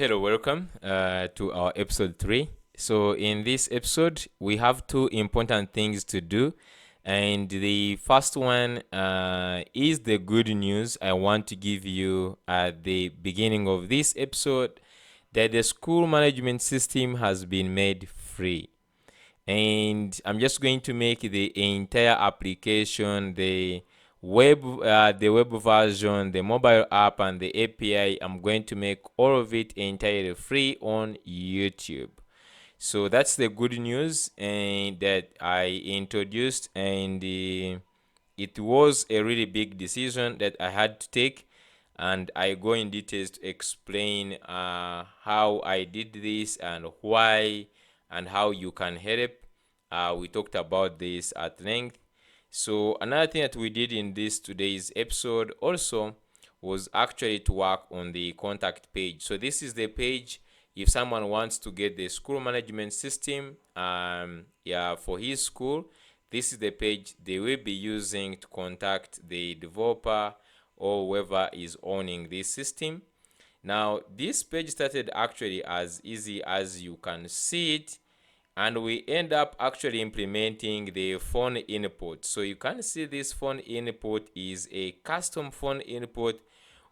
Hello, welcome to our episode 3. So in this episode, we have two important things to do. And the first one is the good news I want to give you at the beginning of this episode, that the school management system has been made free. And I'm just going to make the entire application, the web version, the mobile app, and the API. I'm going to make all of it entirely free on YouTube. So that's the good news and that I introduced, and it was a really big decision that I had to take, and I go in details to explain how I did this and why and how you can help. We talked about this at length. So another thing that we did in this today's episode also was actually to work on the contact page. So this is the page if someone wants to get the school management system for his school. This is the page they will be using to contact the developer or whoever is owning this system. Now this page started actually as easy as you can see it, and we end up actually implementing the phone input. So you can see this phone input is a custom phone input.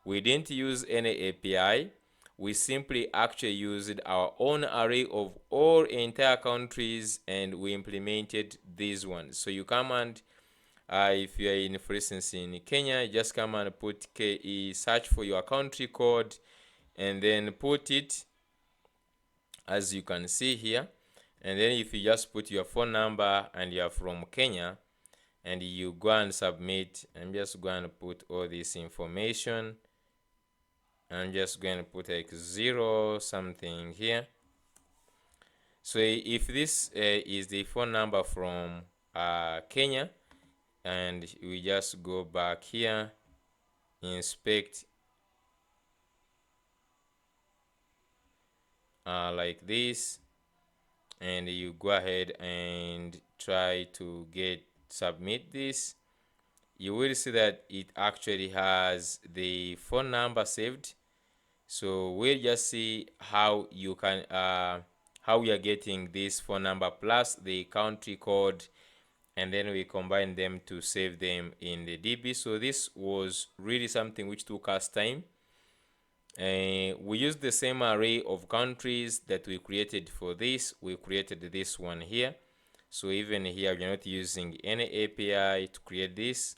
We didn't use any API. We simply actually used our own array of all entire countries, and we implemented these ones. So you come and if you are in, for instance, in Kenya, you just come and put KE, search for your country code, and then put it as you can see here. And then if you just put your phone number and you're from Kenya and you go and submit, I'm just going to put all this information. I'm just going to put like 0 something here. So if this is the phone number from Kenya, and we just go back here, inspect like this, and you go ahead and try to submit this, you will see that it actually has the phone number saved. So we'll just see how you can how we are getting this phone number plus the country code, and then we combine them to save them in the DB. So this was really something which took us time. We used the same array of countries that we created for this. We created this one here. So even here, we're not using any API to create this.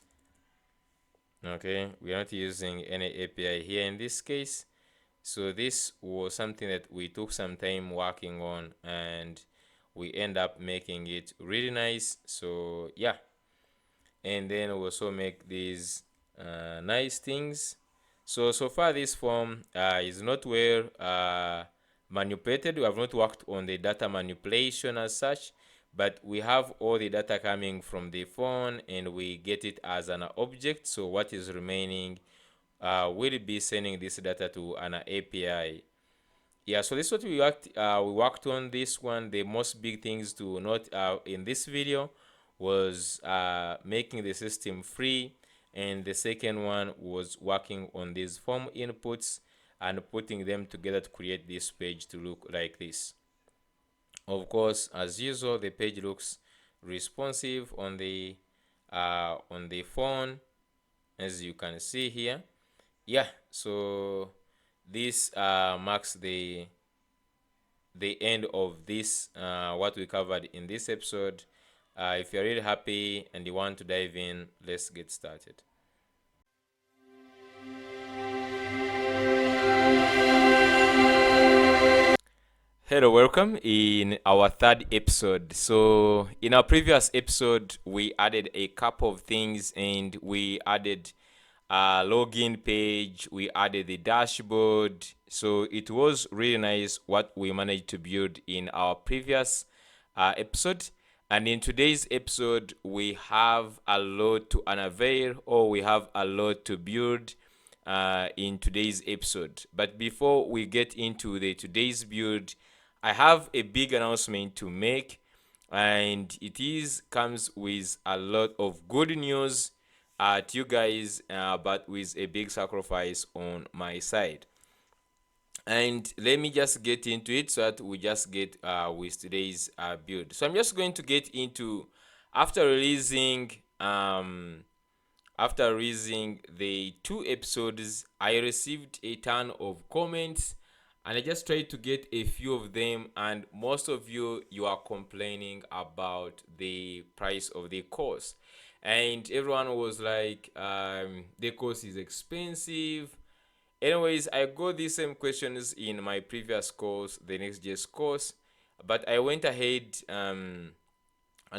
Okay, we're not using any API here in this case. So this was something that we took some time working on, and we end up making it really nice. So yeah, and then we also make these nice things. So far this form is not well manipulated. We have not worked on the data manipulation as such, but we have all the data coming from the phone and we get it as an object. So what is remaining will be sending this data to an API. Yeah, so this is what we worked on this one. The most big things to note in this video was making the system free, and the second one was working on these form inputs and putting them together to create this page to look like this. Of course, as usual, the page looks responsive on the phone, as you can see here. Yeah, so this marks the end of this what we covered in this episode. If you're really happy and you want to dive in, let's get started. Hello, welcome in our third episode. So in our previous episode, we added a couple of things, and we added a login page, we added the dashboard. So it was really nice what we managed to build in our previous episode. And in today's episode, we have a lot to unveil, or we have a lot to build in today's episode. But before we get into the today's build, I have a big announcement to make, and comes with a lot of good news to you guys, but with a big sacrifice on my side. And let me just get into it so that we just get with today's build. So I'm just going to get into after releasing um after releasing the 2 episodes, I received a ton of comments, and I just tried to get a few of them. And most of you are complaining about the price of the course, and everyone was like, the course is expensive. Anyways, I got these same questions in my previous course, the Next.js course, but I went ahead and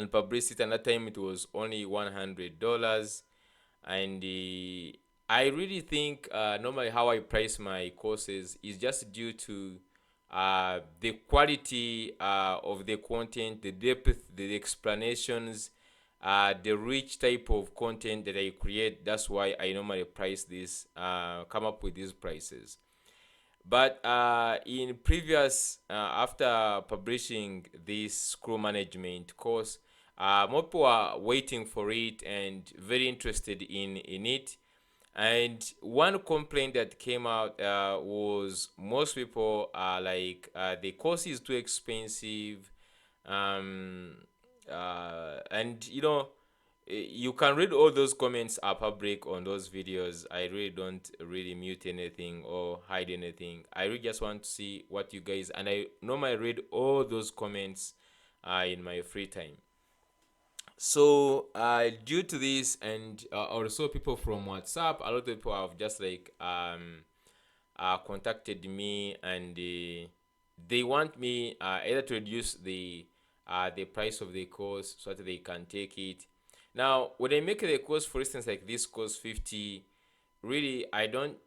published it, and that time it was only $100. And I really think normally how I price my courses is just due to the quality of the content, the depth, the explanations, the rich type of content that I create. That's why I normally price this, come up with these prices. But in previous, after publishing this scroll management course, more people are waiting for it and very interested in it. And one complaint that came out was most people are like, the course is too expensive. Um, and you can read all those comments are public on those videos. I really don't really mute anything or hide anything. I really just want to see what you guys, and I normally read all those comments in my free time. So due to this, and also people from WhatsApp, a lot of people have just like contacted me, and they want me either to reduce the price of the course so that they can take it. Now, when I make the course, for instance, like this course 50, really I don't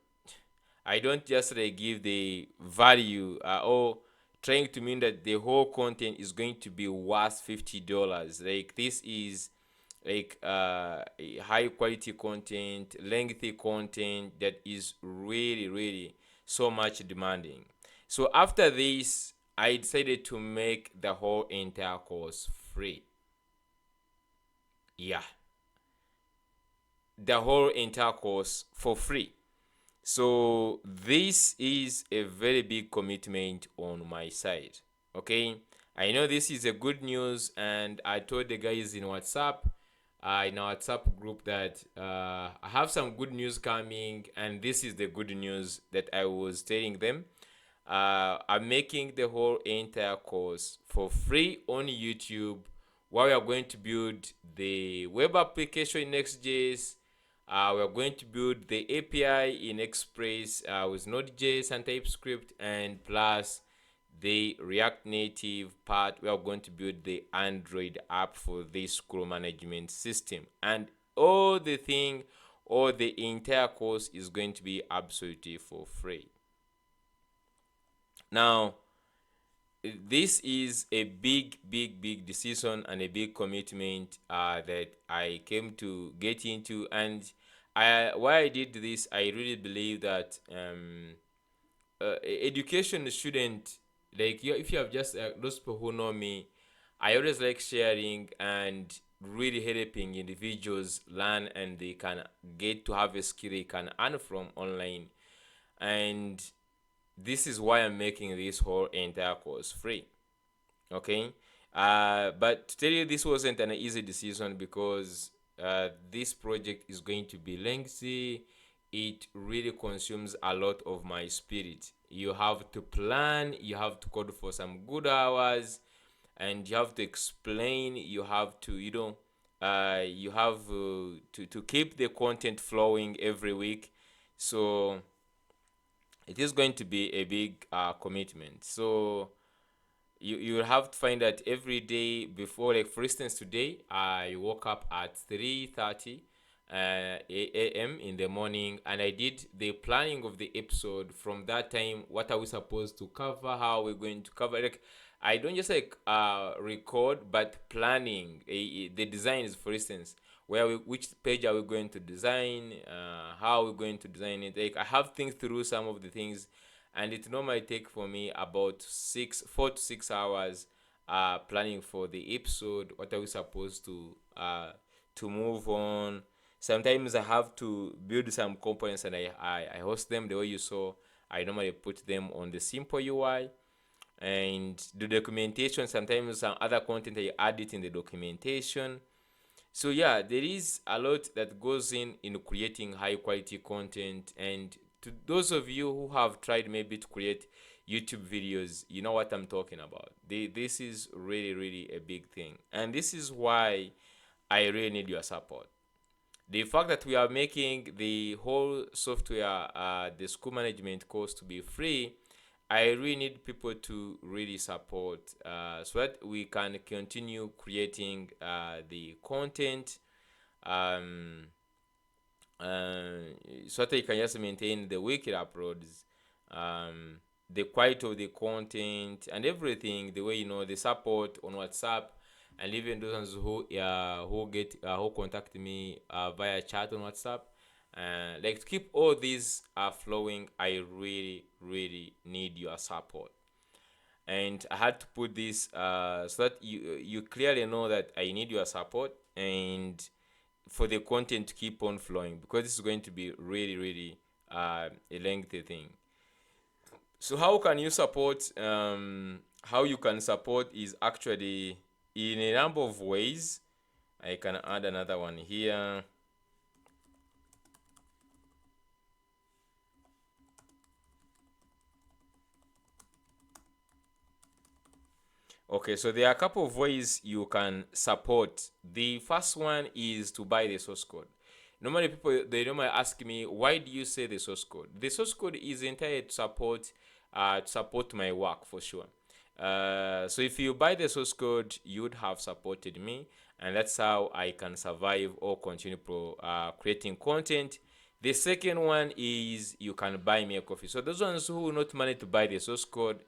just like give the value or trying to mean that the whole content is going to be worth $50. Like this is like a high quality content, lengthy content that is really so much demanding. So after this, I decided to make the whole entire course free. Yeah, the whole entire course for free. So this is a very big commitment on my side. Okay, I know this is a good news, and I told the guys in our WhatsApp group that I have some good news coming, and this is the good news that I was telling them. I'm making the whole entire course for free on YouTube, where we are going to build the web application in Next.js. We are going to build the API in Express with Node.js and TypeScript, and plus the React Native part. We are going to build the Android app for this scroll management system, and all the entire course is going to be absolutely for free. Now, this is a big decision and a big commitment that I came to get into. And why I did this, I really believe that education shouldn't, like, if you have just those people who know me, I always like sharing and really helping individuals learn, and they can get to have a skill they can earn from online. And this is why I'm making this whole entire course free. Okay, but to tell you, this wasn't an easy decision, because this project is going to be lengthy. It really consumes a lot of my spirit. You have to plan, you have to code for some good hours, and you have to explain, you have to you have to keep the content flowing every week. So it is going to be a big commitment. So you will have to find that every day before, like for instance today I woke up at 3:30 a.m. in the morning, and I did the planning of the episode. From that time, what are we supposed to cover, how we're going to cover, like I don't just like record, but planning the designs, for instance, which page are we going to design, how we're going to design it. Like I have think through some of the things, and it normally take for me about 4 to 6 hours planning for the episode. What are we supposed to move on? Sometimes I have to build some components, and I host them the way you saw. I normally put them on the simple UI. And the documentation, sometimes some other content I add it in the documentation. So yeah, there is a lot that goes in creating high quality content. And to those of you who have tried maybe to create YouTube videos, you know what I'm talking about. This is really a big thing, and this is why I really need your support. The fact that we are making the whole software, the school management course, to be free, I really need people to really support, so that we can continue creating the content, um, uh, so that you can just maintain the weekly uploads, the quality of the content and everything, the way, the support on WhatsApp, and even those who contact me via chat on WhatsApp. Like, to keep all these flowing, I really need your support. And I had to put this so that you clearly know that I need your support, and for the content to keep on flowing, because this is going to be really a lengthy thing. So how can you support? How you can support is actually in a number of ways. I can add another one here. Okay, so there are a couple of ways you can support. The first one is to buy the source code. Normally, people, they normally ask me, why do you say the source code? The source code is entirely to support my work, for sure. So if you buy the source code, you would have supported me, and that's how I can survive or continue creating content. The second one is you can buy me a coffee. So those ones who will not manage to buy the source code,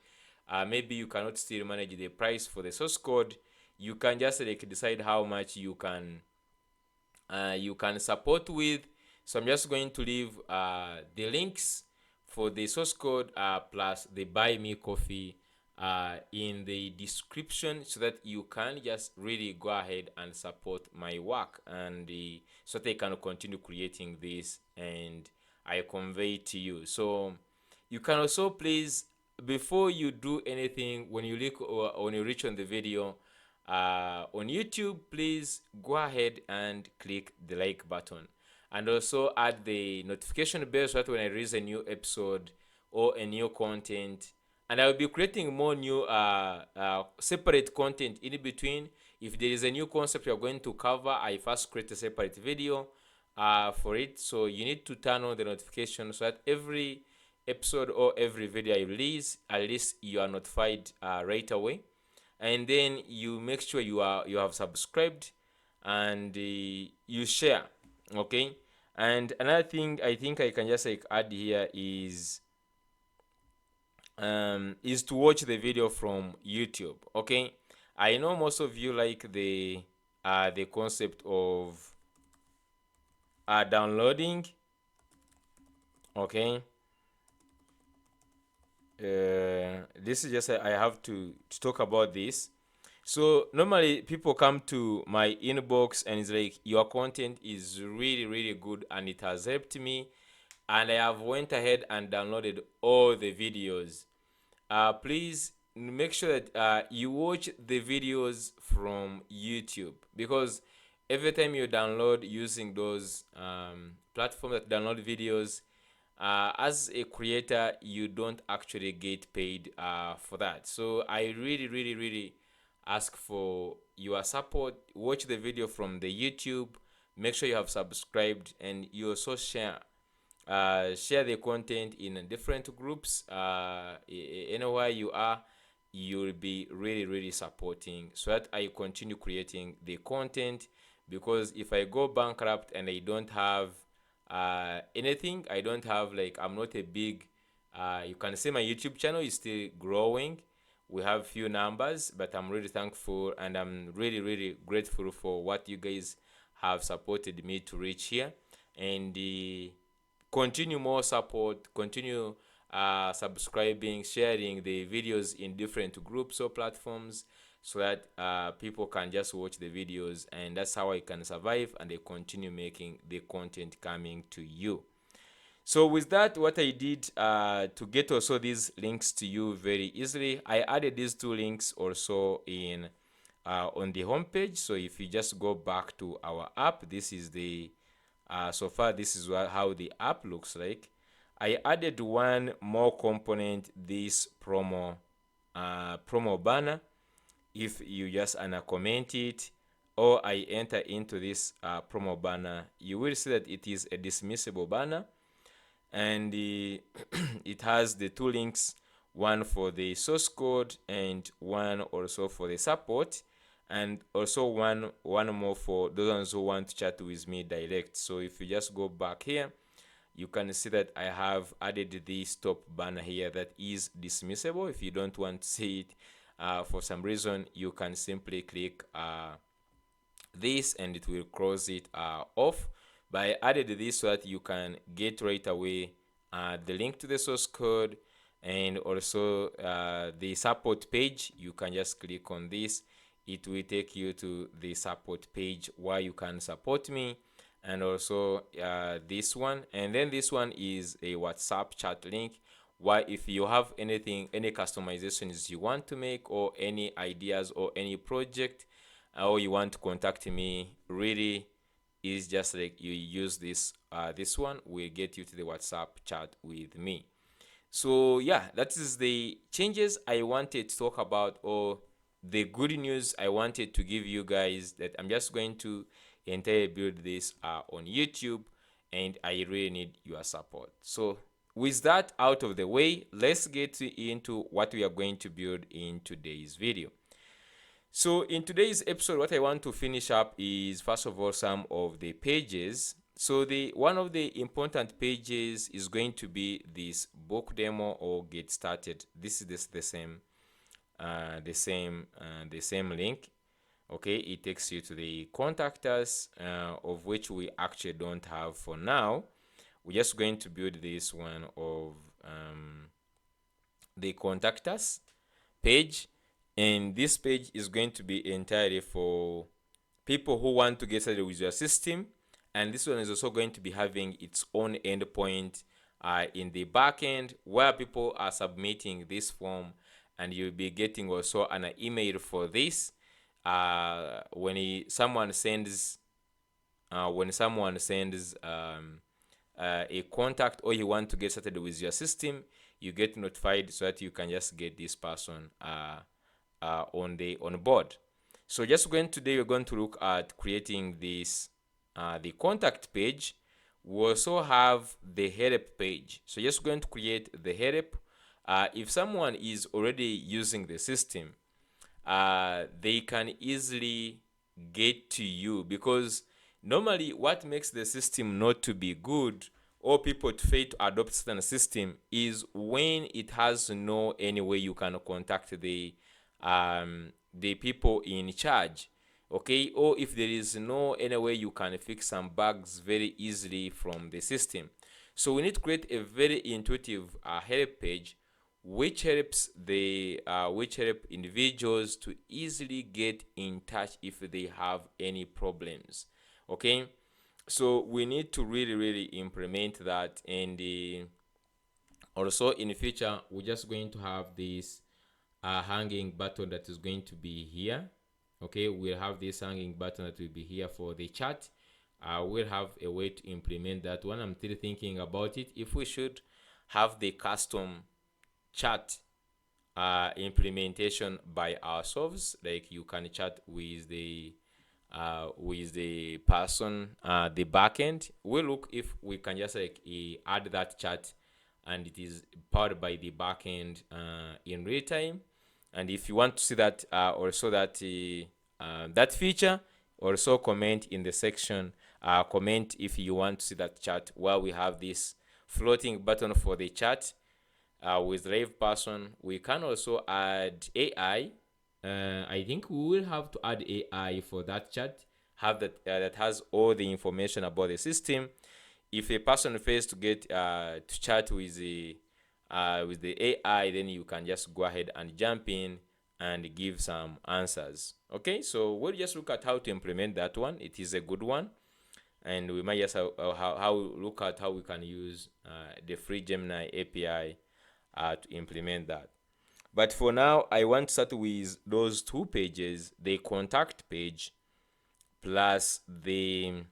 maybe you cannot still manage the price for the source code, you can just like decide how much you can support with. So I'm just going to leave the links for the source code plus the buy me coffee in the description, so that you can just really go ahead and support my work, and so that I can continue creating this and I convey it to you. So you can also, please, before you do anything, when you look or when you reach on the video on YouTube, please go ahead and click the like button, and also add the notification bell, so that when I release a new episode or a new content, and I will be creating more new separate content in between. If there is a new concept you're going to cover, I first create a separate video for it. So you need to turn on the notification, so that every episode or every video I release, at least you are notified right away. And then you make sure you have subscribed, and you share. Okay. And another thing I think I can just like add here is to watch the video from YouTube. Okay, I know most of you like the concept of downloading. Okay, this is just I have to talk about this. So normally people come to my inbox and it's like, your content is really good and it has helped me, and I have went ahead and downloaded all the videos. Please make sure that you watch the videos from YouTube, because every time you download using those platforms that download videos, as a creator, you don't actually get paid for that. So I really ask for your support. Watch the video from the YouTube, make sure you have subscribed, and you also share the content in different groups. Anywhere you are, you'll be really supporting, so that I continue creating the content. Because if I go bankrupt and I don't have anything, I don't have, like, I'm not a big you can say my YouTube channel is still growing. We have few numbers, but I'm really thankful, and I'm really grateful for what you guys have supported me to reach here. And continue more support, continue subscribing, sharing the videos in different groups or platforms, so that people can just watch the videos, and that's how I can survive and I continue making the content coming to you. So with that, what I did to get also these links to you very easily, I added these two links also in on the homepage. So if you just go back to our app, this is the so far this is how the app looks like. I added one more component, this promo banner. If you just comment it, or I enter into this promo banner, you will see that it is a dismissible banner, and it has the two links, one for the source code and one also for the support, and also one more for those ones who want to chat with me direct. So if you just go back here, you can see that I have added this top banner here that is dismissible. If you don't want to see it for some reason, you can simply click this and it will close it off. But I added this so that you can get right away the link to the source code, and also the support page. You can just click on this, it will take you to the support page where you can support me, and also this one, and then this one is a WhatsApp chat link, why if you have anything, any customizations you want to make, or any ideas or any project, or you want to contact me, really is just like you use this this one will get you to the WhatsApp chat with me. So yeah, that is the changes I wanted to talk about, or the good news I wanted to give you guys, that I'm just going to entirely build this on YouTube, and I really need your support. So with that out of the way, let's get into what we are going to build in today's video. So in today's episode, what I want to finish up is, first of all, some of the pages. So the one of the important pages is going to be this book demo or get started. This is the same link. Okay, it takes you to the contact us, of which we actually don't have for now. We're just going to build this one of the contact us page, and this page is going to be entirely for people who want to get started with your system. And this one is also going to be having its own endpoint in the backend, where people are submitting this form, and you'll be getting also an email for this when someone sends a contact, or you want to get started with your system, you get notified so that you can just get this person on board. So just going today, we're going to look at creating this the contact page. We also have the help page. So just going to create the help. If someone is already using the system, they can easily get to you, because normally what makes the system not to be good, or people to fail to adopt certain system, is when it has no any way you can contact the people in charge. Okay, or if there is no any way you can fix some bugs very easily from the system. So we need to create a very intuitive help page, which helps individuals to easily get in touch if they have any problems. Okay, so we need to really implement that, and also in the future we're just going to have this hanging button that is going to be here. Okay, we'll have this hanging button that will be here for the chat. We'll have a way to implement that one. I'm still thinking about it, if we should have the custom chat implementation by ourselves, like you can chat with the person, the backend. We'll look if we can just like add that chat, and it is powered by the backend in real time. And if you want to see that also that feature, also comment in the section. Comment if you want to see that chat, where we have this floating button for the chat with live person. We can also add AI. I think we will have to add AI for that chat, have that has all the information about the system. If a person fails to get to chat with the AI, then you can just go ahead and jump in and give some answers. Okay, so we'll just look at how to implement that one. It is a good one. and we might just how look at how we can use the free Gemini API to implement that. But for now, I want to start with those two pages, the contact page plus the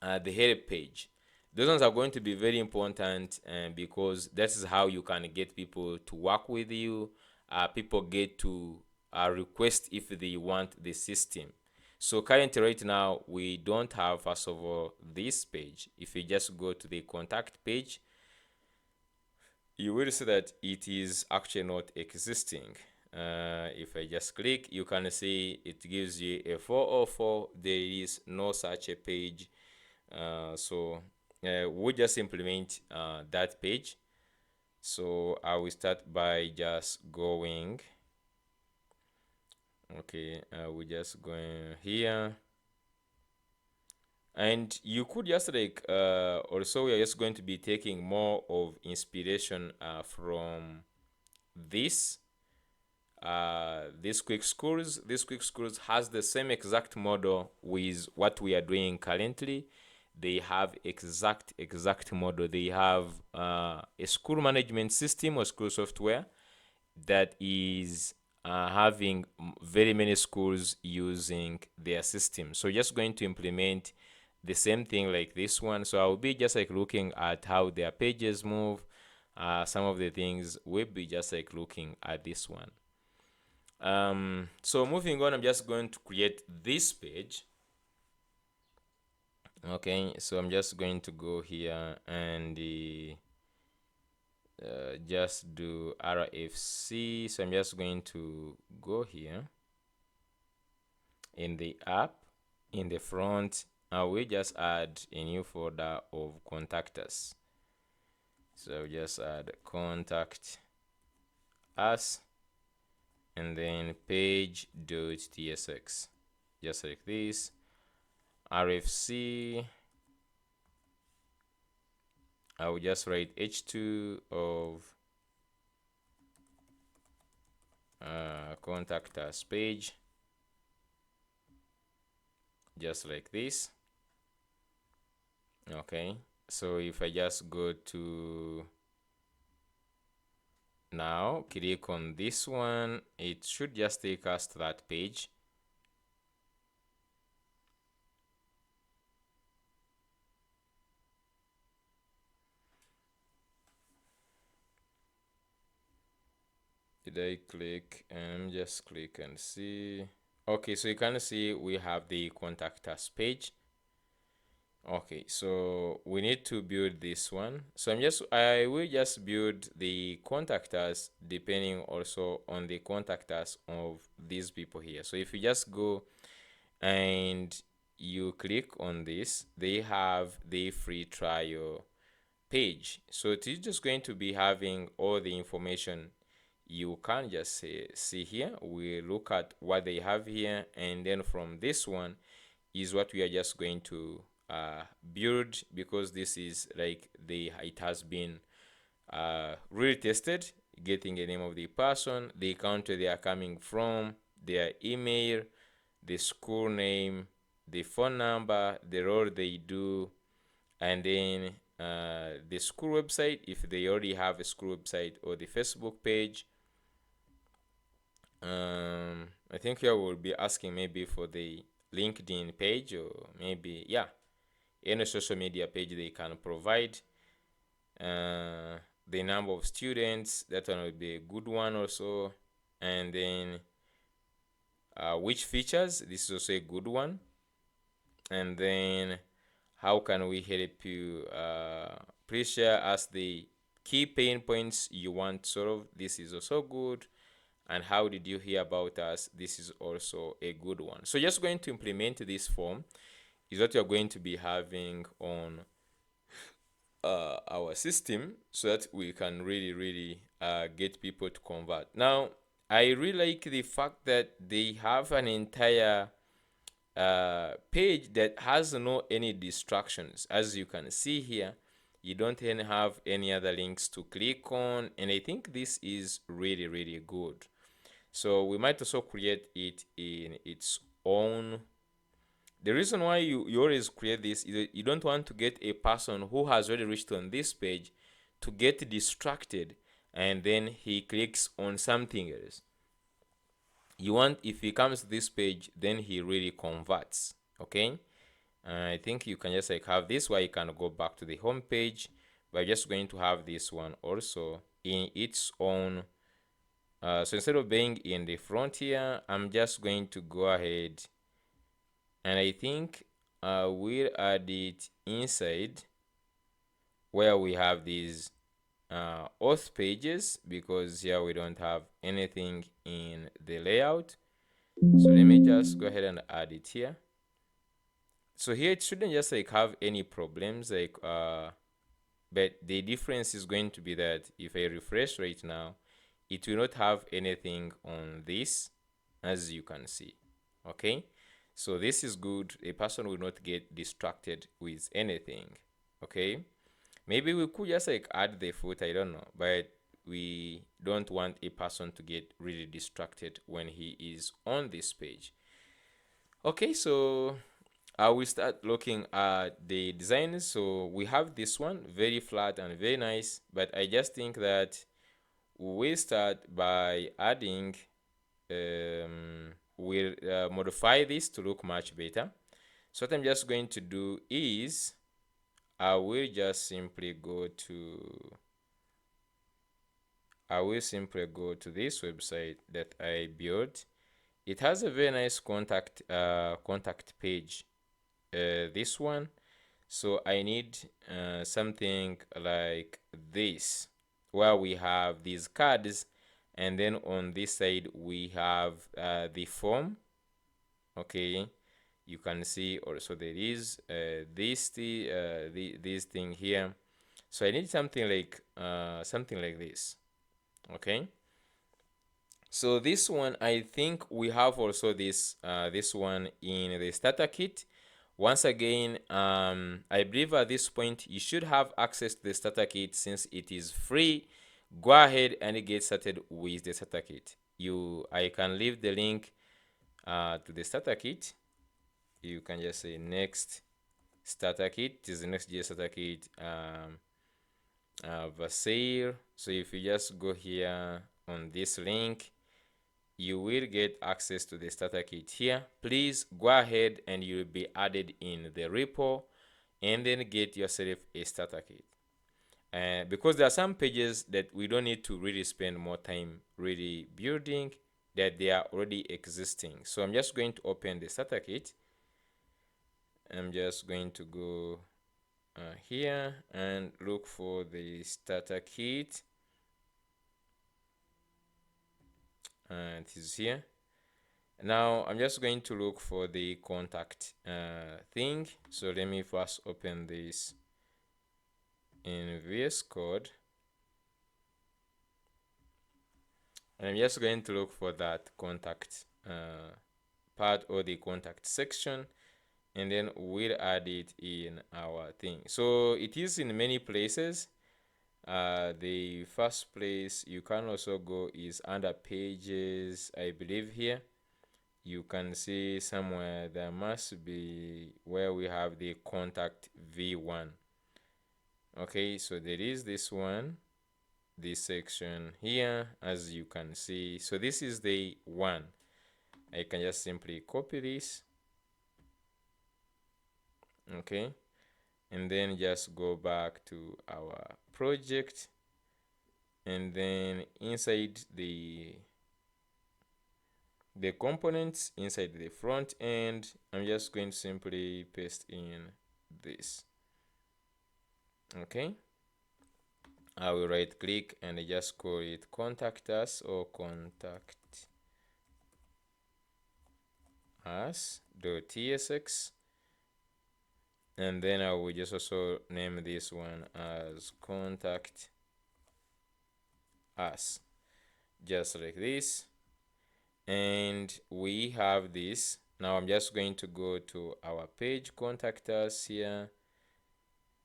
help page. Those ones are going to be very important because this is how you can get people to work with you. People get to request if they want the system. So currently right now, we don't have, first of all, this page. If you just go to the contact page, you will see that it is actually not existing. If I just click, you can see it gives you a 404. There is no such a page. So we'll just implement that page. So I will start by just going. Okay, we just going here. And you could just like also we are just going to be taking more of inspiration from this quick schools. This quick schools has the same exact model with what we are doing currently. They have exact model. They have a school management system or school software that is having very many schools using their system. So just going to implement the same thing like this one. So I'll be just like looking at how their pages move. Some of the things will be just like looking at this one. So moving on, I'm just going to create this page. Okay, so I'm just going to go here and just do RFC. So I'm just going to go here in the app, in the front. I will just add a new folder of contact us. So I'll just add contact us and then page.tsx, just like this. RFC, I will just write h2 of contact us page, just like this. Okay, so if I just go to now, click on this one, it should just take us to that page. Did I click? Just click and see. Okay, so you can see we have the contact us page. Okay, so we need to build this one. So I will just build the contact us depending also on the contact us of these people here. So if you just go and you click on this, they have the free trial page. So it is just going to be having all the information you can just see here. We look at what they have here, and then from this one is what we are just going to build, because this is like it has been really tested, getting a name of the person, the country they are coming from, their email, the school name, the phone number, the role they do, and then the school website if they already have a school website, or the Facebook page. I think here we'll be asking maybe for the LinkedIn page, or maybe any social media page they can provide. The number of students, that one would be a good one also. And then which features, this is also a good one. And then how can we help you? Please share us the key pain points you want solved. This is also good. And how did you hear about us? This is also a good one. So just going to implement this form is what you're going to be having on our system, so that we can really get people to convert. Now, I really like the fact that they have an entire page that has no any distractions. As you can see here, you don't have any other links to click on, and I think this is really good. So we might also create it in its own The reason why you always create this is that you don't want to get a person who has already reached on this page to get distracted and then he clicks on something else. You want, if he comes to this page, then he really converts. Okay, I think you can just like have this where you can go back to the home page. We're just going to have this one also in its own. So instead of being in the front here, I'm just going to go ahead and I think we'll add it inside where we have these auth pages, because here we don't have anything in the layout. So let me just go ahead and add it here. So here it shouldn't just like have any problems, like but the difference is going to be that if I refresh right now, it will not have anything on this, as you can see. Okay, so this is good. A person will not get distracted with anything. Okay, maybe we could just like add the foot, I don't know, but we don't want a person to get really distracted when he is on this page. Okay, so I will start looking at the designs. So we have this one, very flat and very nice, but I just think that we start by adding, we'll modify this to look much better. So what I'm just going to do is I will simply go to this website that I built. It has a very nice contact page, this one. So I need something like this, where we have these cards, and then on this side we have the form. Okay, you can see also there is this thing here. So I need something like this. Okay, so this one, I think we have also this one in the starter kit. Once again, I believe at this point you should have access to the starter kit since it is free. Go ahead and get started with the starter kit. I can leave the link to the starter kit. You can just say next starter kit. It is the Next.js starter kit, Vasair. So if you just go here on this link, you will get access to the starter kit here. Please go ahead and you'll be added in the repo and then get yourself a starter kit. Because there are some pages that we don't need to really spend more time really building, that they are already existing. So I'm just going to open the starter kit. I'm just going to go here and look for the starter kit, and it is here. Now I'm just going to look for the contact thing. So let me first open this in VS Code, and I'm just going to look for that contact part, or the contact section, and then we'll add it in our thing. So it is in many places. The first place you can also go is under pages, I believe. Here you can see somewhere there must be where we have the contact v1. Okay, so there is this one, this section here, as you can see. So this is the one. I can just simply copy this. Okay, and then just go back to our project, and then inside the components, inside the front end, I'm just going to simply paste in this. Okay, I will right click and I just call it contact us, or contact us.tsx, and then I will just also name this one as contact us, just like this. And we have this. Now I'm just going to go to our page, contact us here,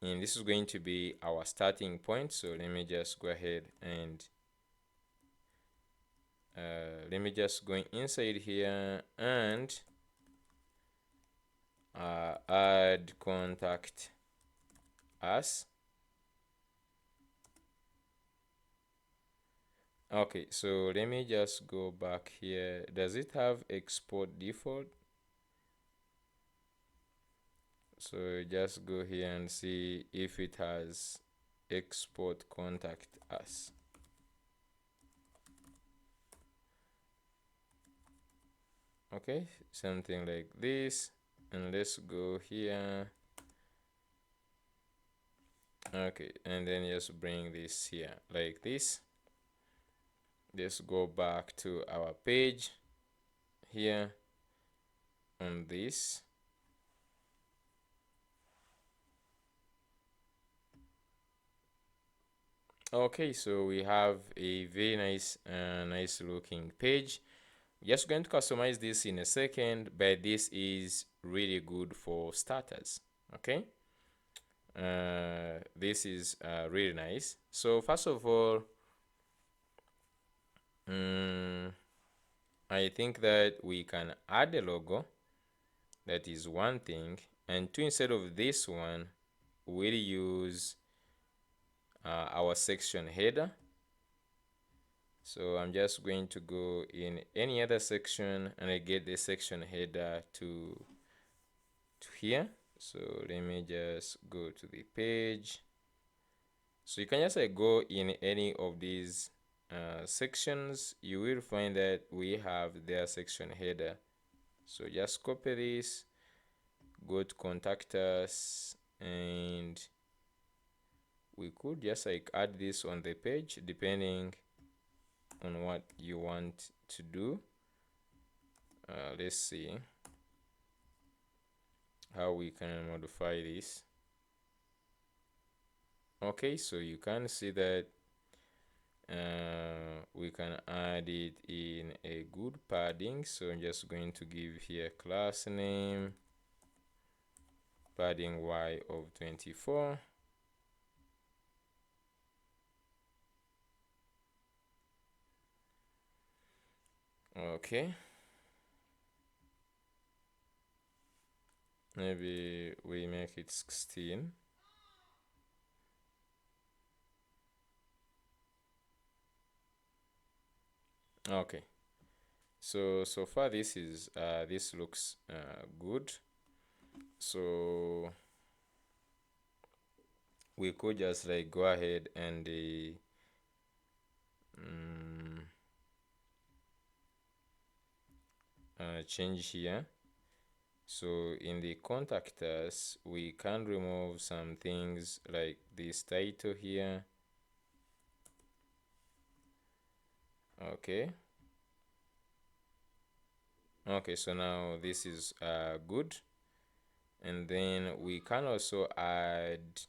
and this is going to be our starting point. So let me just go ahead and let me just go inside here, and add contact us. Okay, so let me just go back here. Does it have export default? So just go here and see if it has export contact us. Okay, something like this. And let's go here. Okay, and then just bring this here like this. Let's go back to our page here on this. Okay, so we have a very nice looking page. Just going to customize this in a second, but this is really good for starters. Okay, this is really nice. So first of all, I think that we can add a logo. That is one thing. And two, instead of this one, we'll use our section header. So I'm just going to go in any other section and I get the section header to here. So let me just go to the page. So you can just go in any of these sections. You will find that we have their section header. So just copy this, go to contact us, and we could just add this on the page depending on what you want to do. Let's see how we can modify this. Okay, so you can see that we can add it in a good padding. So I'm just going to give here class name padding y of 24. Okay, maybe we make it 16. Okay, so far this is this looks good. So we could just go ahead and change here. So in the contact us, we can remove some things like this title here. Okay, so now this is good. And then we can also add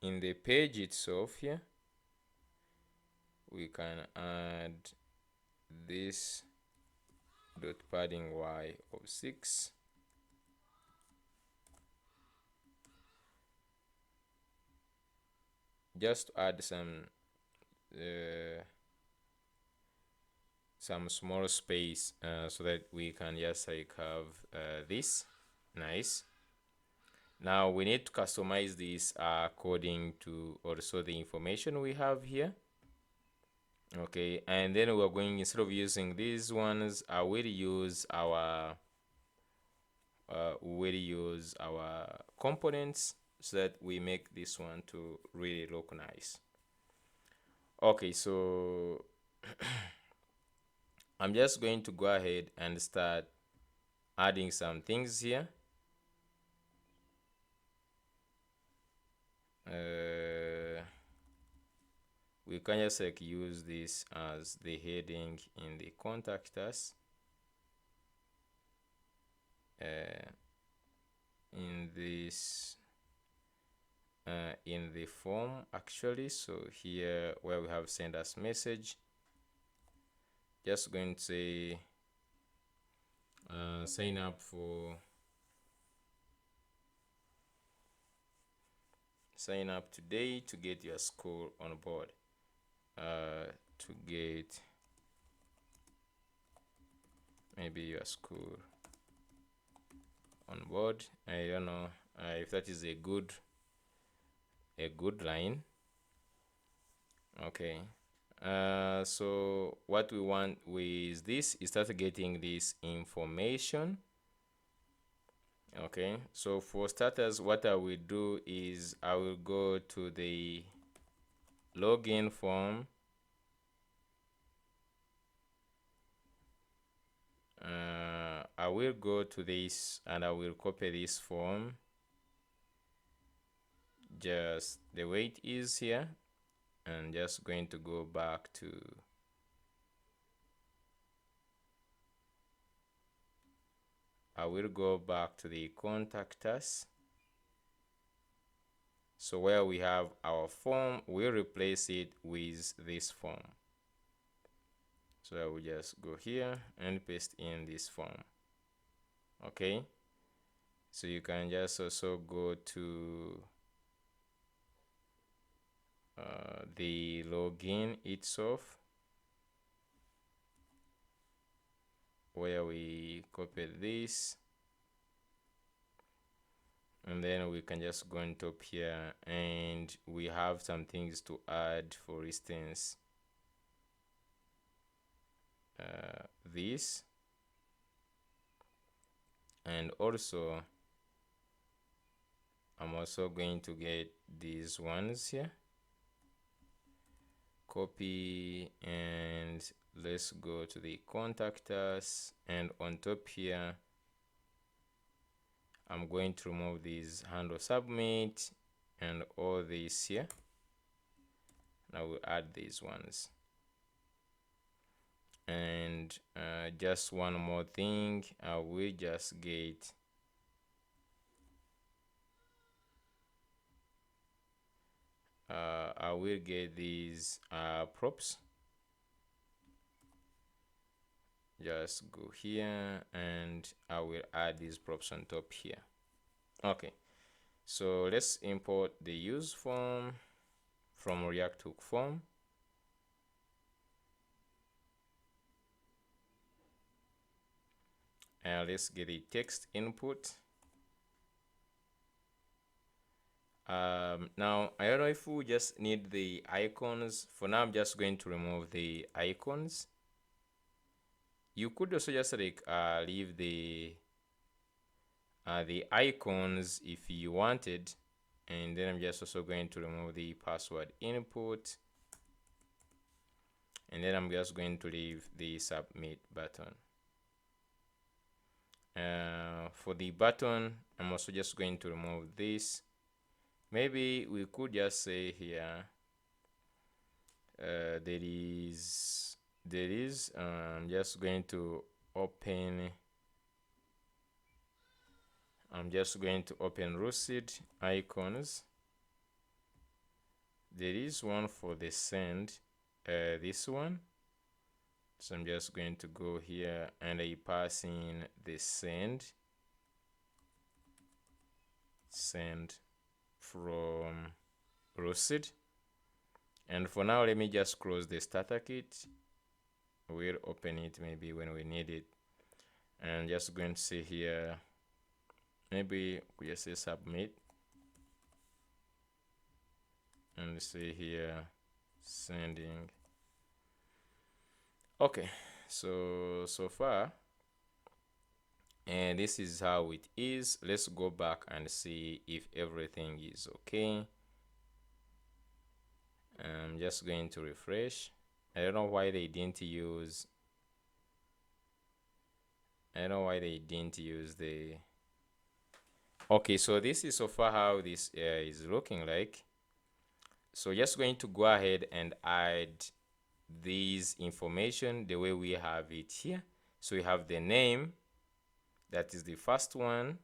in the page itself here, we can add this dot padding y of 6. Just to add some small space so that we can just have this nice. Now we need to customize this according to also the information we have here. Okay, and then we're going, instead of using these ones, we'll use our components so that we make this one to really look nice. Okay, so I'm just going to go ahead and start adding some things here. We can just use this as the heading in the contact us. In this in the form actually. So here where we have send us message, just going to say sign up today to get your school on board, to get maybe your school on board. I don't know if that is a good line. Okay. So what we want with this is start getting this information. Okay, so for starters, what I will do is I will go to the login form. I will go to this and I will copy this form just the way it is here, and just going to go back to I will go back to the contact us. So where we have our form, we'll replace it with this form. So I will just go here and paste in this form. Okay, so you can just also go to the login itself, where we copy this, and then we can just go on top here, and we have some things to add. For instance, this, and also I'm also going to get these ones here, copy, and let's go to the contact us, and on top here I'm going to remove these handle submit and all this here. Now we'll add these ones. And just one more thing, I will just get I will get these props. Just go here and I will add these props on top here. Okay, so let's import the use form from React hook form. And let's get a text input. Now I don't know if we just need the icons. For now I'm just going to remove the icons. You could also just like leave the icons if you wanted, and then I'm just also going to remove the password input, and then I'm just going to leave the submit button. For the button, I'm also just going to remove this. Maybe we could just say here I'm just going to open Lucide Icons. There is one for the send, this one. So I'm just going to go here and I pass in the send from Lucide. And for now, let me just close the starter kit. We'll open it maybe when we need it. And just going to say here, maybe we just say submit, and say here sending. Okay, so far, and this is how it is. Let's go back and see if everything is okay. I'm just going to refresh. I don't know why they didn't use the okay. So this is so far how this is looking like. So just going to go ahead and add these information the way we have it here. So we have the name, that is the first one.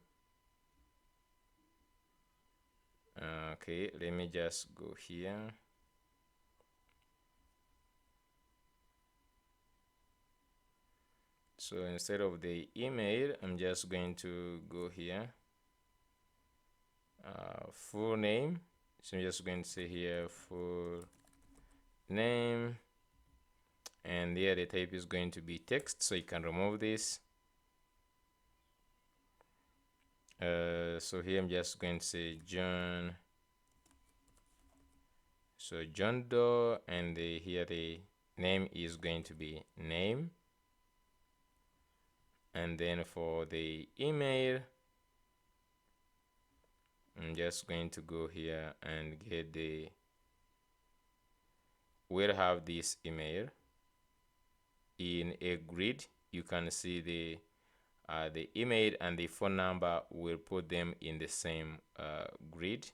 Okay, let me just go here. So instead of the email, I'm just going to go here, full name. So I'm just going to say here full name, and here the type is going to be text, so you can remove this. So here I'm just going to say John. So John Doe, and here the name is going to be name. And then for the email, I'm just going to go here and get we'll have this email in a grid. You can see the email and the phone number. We'll put them in the same grid.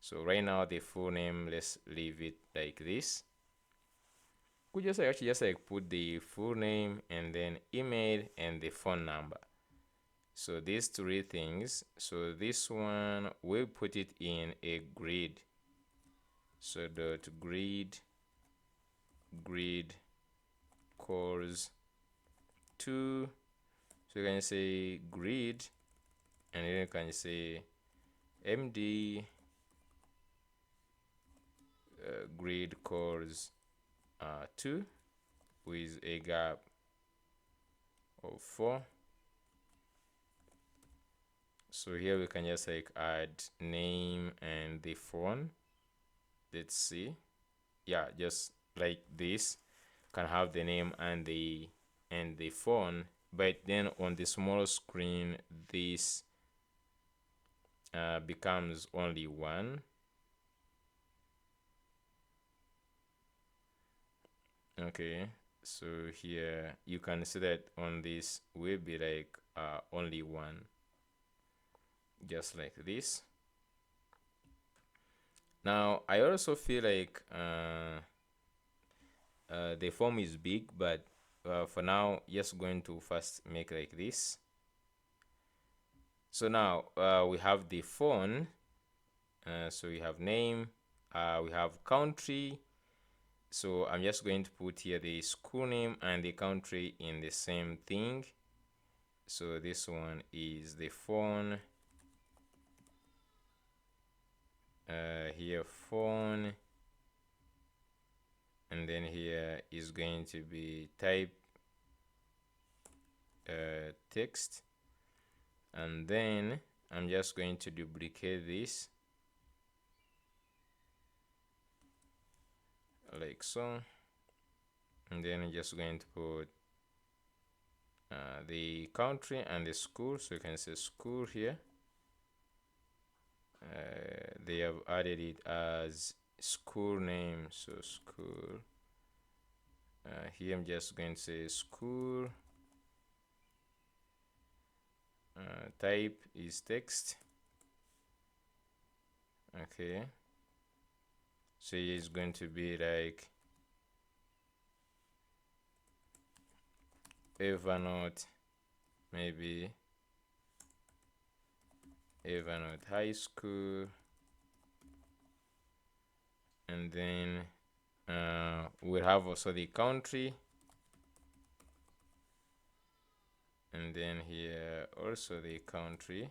So right now the full name, let's leave it like this. We just actually just like put the full name and then email and the phone number. So these three things. So this one we'll put it in a grid. So dot grid course 2. So you can say grid, and then you can say md grid course 2 with a gap of 4. So here we can just like add name and the phone. Let's see. Yeah, just like this, can have the name and the phone, but then on the small screen this becomes only 1. Okay, so here you can see that on this will be like only 1, just like this. Now I also feel like the form is big, but for now just going to first make like this. So now we have the phone, so we have name, we have country. So I'm just going to put here the school name and the country in the same thing. So this one is the phone, here phone, and then here is going to be type text, and then I'm just going to duplicate this like so, and then I'm just going to put the country and the school. So you can say school here. They have added it as school name, so school. Here I'm just going to say school. Type is text. Okay, so it's going to be like Evernote, maybe Evernote High School, and then we'll have also the country, and then here also the country,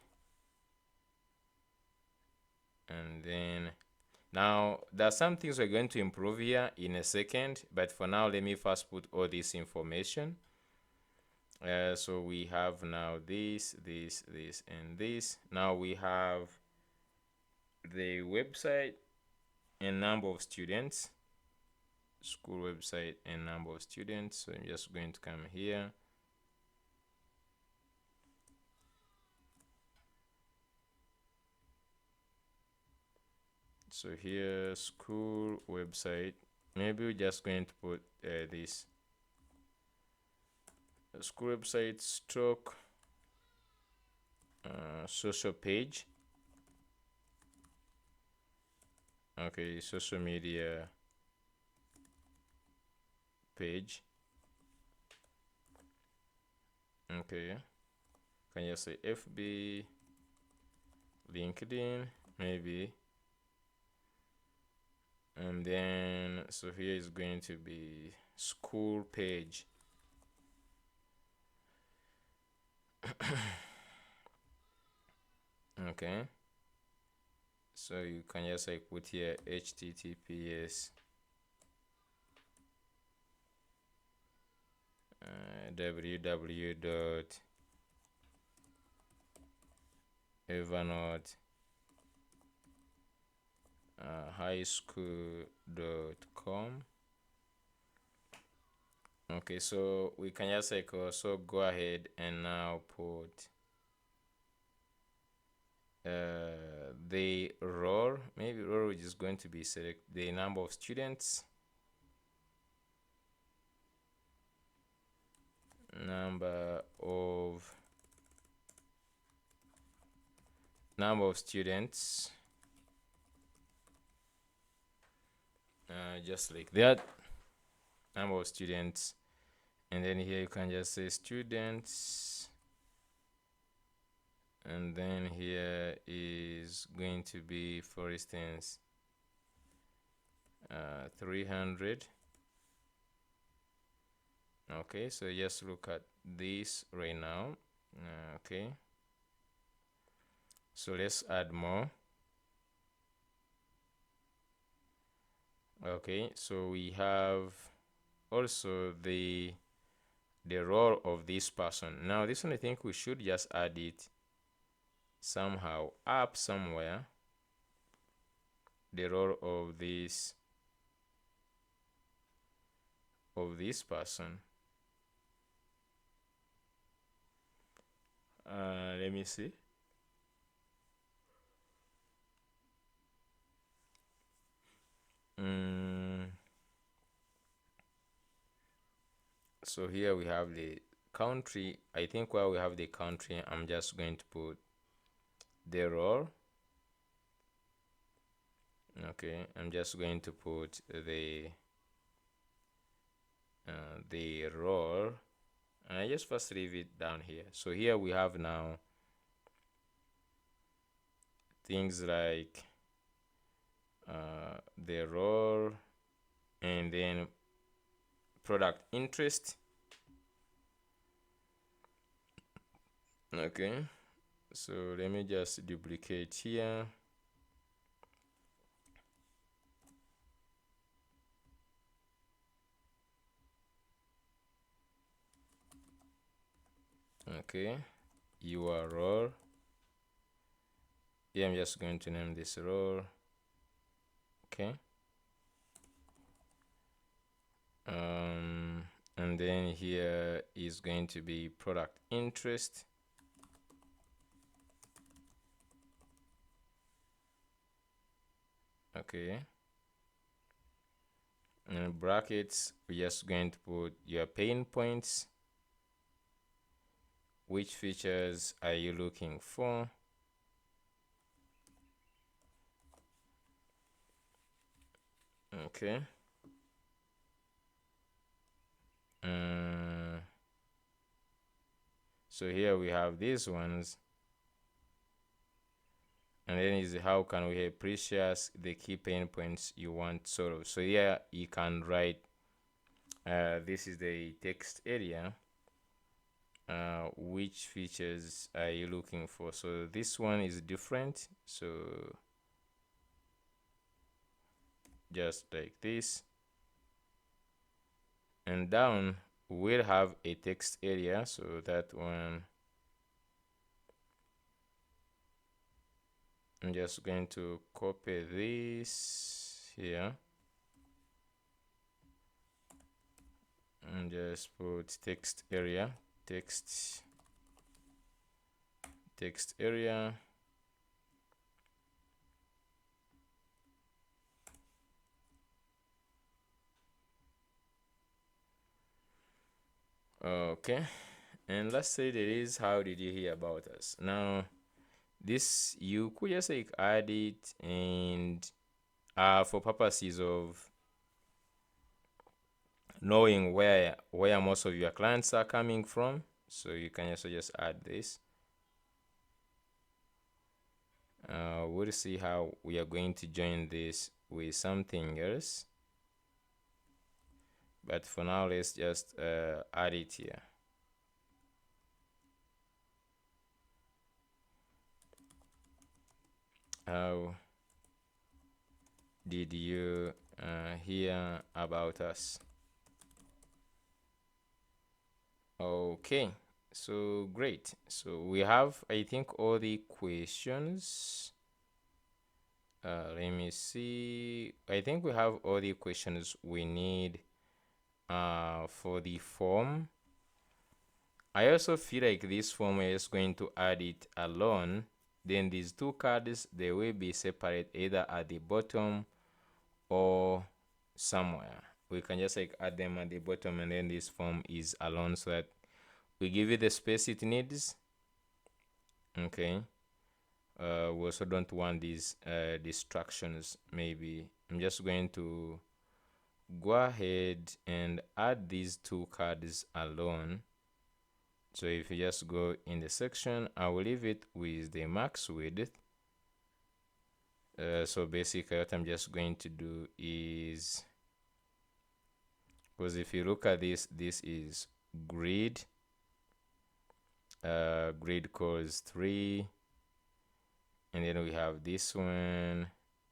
and then now there's some things we're going to improve here in a second, but for now let me first put all this information. So we have now this, and this. Now we have the website and number of students, school website and number of students. So I'm just going to come here. So here, school website. Maybe we're just going to put this school website stroke social page. Okay, social media page. Okay, can you say FB, LinkedIn, maybe, and then so here is going to be school page. Okay, so you can just like put here HTTPS www Evernote highschool.com. Okay, so we can just like also go ahead and now put the row. Maybe row is just going to be select the number of students, number of students, just like that, number of students. And then here you can just say students, and then here is going to be, for instance, 300. Okay, so just look at this right now. Okay, so let's add more. Okay, so we have also the role of this person. Now this one, I think we should just add it somehow up somewhere, the role of this person. Let me see. So here we have the country. I think while we have the country, I'm just going to put the role. Okay, I'm just going to put the role, and I just first leave it down here. So here we have now things like the role, and then product interest. Okay, so let me just duplicate here. Okay, your role. Yeah, I'm just going to name this role. Okay, and then here is going to be product interest. Okay, and brackets, we're just going to put your pain points. Which features are you looking for? Okay. So here we have these ones, and then is how can we appreciate the key pain points you want to solve. So here you can write this is the text area. Which features are you looking for? So this one is different, so just like this, and down we'll have a text area. So that one, I'm just going to copy this here and just put text area, text area. Okay, and let's say that is how did you hear about us. Now this, you could just like add it, and for purposes of knowing where most of your clients are coming from, so you can also just add this. We'll see how we are going to join this with something else, but for now let's just add it here. How did you hear about us? Okay, So great. So we have, I think, all the questions. Let me see. I think we have all the questions we need for the form. I also feel like this form is just going to add it alone. Then these two cards, they will be separate either at the bottom or somewhere. We can just like add them at the bottom, and then this form is alone so that we give it the space it needs. Okay. We also don't want these distractions. Maybe I'm just going to go ahead and add these two cards alone. So if you just go in the section, I will leave it with the max width. So basically what I'm just going to do is, because if you look at this, this is grid. Grid cores 3, and then we have this one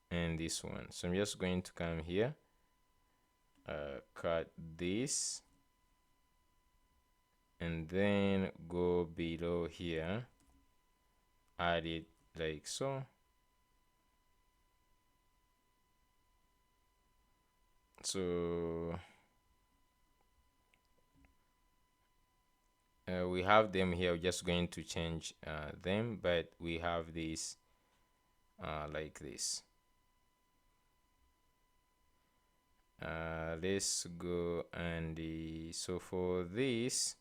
and this one. So I'm just going to come here, cut this, and then go below here, add it like so. So we have them here. We're just going to change them, but we have this like this. Let's go and so for this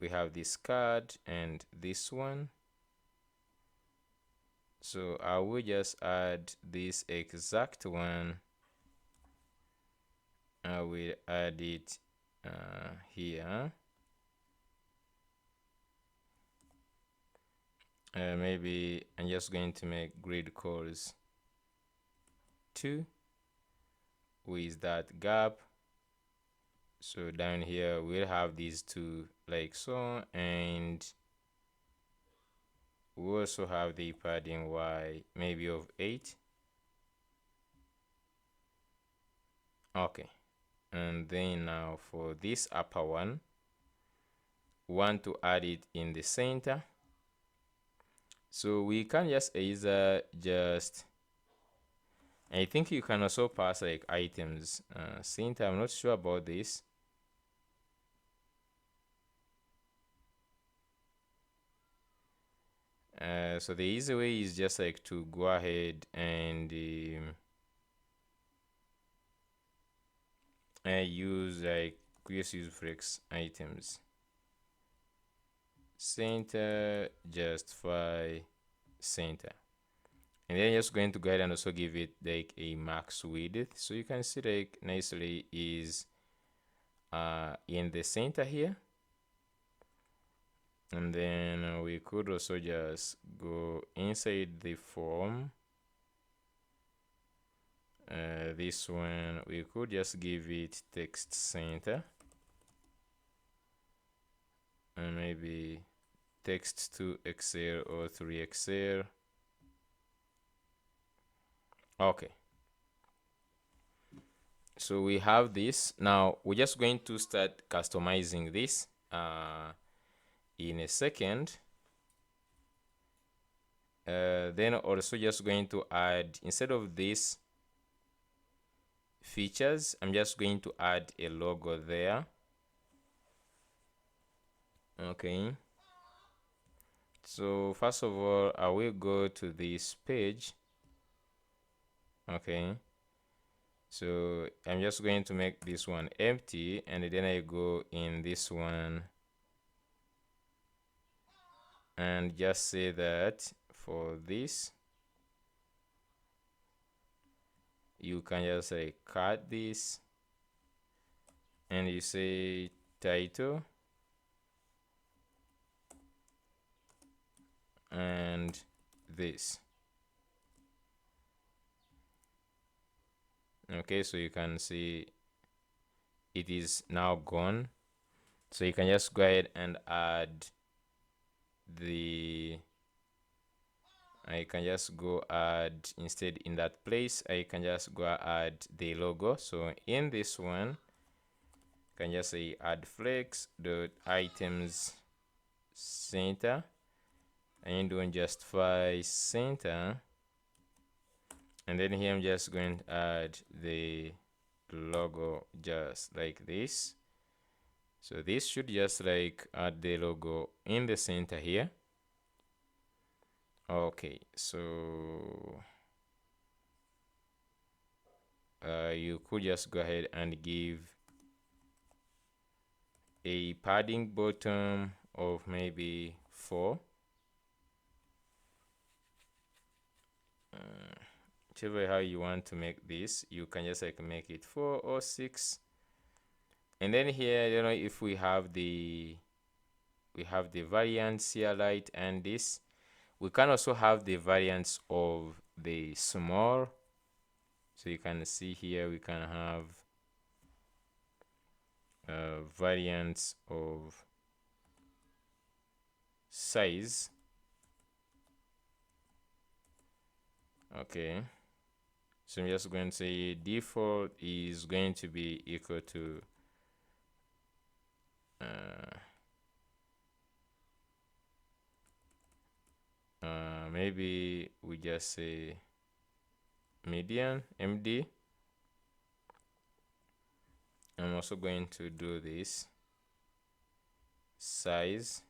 we have this card and this one. So I will just add this exact one. I will add it here. Maybe I'm just going to make grid cores 2 with that gap. So down here we'll have these two like so, and we also have the padding y maybe of 8. Okay, and then now for this upper one, we want to add it in the center. So we can just either just, I think you can also pass like items center. I'm not sure about this. So the easy way is just like to go ahead and use like just use flex items center, justify center, and then just going to go ahead and also give it like a max width. So you can see like nicely is in the center here. And then we could also just go inside the form. This one we could just give it text center, and maybe text to Excel or 3 Excel. Okay, so we have this. Now we're just going to start customizing this in a second. Then also just going to add, instead of this features, I'm just going to add a logo there. Okay, so first of all I will go to this page. Okay, so I'm just going to make this one empty, and then I go in this one and just say that for this you can just like cut this, and you say title and this. Okay, so you can see it is now gone. So you can just go ahead and add the, I can just go add, instead in that place I can just go add the logo. So in this one, you can just say add flex dot items center, and doing justify center, and then here I'm just going to add the logo just like this. So this should just like add the logo in the center here. Okay, so you could just go ahead and give a padding bottom of maybe 4. Whichever how you want to make this, you can just like make it 4 or 6. And then here, you know, if we have the variants here, light and this, we can also have the variants of the small. So you can see here we can have variants of size. Okay, so I'm just going to say default is going to be equal to maybe we just say median MD. I'm also going to do this size,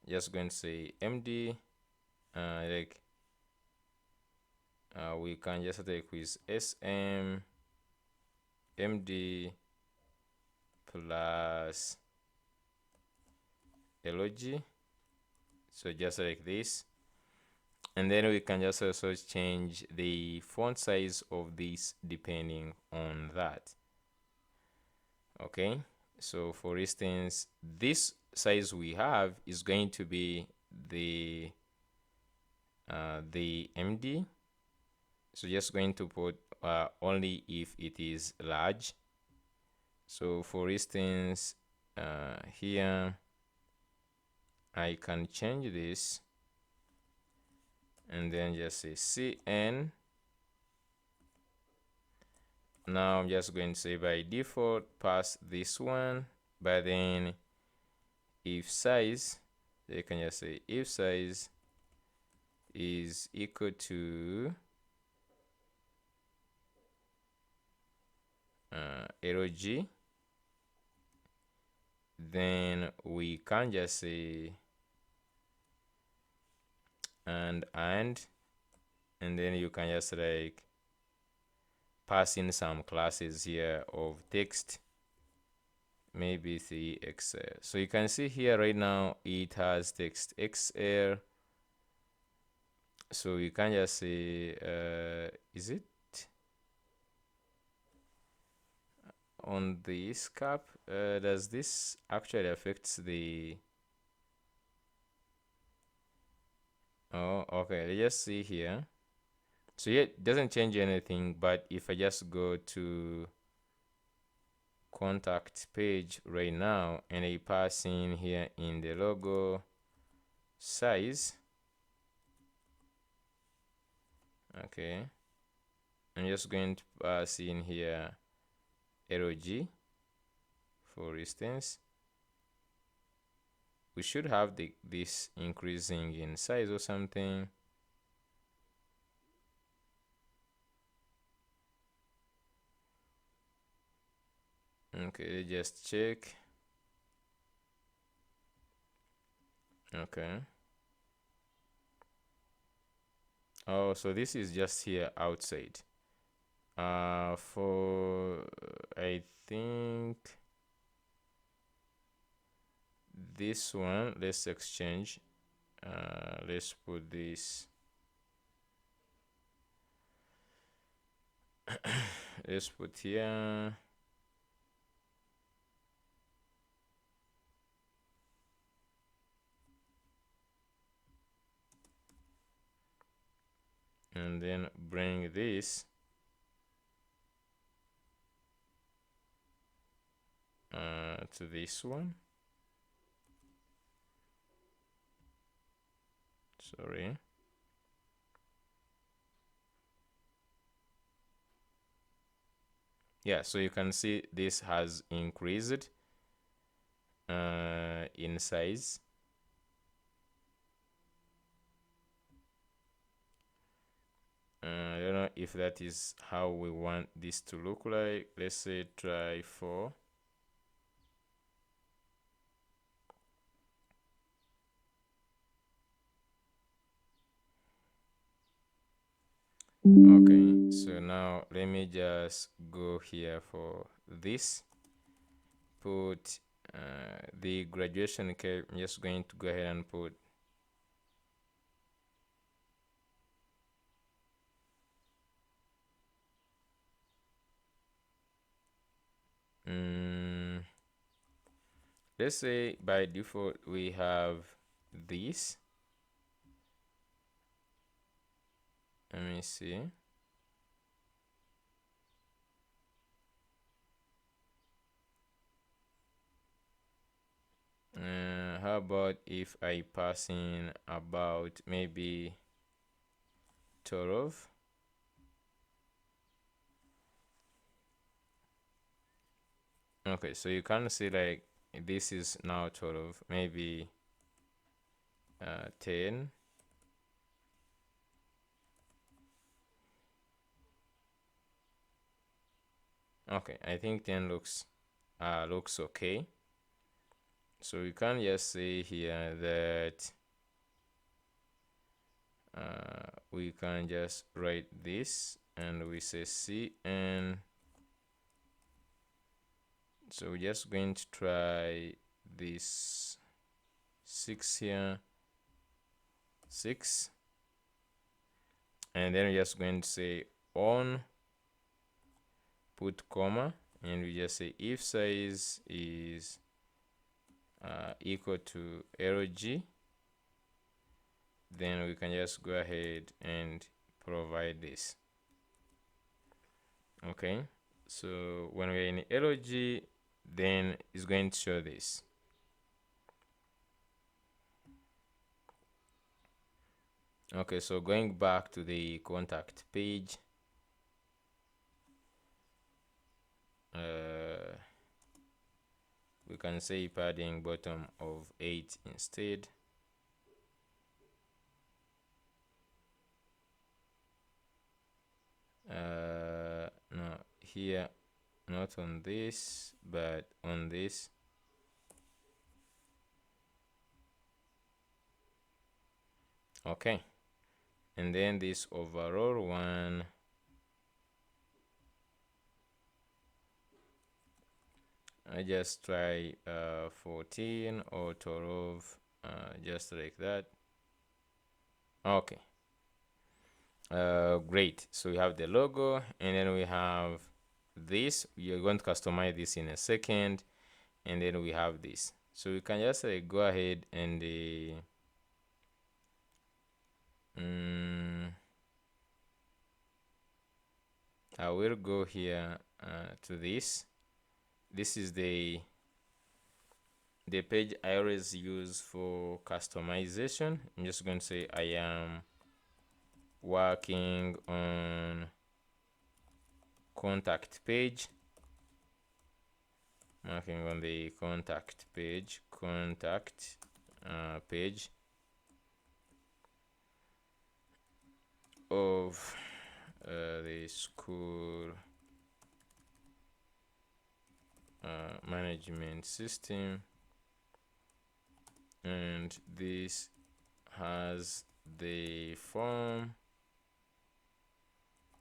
just going to say MD, like we can just take with SM MD plus LOG, so just like this. And then we can just also change the font size of this depending on that. Okay, so for instance, this size we have is going to be the MD. So just going to put only if it is large. So for instance, here I can change this and then just say CN. Now I'm just going to say by default pass this one, but then if size, you can just say if size is equal to LG, then we can just say and then you can just like pass in some classes here of text, maybe 3XL. So you can see here right now it has text XL. So you can just say is it on this cap? Does this actually affects the okay, let's just see here. So yeah, it doesn't change anything, but if I just go to contact page right now and I pass in here in the logo size, okay, I'm just going to pass in here LG, for instance, we should have this increasing in size or something. Okay, just check. Okay. Oh, so this is just here outside. For I think this one, let's exchange. Let's put this. Let's put here. And then bring this to this one. Sorry. Yeah, so you can see this has increased, in size. I don't know if that is how we want this to look like. Let's say try 4. Okay, so now let me just go here for this. Put the graduation curve. I'm just going to go ahead and put let's say by default we have this. Let me see. How about if I pass in about maybe 12? Okay, so you can see like this is now 12, maybe 10. Okay, I think 10 looks okay. So we can just say here that we can just write this and we say C, and so we're just going to try this 6 here, 6, and then we're just going to say on, put comma, and we just say if size is equal to lg, then we can just go ahead and provide this. Okay, so when we're in log, then it's going to show this. Okay, so going back to the contact page, we can say padding bottom of 8 instead. No, here, not on this, but on this. Okay, and then this overall one, I just try 14 or 12, just like that. Okay, great. So we have the logo, and then we have this. You're going to customize this in a second, and then we have this. So we can just go ahead and I will go here to this. This is the page I always use for customization. I'm just going to say I am working on contact page. Working on the contact page, page of the school management system, and this has the form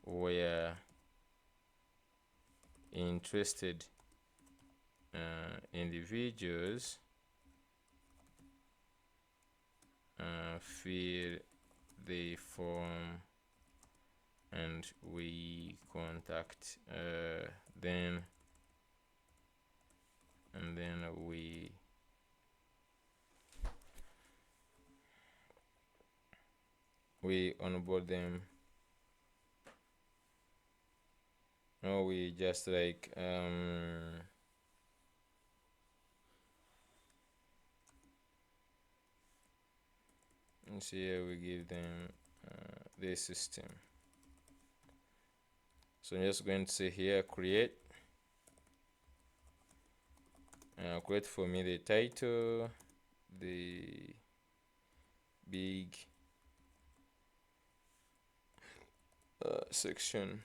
where interested individuals fill the form, and we contact them, and then we onboard them. No, we just like let's see here, we give them the system. So I'm just going to say here create create for me the title, the big section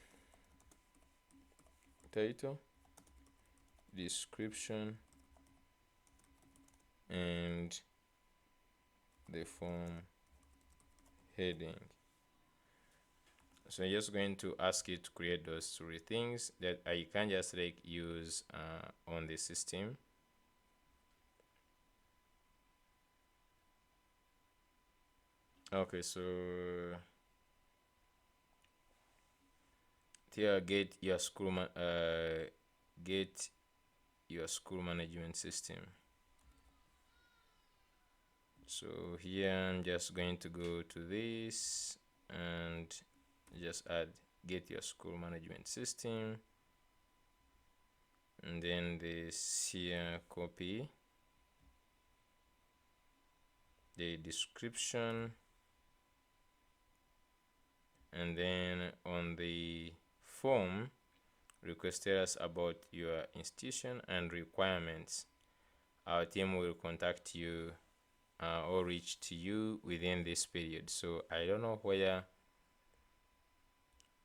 title, description, and the form heading. So I'm just going to ask it to create those three things that I can just like use on the system. Okay, so here get your school management system. So here I'm just going to go to this and just add get your school management system, and then this here, copy the description, and then on the form, requested us about your institution and requirements. Our team will contact you or reach to you within this period. So I don't know where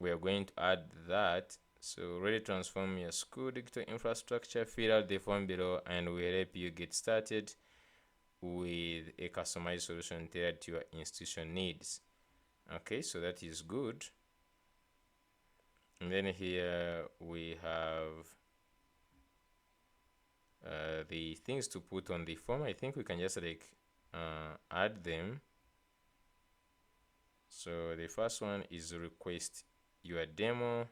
we are going to add that. So ready to transform your school digital infrastructure, fill out the form below and we'll help you get started with a customized solution tailored to your institution needs. Okay, so that is good. And then here we have the things to put on the form. I think we can just like add them. So the first one is request your demo.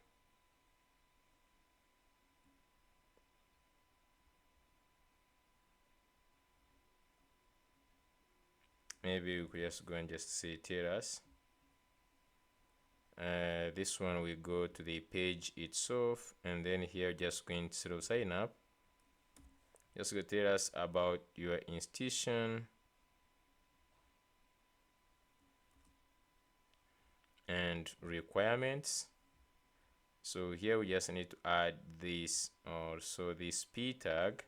Maybe we could just go and just say tell us. This one we go to the page itself, and then here just going to sign up. Just go tell us about your institution and requirements. So here we just need to add this, also this p tag.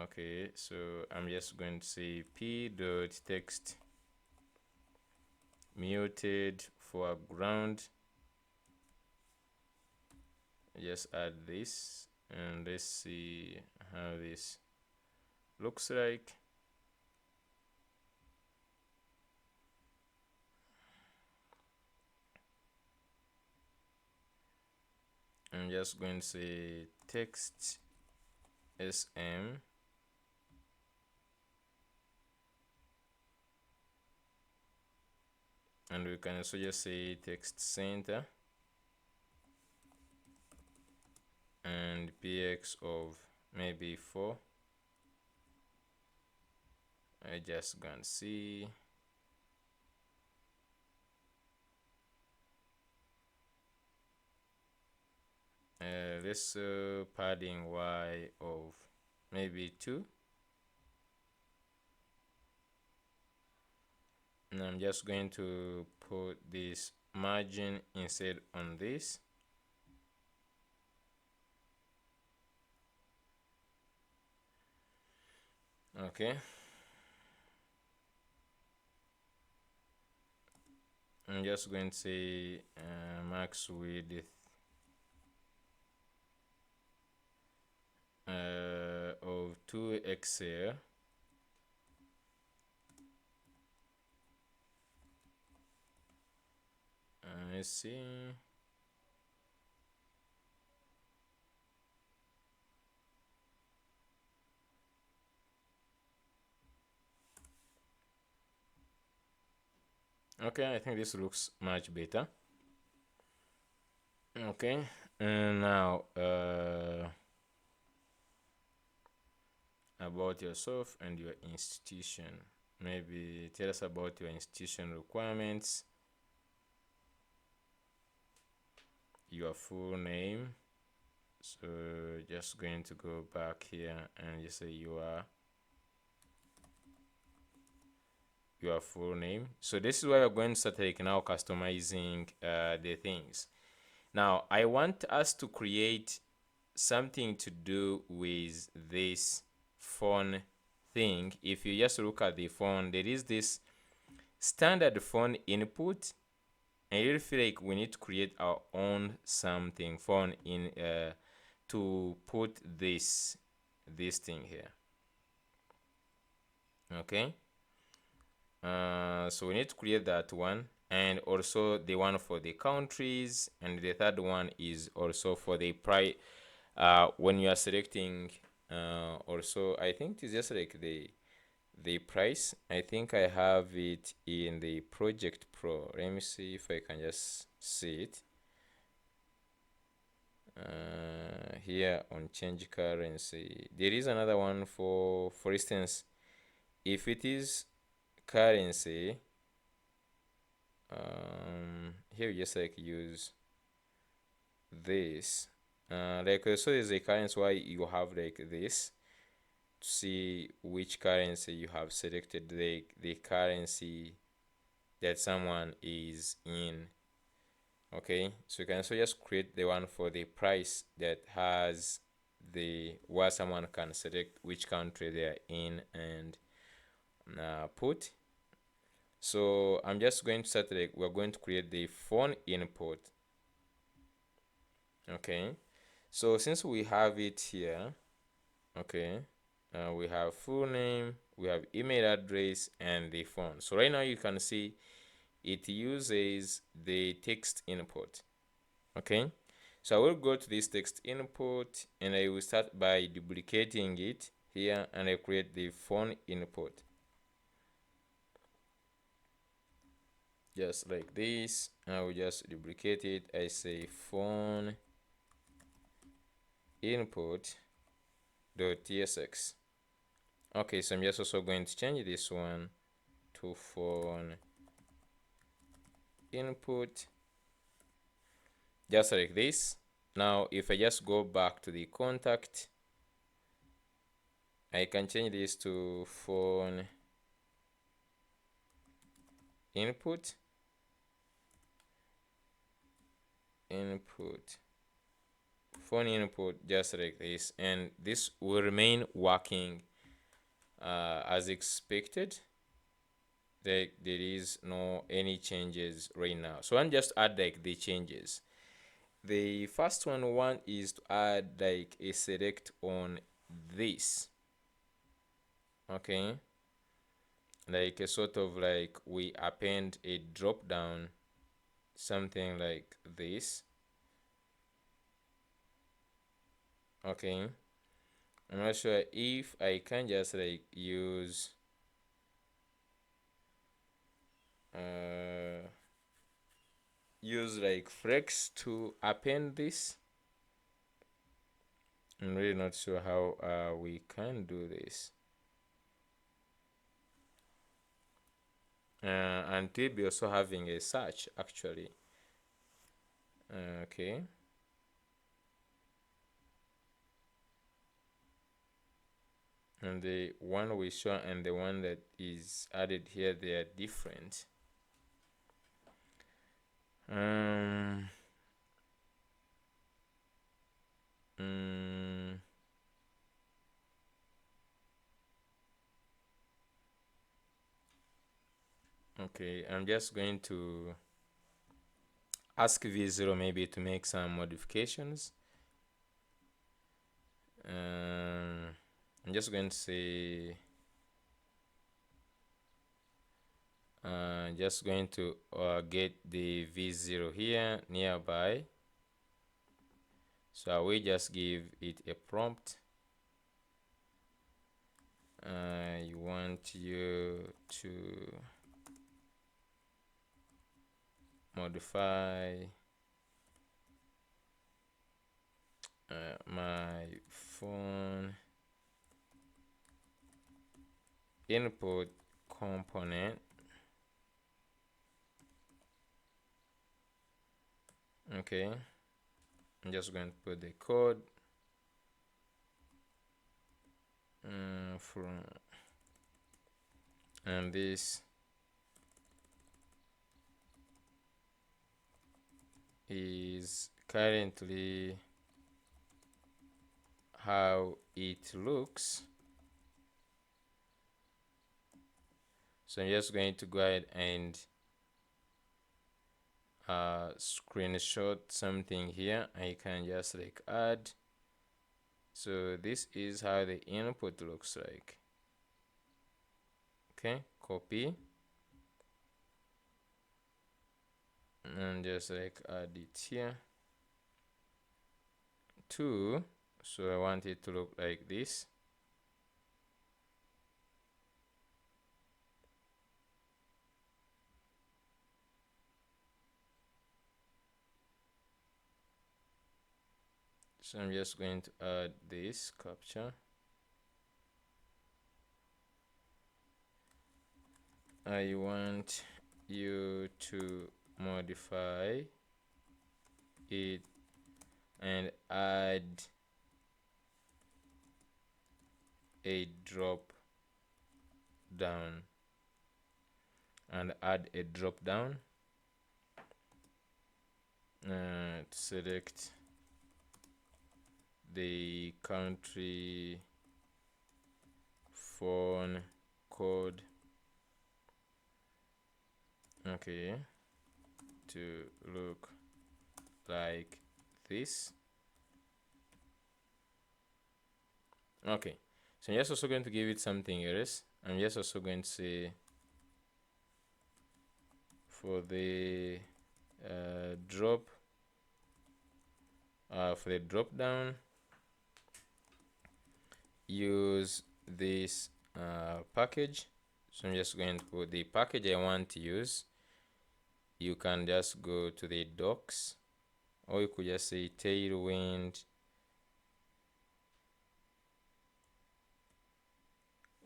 Okay, so I'm just going to say p.text muted foreground. Just add this and let's see how this looks like. I'm just going to say text sm, and we can also just say text center and px of maybe 4. I just gonna see. Let's padding y of maybe 2. And I'm just going to put this margin instead on this. Okay. I'm just going to say max width of 2 XL. Let's see. Okay, I think this looks much better. Okay, and now about yourself and your institution. Maybe tell us about your institution requirements, your full name. So just going to go back here and you say your full name. So this is where we're going to start like now customizing the things. Now I want us to create something to do with this phone thing. If you just look at the phone, there is this standard phone input. I really feel like we need to create our own something phone in to put this thing here. Okay, so we need to create that one, and also the one for the countries, and the third one is also for the price. When you are selecting, also I think it's just like the price. I think I have it in the Project Pro. Let me see if I can just see it. Here on change currency, there is another one for instance, if it is currency, here you just like use this, like so there's a currency why you have like this to see which currency you have selected, the currency that someone is in. Okay, so you can also just create the one for the price that has the where someone can select which country they are in and put. So I'm just going to start, like we're going to create the phone input. Okay, so since we have it here, okay, we have full name, we have email address, and the phone. So right now you can see it uses the text input. Okay, so I will go to this text input and I will start by duplicating it here, and I create the phone input just like this. I will just duplicate it. I say phone input dot tsx. Okay, so I'm just also going to change this one to phone input just like this. Now if I just go back to the contact, I can change this to phone input phone input just like this, and this will remain working as expected. There is no any changes right now. So I'm just add like the changes. The first one is to add like a select on this. Okay, like a sort of like we append a drop down, something like this. Okay, I'm not sure if I can just like use like flex to append this. I'm really not sure how we can do this. And we'll be also having a search actually. Okay. And the one we show and the one that is added here, they are different. Mm, okay, I'm just going to ask V0 maybe to make some modifications. I'm just going to say just going to get the V0 here nearby. So I will just give it a prompt. I want you to modify my phone input component. Okay, I'm just going to put the code from, and this is currently how it looks. So I'm just going to go ahead and screenshot something here. I can just like add. So this is how the input looks like. Okay, copy and just like add it here too. So I want it to look like this. So I'm just going to add this captcha. I want you to modify it and add a drop down select the country phone code, okay, to look like this. Okay, so I'm just also going to give it something else. I'm just also going to say for the drop down, use this package. So I'm just going to put the package I want to use. You can just go to the docs, or you could just say Tailwind.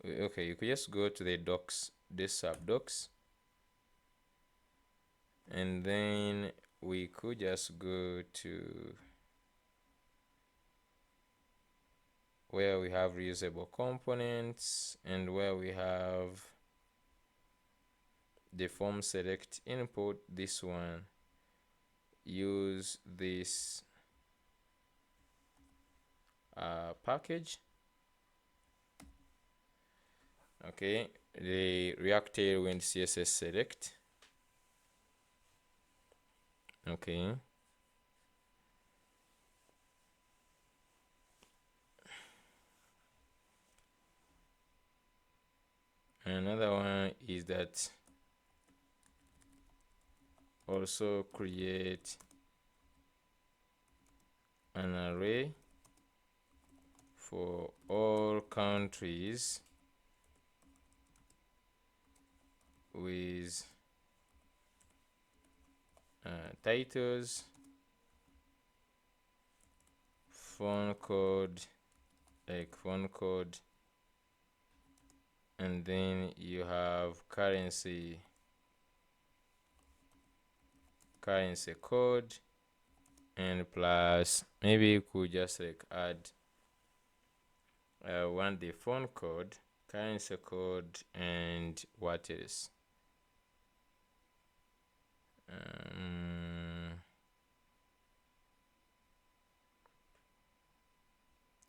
Okay, you could just go to the docs, this sub docs, and then we could just go to where we have reusable components and where we have the form select input. This one, use this package. Okay, the React Tailwind CSS select. Okay, another one is that also create an array for all countries with titles, phone code, like phone code, and then you have currency code, and plus maybe you could just like add want the phone code, currency code, and what else?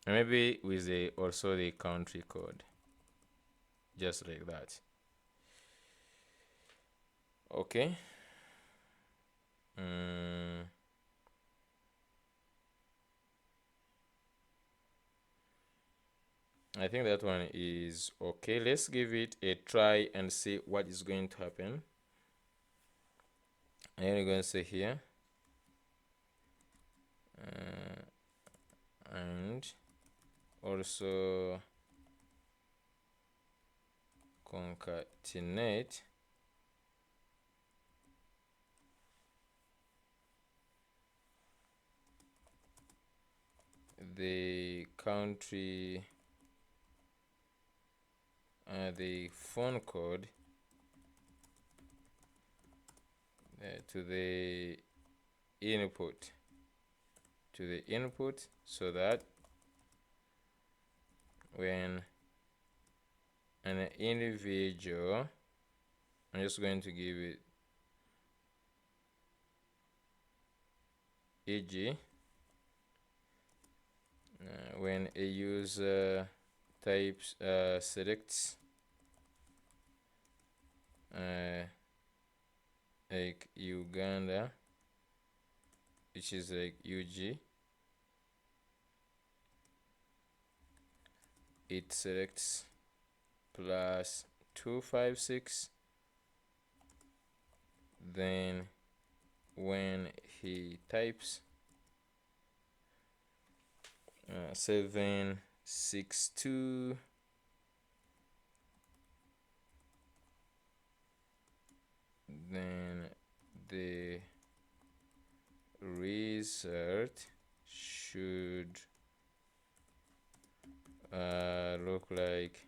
Maybe with the also the country code, just like that. Okay. I think that one is okay. Let's give it a try and see what is going to happen. I'm going to say here and also concatenate the country, the phone code to the input, so that when an individual, I'm just going to give it e.g. when a user types selects like Uganda, which is like UG, it selects plus 256. Then when he types 762, then the result should look like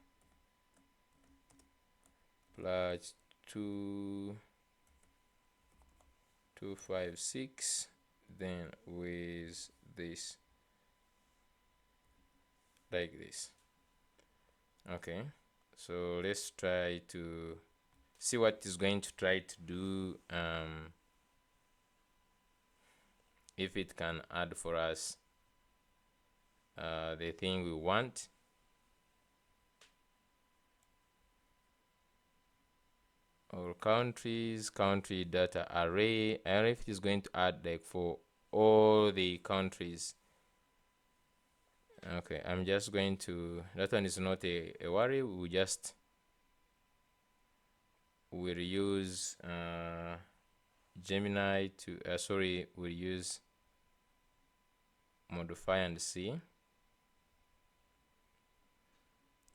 plus 256, then with this, like this. Okay, so let's try to see what it's going to try to do, if it can add for us the thing we want. Or countries, country data array. I don't know if it is going to add like for all the countries. Okay, I'm just going to, that one is not a worry. We just will use Gemini to we'll use modify and see.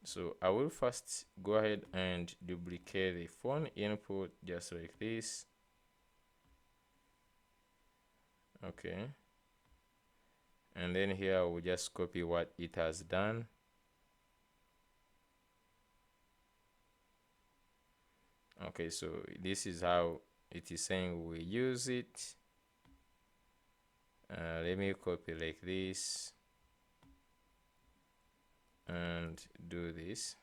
So I will first go ahead and duplicate the phone input just like this. Okay, and then here we'll just copy what it has done. Okay, so this is how it is saying we use it. Let me copy like this and do this.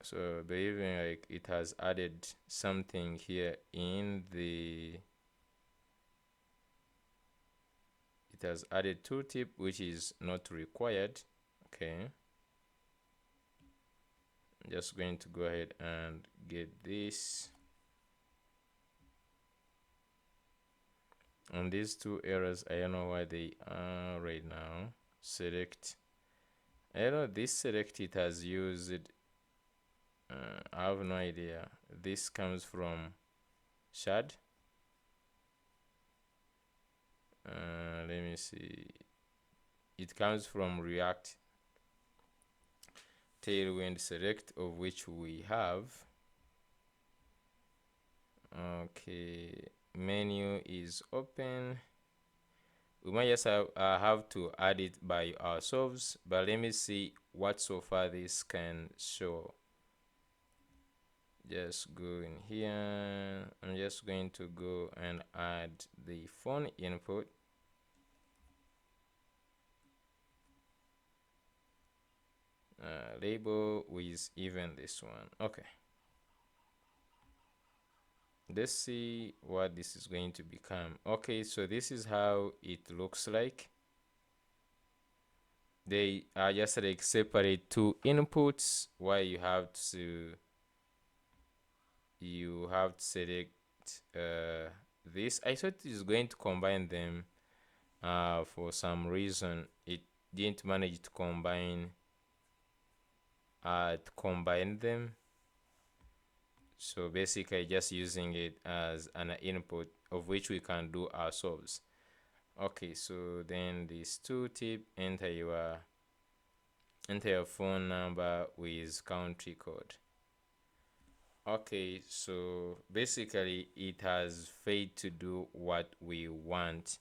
So believing like it has added something here in the, it has added tooltip, which is not required. Okay, I'm just going to go ahead and get this. On these two errors, I don't know why they are right now. Select, I don't know, this select it has used, I have no idea. This comes from shad. Let me see. It comes from React Tailwind select, of which we have. Okay, menu is open. We might just have to add it by ourselves, but let me see what so far this can show. Just go in here. I'm just going to go and add the phone input. Label with even this one. Okay, let's see what this is going to become. Okay, so this is how it looks like. They are just like separate two inputs, while you have to select this. I thought it is going to combine them. For some reason it didn't manage to combine them. So basically just using it as an input, of which we can do ourselves. Okay, so then this tooltip, enter your phone number with country code. Okay, so basically it has failed to do what we want.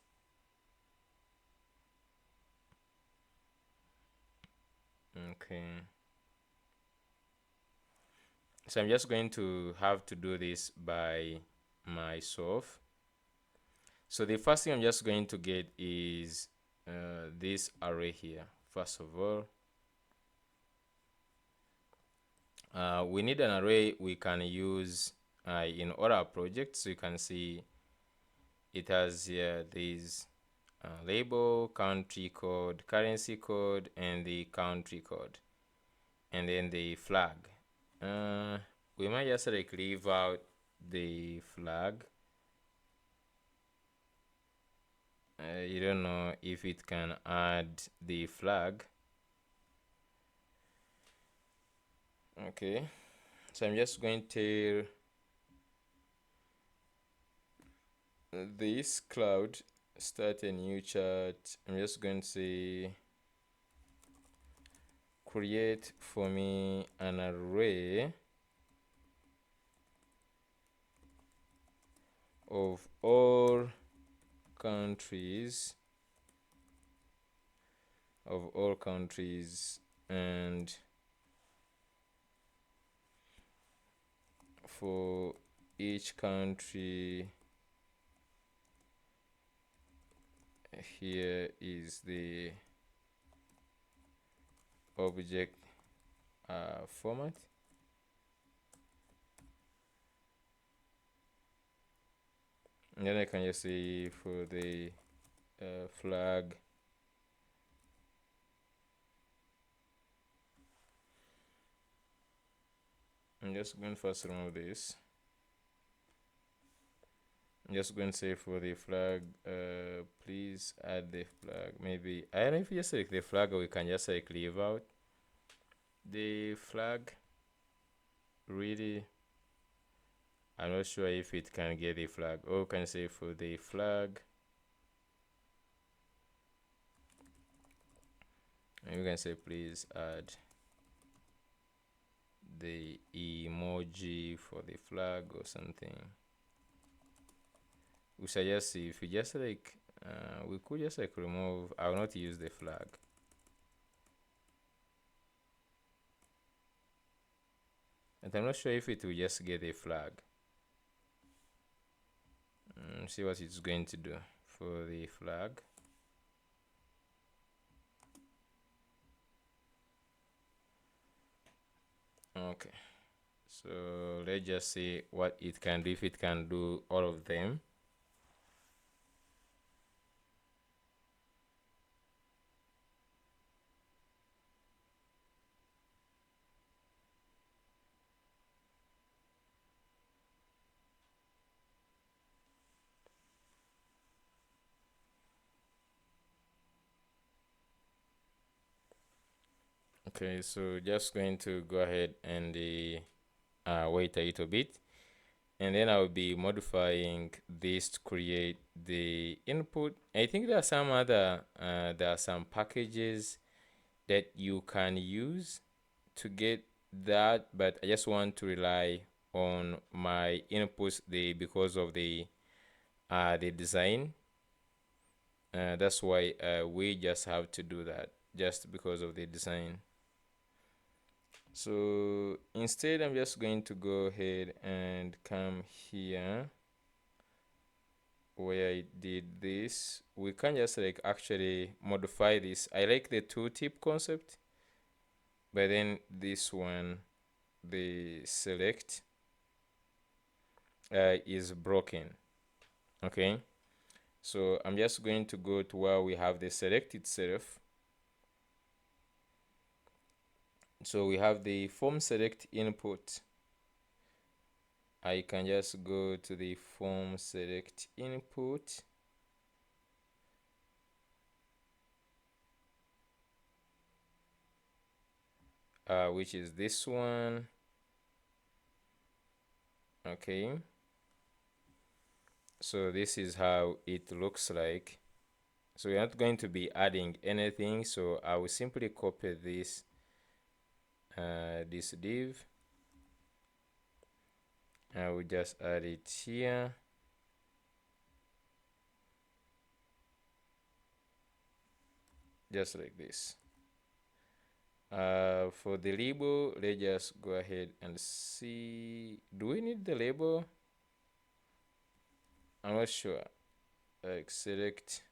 Okay, so I'm just going to have to do this by myself. So the first thing I'm just going to get is this array here. First of all, we need an array we can use in all our projects. So you can see it has here these label, country code, currency code, and the country code, and then the flag. We might just like leave out the flag. You don't know if it can add the flag. Okay, so I'm just going to this cloud, start a new chart. I'm just going to say create for me an array of all countries and for each country here is the object format. And then I can just say for the flag I'm just going to first remove this. I'm just going to say for the flag, please add the flag. Maybe I don't know if you just select the flag or we can just like leave out the flag. Really, I'm not sure if it can get the flag. Or we can say for the flag, and we can say please add the emoji for the flag or something. We suggest if we just like we could just like remove, I will not use the flag. And I'm not sure if it will just get a flag. See what it's going to do for the flag. Okay, so let's just see what it can do, if it can do all of them. Okay, so just going to go ahead and wait a little bit, and then I'll be modifying this to create the input. I think there are some other there are some packages that you can use to get that, but I just want to rely on my inputs because of the design. That's why we just have to do that, just because of the design. So instead, I'm just going to go ahead and come here where I did this. We can just like actually modify this. I like the tooltip concept, but then this one, the select is broken. Okay, so I'm just going to go to where we have the select itself. So we have the form select input. I can just go to the form select input, which is this one. Okay, so this is how it looks like. So we're not going to be adding anything, so I will simply copy this this div. I will just add it here. Just like this. For the label, let's just go ahead and see. Do we need the label? I'm not sure. Like select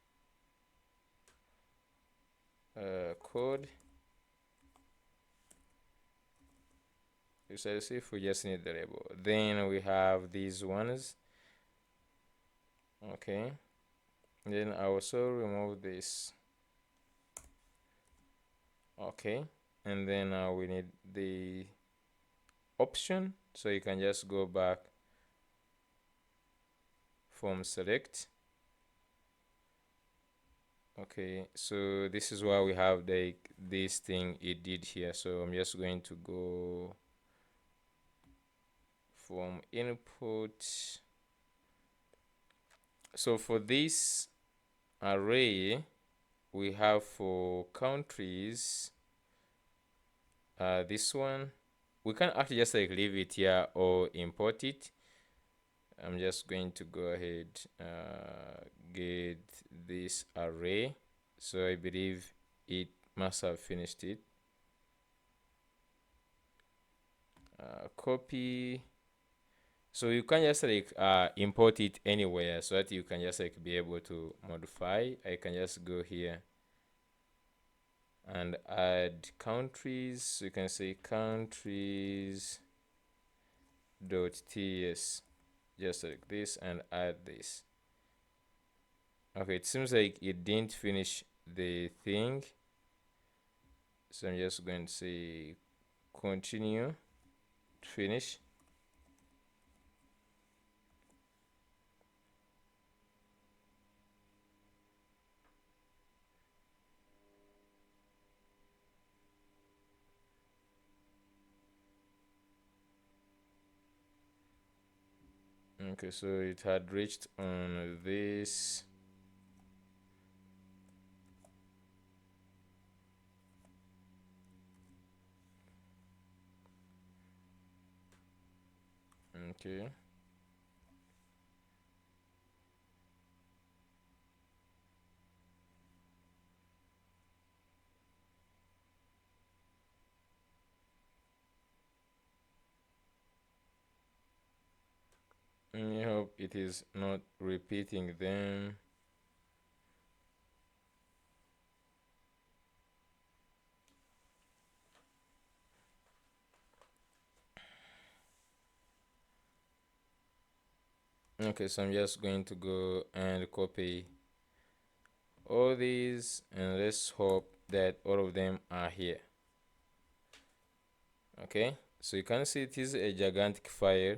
code. So let's see if we just need the label. Then we have these ones. Okay. Then I also remove this. Okay, and then we need the option, so you can just go back from select. Okay, so this is why we have this thing it did here. So I'm just going to go from input. So for this array we have for countries, this one we can actually just like leave it here or import it. I'm just going to go ahead, get this array. So I believe it must have finished it. Copy. So you can just like import it anywhere so that you can just like be able to modify. I can just go here and add countries. So you can say countries dot ts, just like this, and add this. Okay, it seems like it didn't finish the thing, so I'm just going to say continue, finish. Okay, so it had reached on this. Okay. I hope it is not repeating them. Okay, so I'm just going to go and copy all these, and let's hope that all of them are here. Okay, so you can see it is a gigantic file.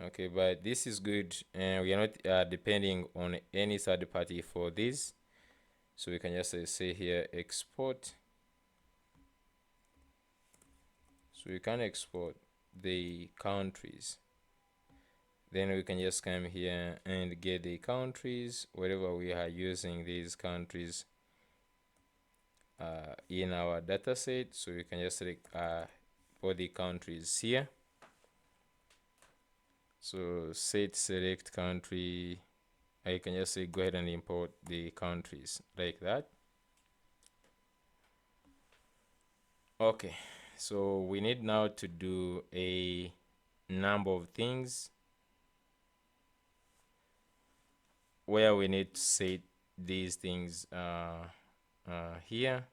Okay, but this is good, and we are not depending on any third party for this. So we can just say here export. So we can export the countries. Then we can just come here and get the countries wherever we are using these countries in our data set. So we can just select put the countries here. So set select country. I can just say go ahead and import the countries like that. Okay, so we need now to do a number of things where we need to set these things here.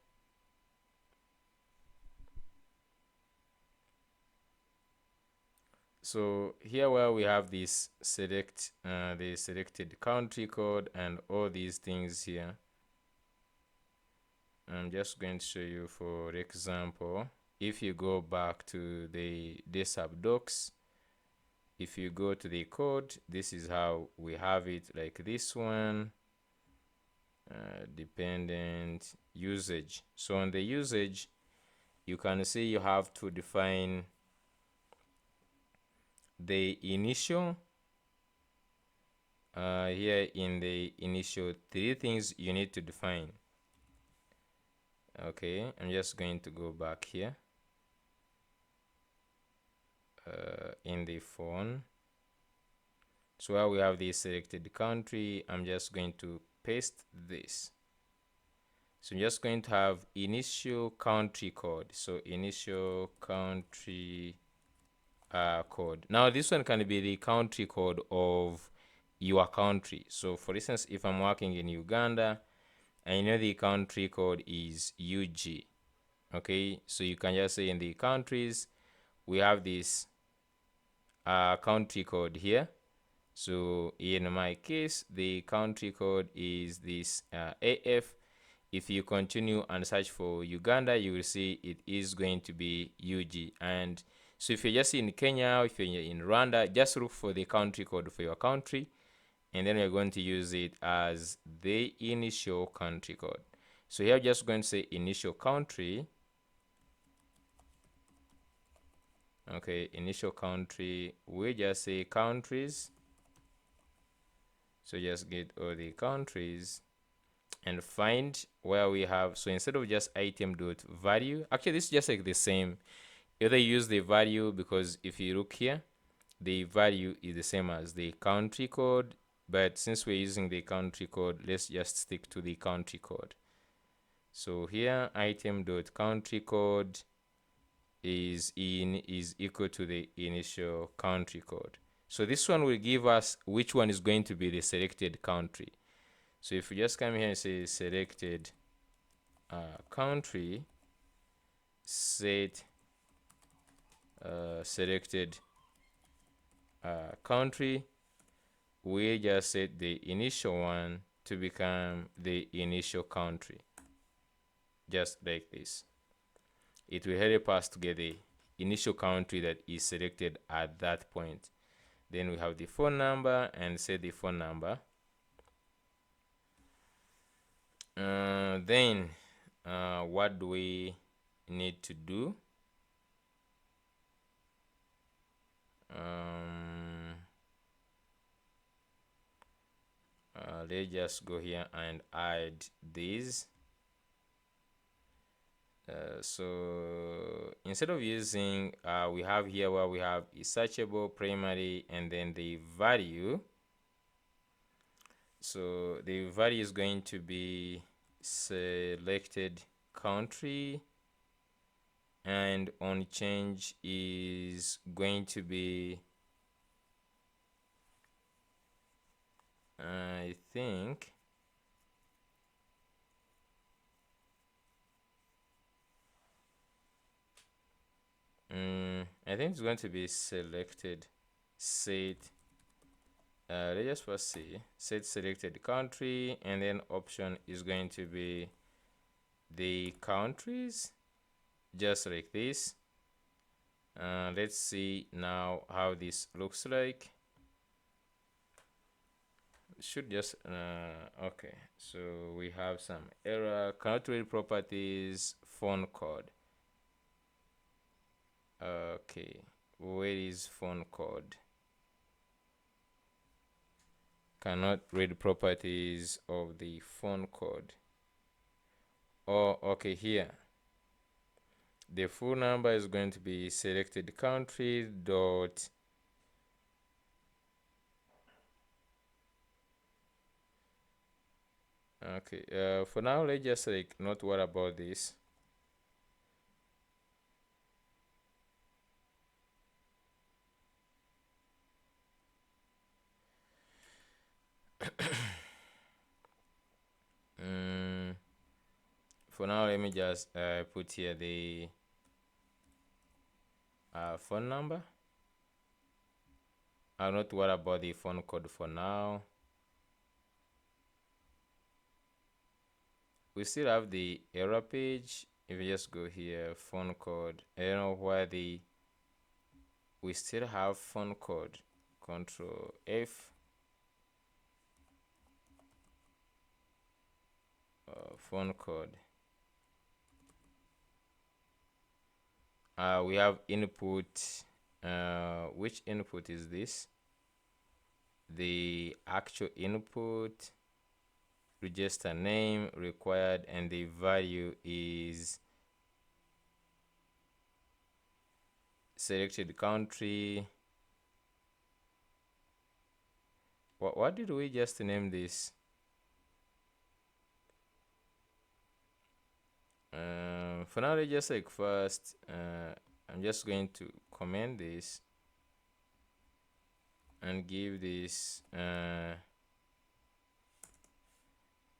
So here where we have this select the selected country code and all these things here, I'm just going to show you for example. If you go back to the desktop docs, if you go to the code, this is how we have it, like this one, dependent usage. So on the usage, you can see you have to define the initial. Here in the initial, 3 things you need to define. Okay, I'm just going to go back here in the phone. So while we have the selected country, I'm just going to paste this. So I'm just going to have initial country code. So initial country code. Now this one can be the country code of your country. So for instance, if I'm working in Uganda, I know the country code is UG. Okay, so you can just say in the countries, we have this country code here. So in my case, the country code is this AF. If you continue and search for Uganda, you will see it is going to be UG. And so if you're just in Kenya, if you're in Rwanda, just look for the country code for your country, and then we're going to use it as the initial country code. So here I'm just going to say initial country. Okay, initial country, we just say countries. So just get all the countries and find where we have. So instead of just item.value, actually this is just like the same. Either use the value, because if you look here, the value is the same as the country code, but since we're using the country code, let's just stick to the country code. So here item.country code is equal to the initial country code. So this one will give us which one is going to be the selected country. So if we just come here and say selected country, set selected country, we just set the initial one to become the initial country, just like this. It will help us to get the initial country that is selected at that point. Then we have the phone number, and set the phone number. Then what do we need to do? Let's just go here and add these. So instead of using, we have here where we have a searchable primary and then the value. So the value is going to be selected country, and on change is going to be, I think, it's going to be selected set. Let's just first see set selected country, and then option is going to be the countries, just like this. Let's see now how this looks like. Should just okay, so we have some error, cannot read properties, phone code. Okay, where is phone code? Cannot read properties of the phone code. Oh, okay, here the full number is going to be selected country dot okay. For now, let's just like not worry about this. For now, let me just put here the phone number. I'll not worry about the phone code for now. We still have the error page. If you just go here, phone code, I don't know why we still have phone code. Control F. Phone code. We have input. Which input is this? The actual input, register name required, and the value is selected country. What did we just name this? For now, let's just like first, I'm just going to comment this and give this a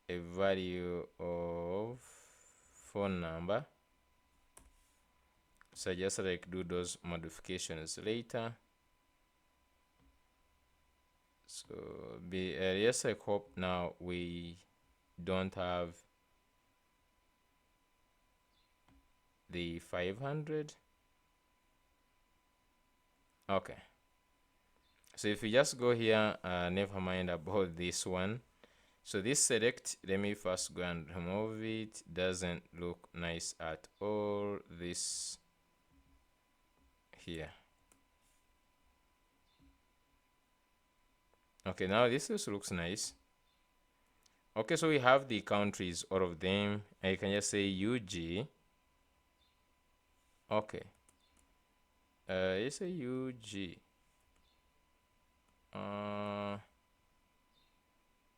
value of phone number. So just like do those modifications later. So yes, I hope now we don't have the 500. Okay, so if we just go here, never mind about this one. So this select, let me first go and remove it. Doesn't look nice at all, this here. Okay, now this looks nice. Okay, so we have the countries, all of them, and you can just say UG. Okay, you say UG.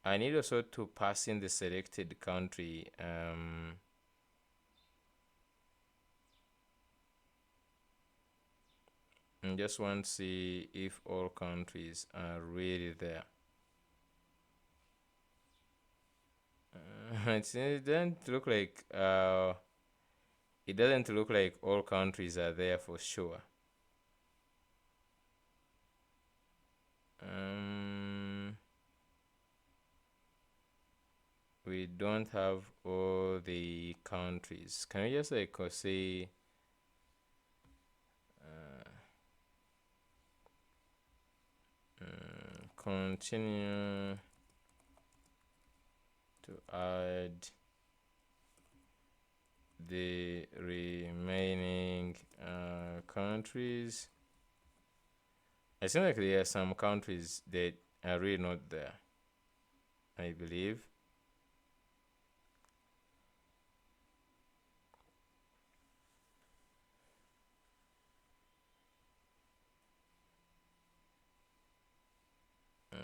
I need also to pass in the selected country. I just want to see if all countries are really there. It doesn't look like all countries are there for sure. We don't have all the countries. Can we just like say continue to add the remaining countries? I think like there are some countries that are really not there, I believe.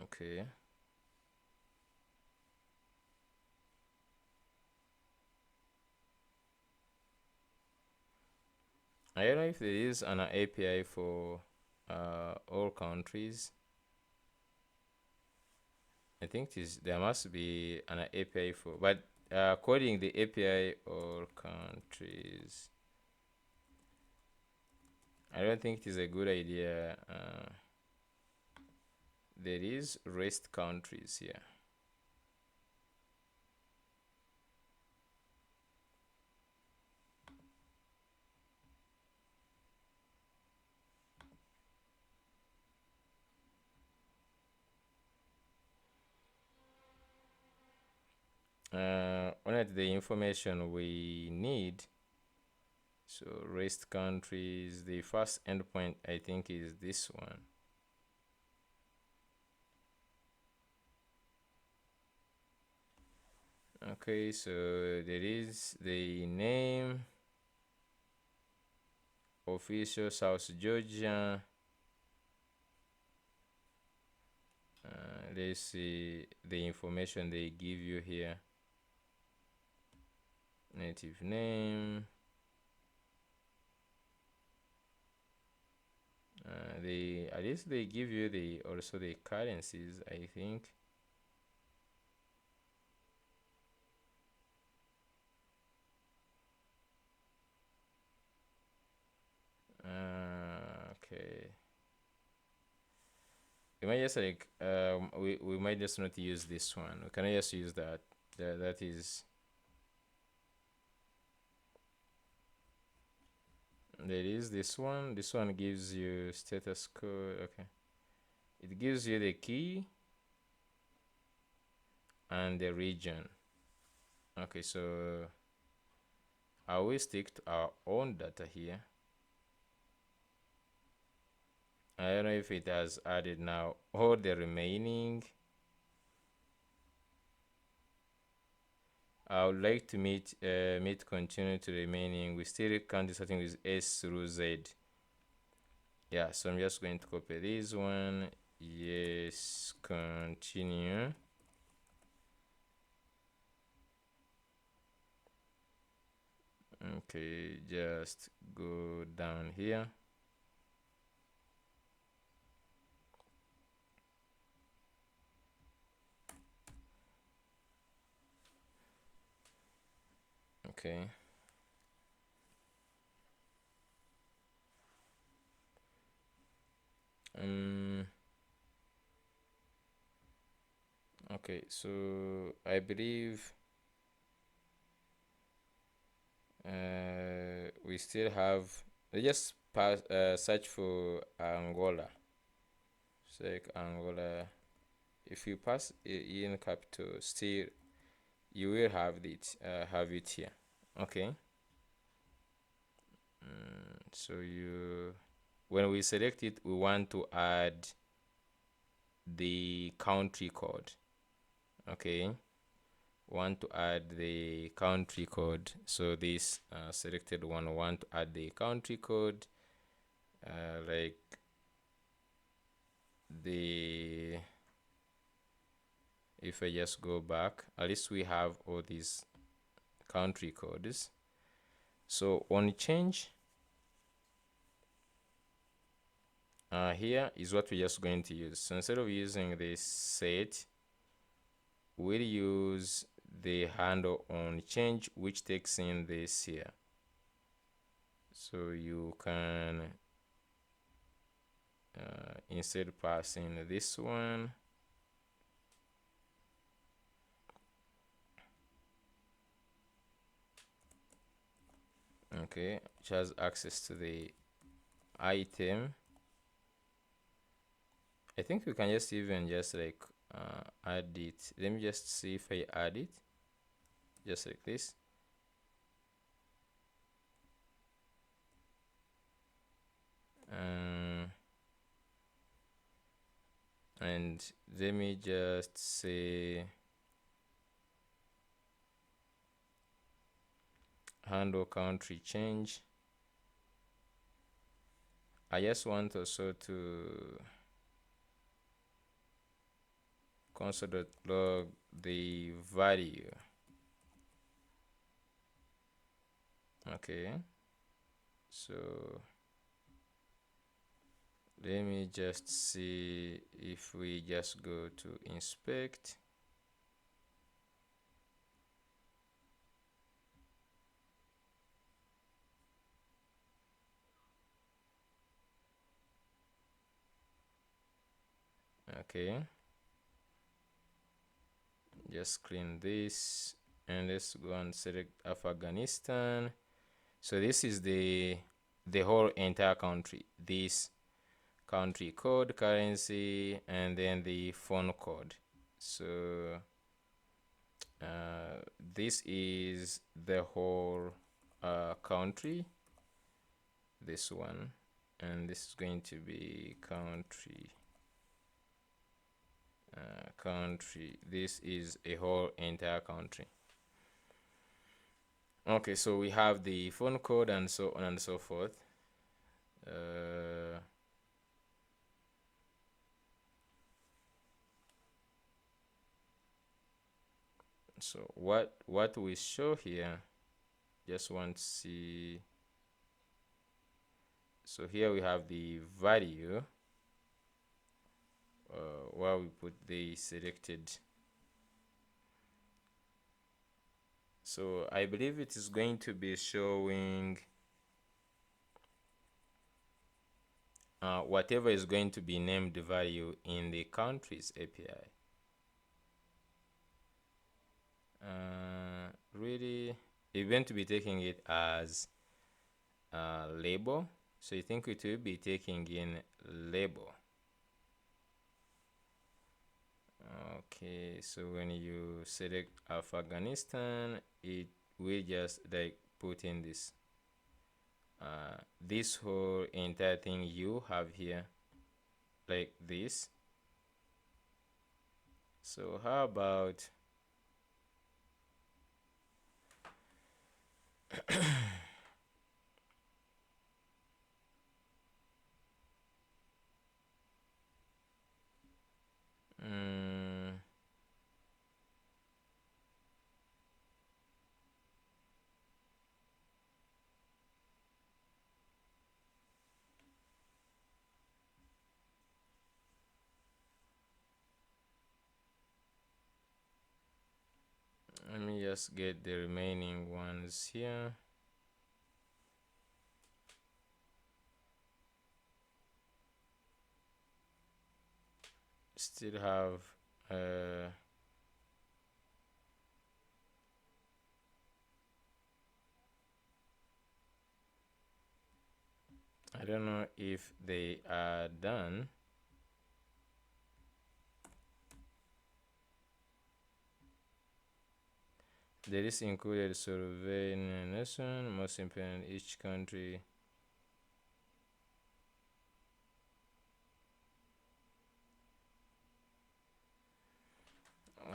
Okay. I don't know if there is an API for all countries. I think there must be an API for, but coding the API all countries, I don't think it is a good idea. There is rest countries here. Only the information we need. So rest countries, the first endpoint I think is this one. Okay, so there is the name, official South Georgia. Let's see the information they give you here. Native name. At least they give you also the currencies, I think. Okay. We might just like we might just not use this one. We can just use that. That is. There is this one. This one gives you status code. Okay. It gives you the key and the region. Okay, so I will stick to our own data here. I don't know if it has added now all the remaining. I would like to meet continue to remaining. We still can't do something with S through Z. Yeah, so I'm just going to copy this one. Yes, continue. Okay, just go down here. Okay. Okay, so I believe we still have, let's just search for Angola. Select Angola. If you pass in capital, still you will have it here. Okay. So when we select it, we want to add the country code. Okay, want to add the country code. So this selected one want to add the country code, like the if I just go back, at least we have all these country codes. So on change, here is what we're just going to use. So instead of using this set, we'll use the handle on change, which takes in this here. So you can instead pass in this one. Okay, which has access to the item. I think we can just even just like add it. Let me just see if I add it, just like this. And let me just say handle country change. I just want also to console.log the value. Okay, so let me just see if we just go to inspect. Okay, just clean this and let's go and select Afghanistan. So this is the whole entire country. This country code, currency, and then the phone code. So this is the whole country, this one, and this is going to be country. This is a whole entire country. Okay, so we have the phone code and so on and so forth. So what we show here, just want to see. So here we have the value where we put the selected. So I believe it is going to be showing whatever is going to be named value in the countries API. Really, you're going to be taking it as label. So you think it will be taking in label. Okay, so when you select Afghanistan, it will just like put in this this whole entire thing you have here, like this. So how about let me just get the remaining ones here. Still have I don't know if they are done. There is included survey nation, most important each country.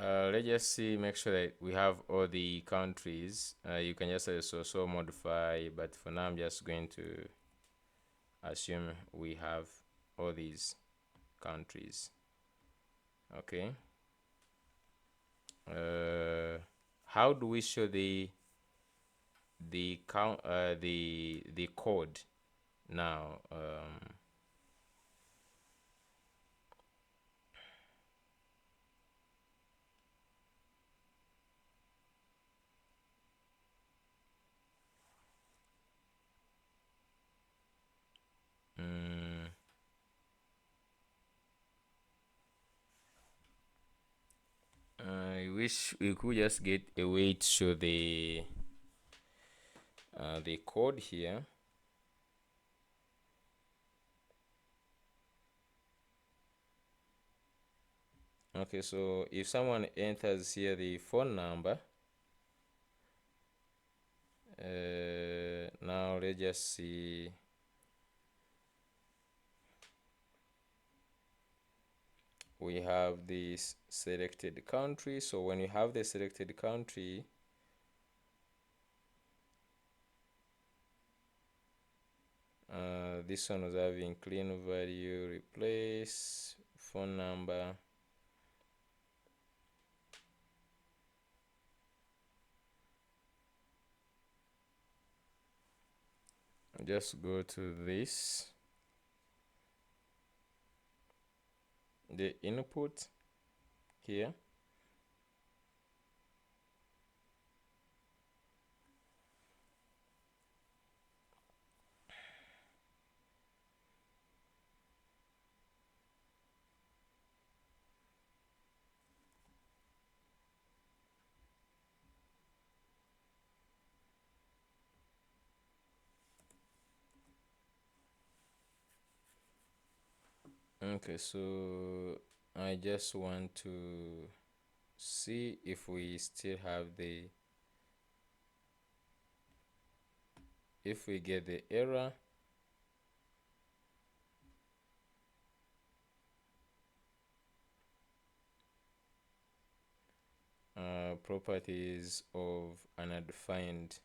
Let's just see, make sure that we have all the countries. You can just so modify, but for now I'm just going to assume we have all these countries. Okay. How do we show the count the code now? I wish we could just get a way to show the code here. Okay, so if someone enters here the phone number, now let's just see. We have this selected country. So when you have the selected country, this one was having clean value, replace phone number. Just go to this, the input here. Okay, so I just want to see if we still have if we get the error. Properties of an undefined.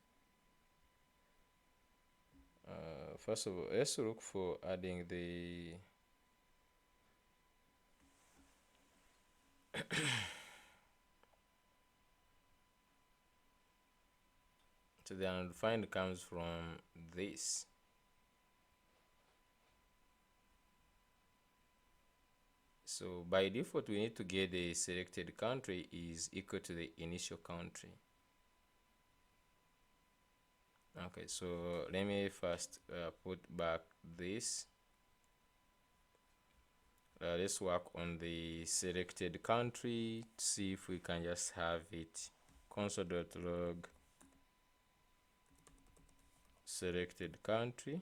First of all, let's look for adding the so the undefined comes from this. So by default, we need to get the selected country is equal to the initial country. Okay, so let me first put back this. Let's work on the selected country, see if we can just have it console.log selected country.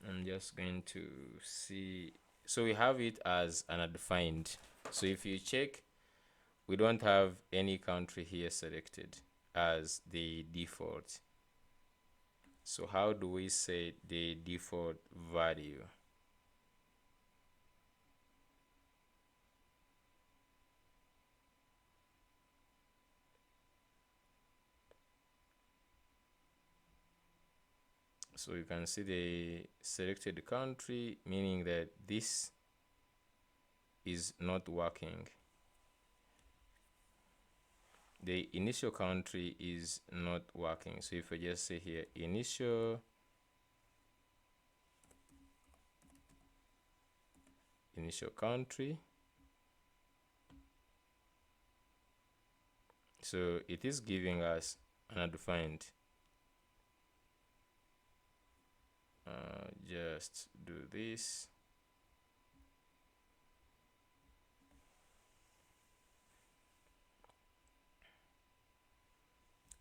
I'm just going to see. So we have it as an undefined. So if you check, we don't have any country here selected as the default. So how do we set the default value? So you can see the selected country, meaning that this is not working. The initial country is not working. So if I just say here initial country, so it is giving us an undefined. Just do this.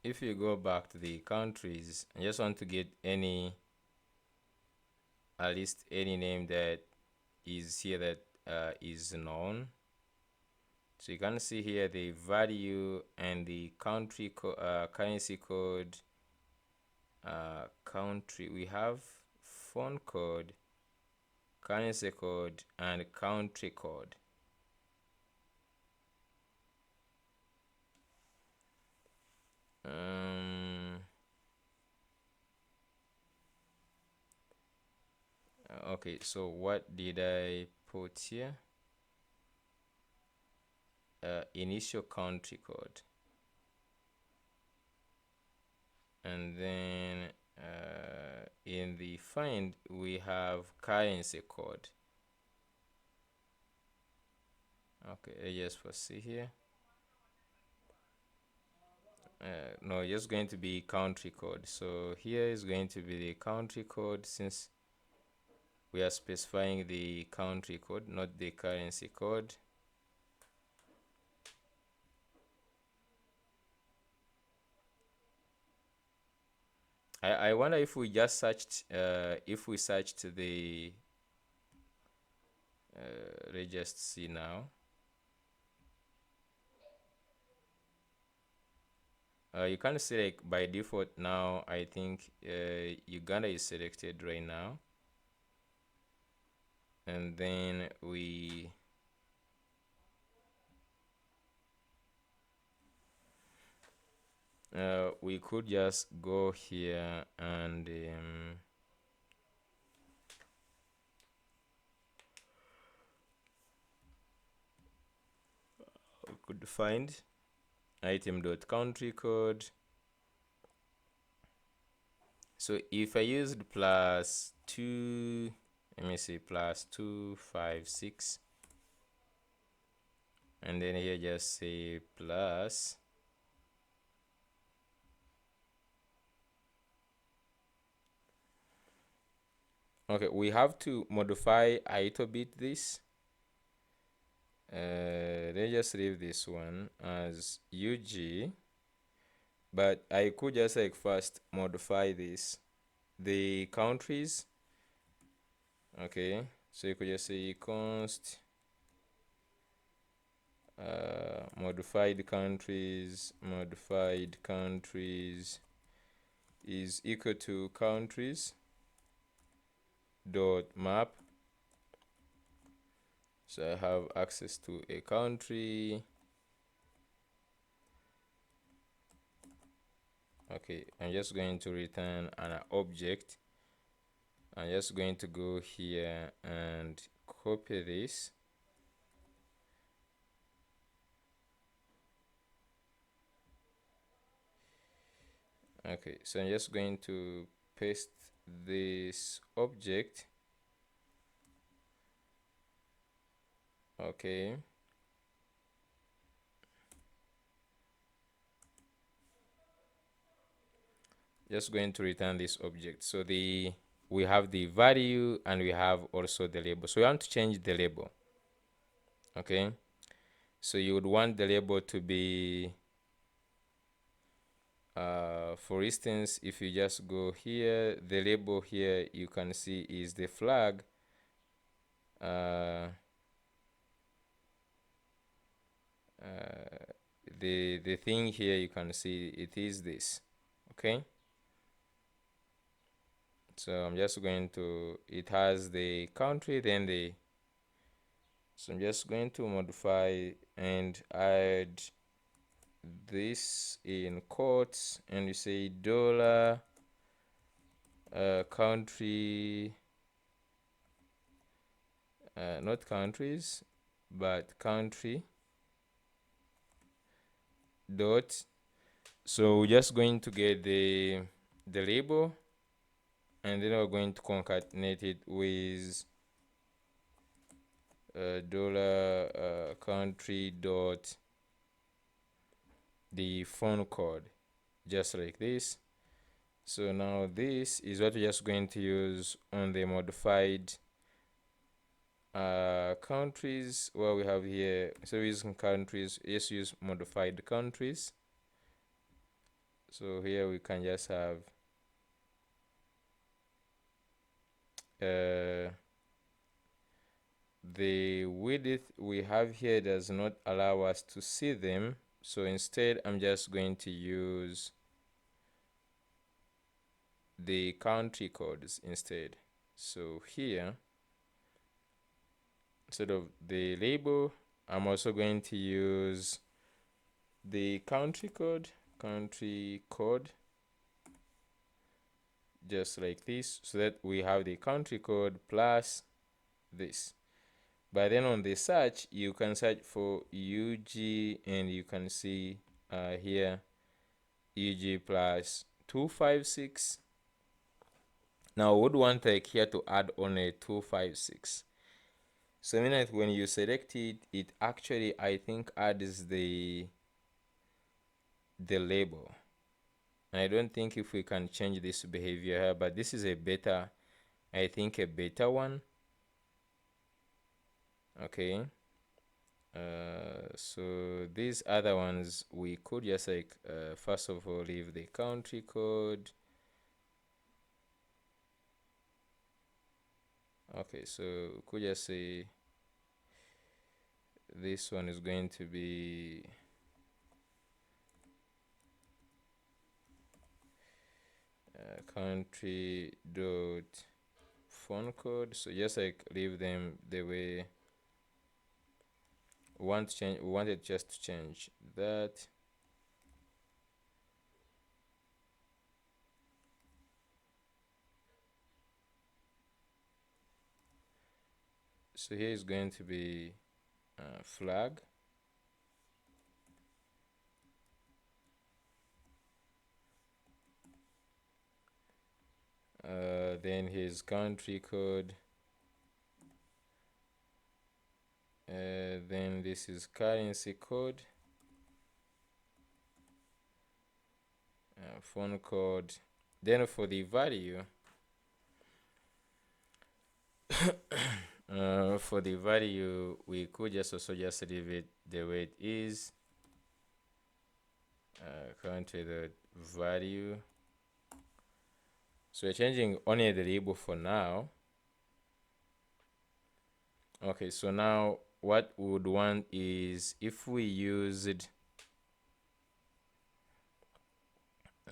if you go back to the countries, I just want to get at least any name that is here that is known. So you can see here the value and the currency code, country. We have phone code, currency code, and country code. Okay, so what did I put here? Initial country code, and then in the find we have currency code. Okay, let's just proceed here. No, just going to be country code. So here is going to be the country code, since we are specifying the country code, not the currency code. I wonder if we just searched, if we searched the, let's just see now. You can select by default now. I think Uganda is selected right now, and then we could just go here and we could find item.country code. So if I used +2, let me see, +256, and then here just say plus, okay, we have to modify a little bit this. Let's just leave this one as UG, but I could just like first modify this, the countries. Okay, so you could just say const modified countries is equal to countries dot map. So I have access to a country. Okay, I'm just going to return an object. I'm just going to go here and copy this. Okay, so I'm just going to paste this object. Okay, just going to return this object. So we have the value and we have also the label. So we want to change the label. Okay, so you would want the label to be for instance, if you just go here, the label here you can see is the flag. The thing here you can see it is this. Okay, so I'm just going to, it has the country, then so I'm just going to modify and add this in quotes, and you say dollar country, not countries but country dot. So we're just going to get the label, and then we're going to concatenate it with dollar country dot the phone code, just like this. So now this is what we're just going to use on the modified countries. Where we have here, so we're using countries, let's use modified countries. So here we can just have the width we have here does not allow us to see them, so instead I'm just going to use the country codes instead. So here, instead of the label, I'm also going to use the country code, just like this, so that we have the country code plus this. But then on the search, you can search for UG, and you can see here UG plus 256. Now I would want like here to add on a 256. So I mean that when you select it, it actually, I think, adds the label. And I don't think if we can change this behavior here, but this is a beta, I think a beta one. Okay. So these other ones we could just like first of all leave the country code. Okay, so we could just say this one is going to be country dot phone code. So just like leave them the way we want to change. We wanted just to change that. So here is going to be flag. Then his country code. Then this is currency code. Phone code. Then for the value, we could just also just leave it the way it is. Country the value. So we're changing only the label for now. Okay, so now what we would want is if we used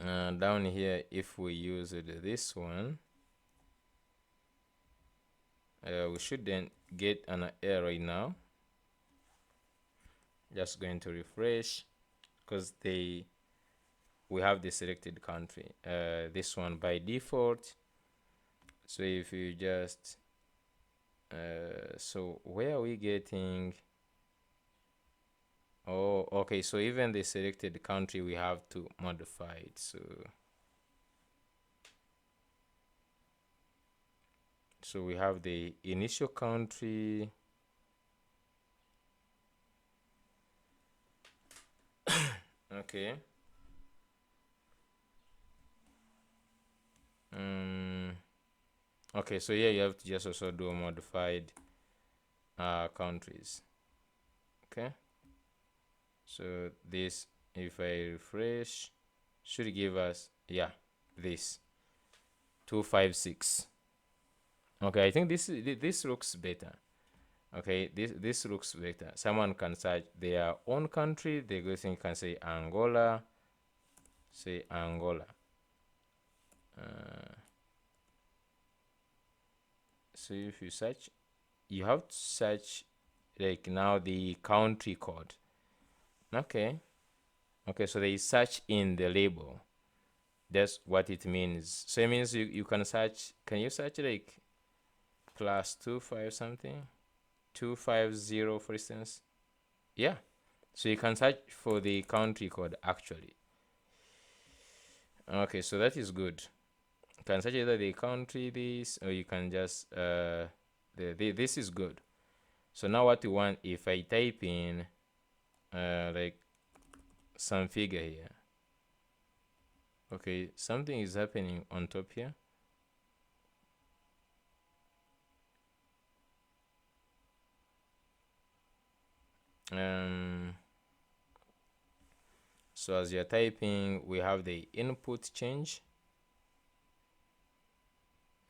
down here, if we used this one, we shouldn't get an error right now. Just going to refresh because we have the selected country, this one by default. So if you just so where are we getting? Oh, okay, so even the selected country we have to modify it. So we have the initial country. Okay. Okay, so here you have to just also do modified countries. Okay. So this, if I refresh, should give us, yeah, this 256. Okay, I think this looks better. Okay, this looks better. Someone can search their own country. The good thing can say Angola. Say Angola. So if you search, you have to search like now the country code. Okay. Okay, so they search in the label. That's what it means. So it means you can search. Can you search like plus 25 something? 250 for instance? Yeah. So you can search for the country code actually. Okay, so that is good. You can search either the country this, or you can just this is good. So now what you want, if I type in like some figure here. Okay, something is happening on top here. So as you're typing, we have the input change.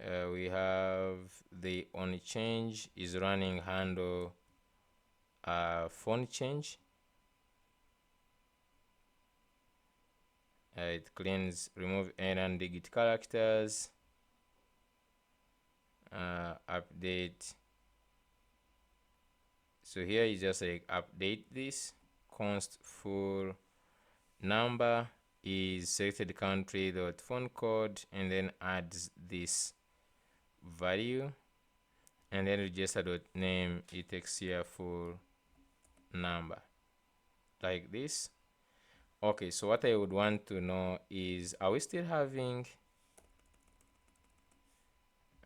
We have the on change is running handle font change. It cleans, remove and undigit characters. Update. So here is just like update this const full number is selected country dot phone code, and then adds this value, and then register dot name, it takes here full number like this. Okay, so what I would want to know is, are we still having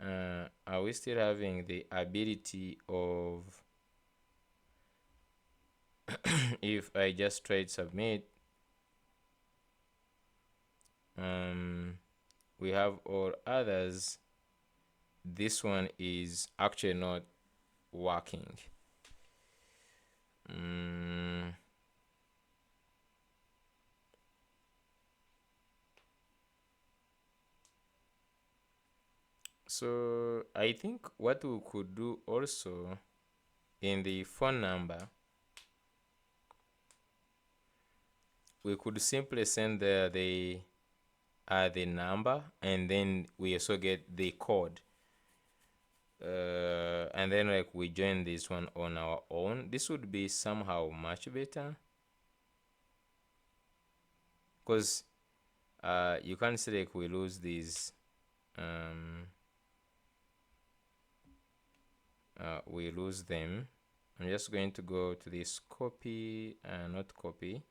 the ability of if I just tried submit, we have all others, this one is actually not working. So I think what we could do also in the phone number, we could simply send the number, and then we also get the code, and then like we join this one on our own. This would be somehow much better, because you can't say like we lose these, we lose them. I'm just going to go to this copy, not copy,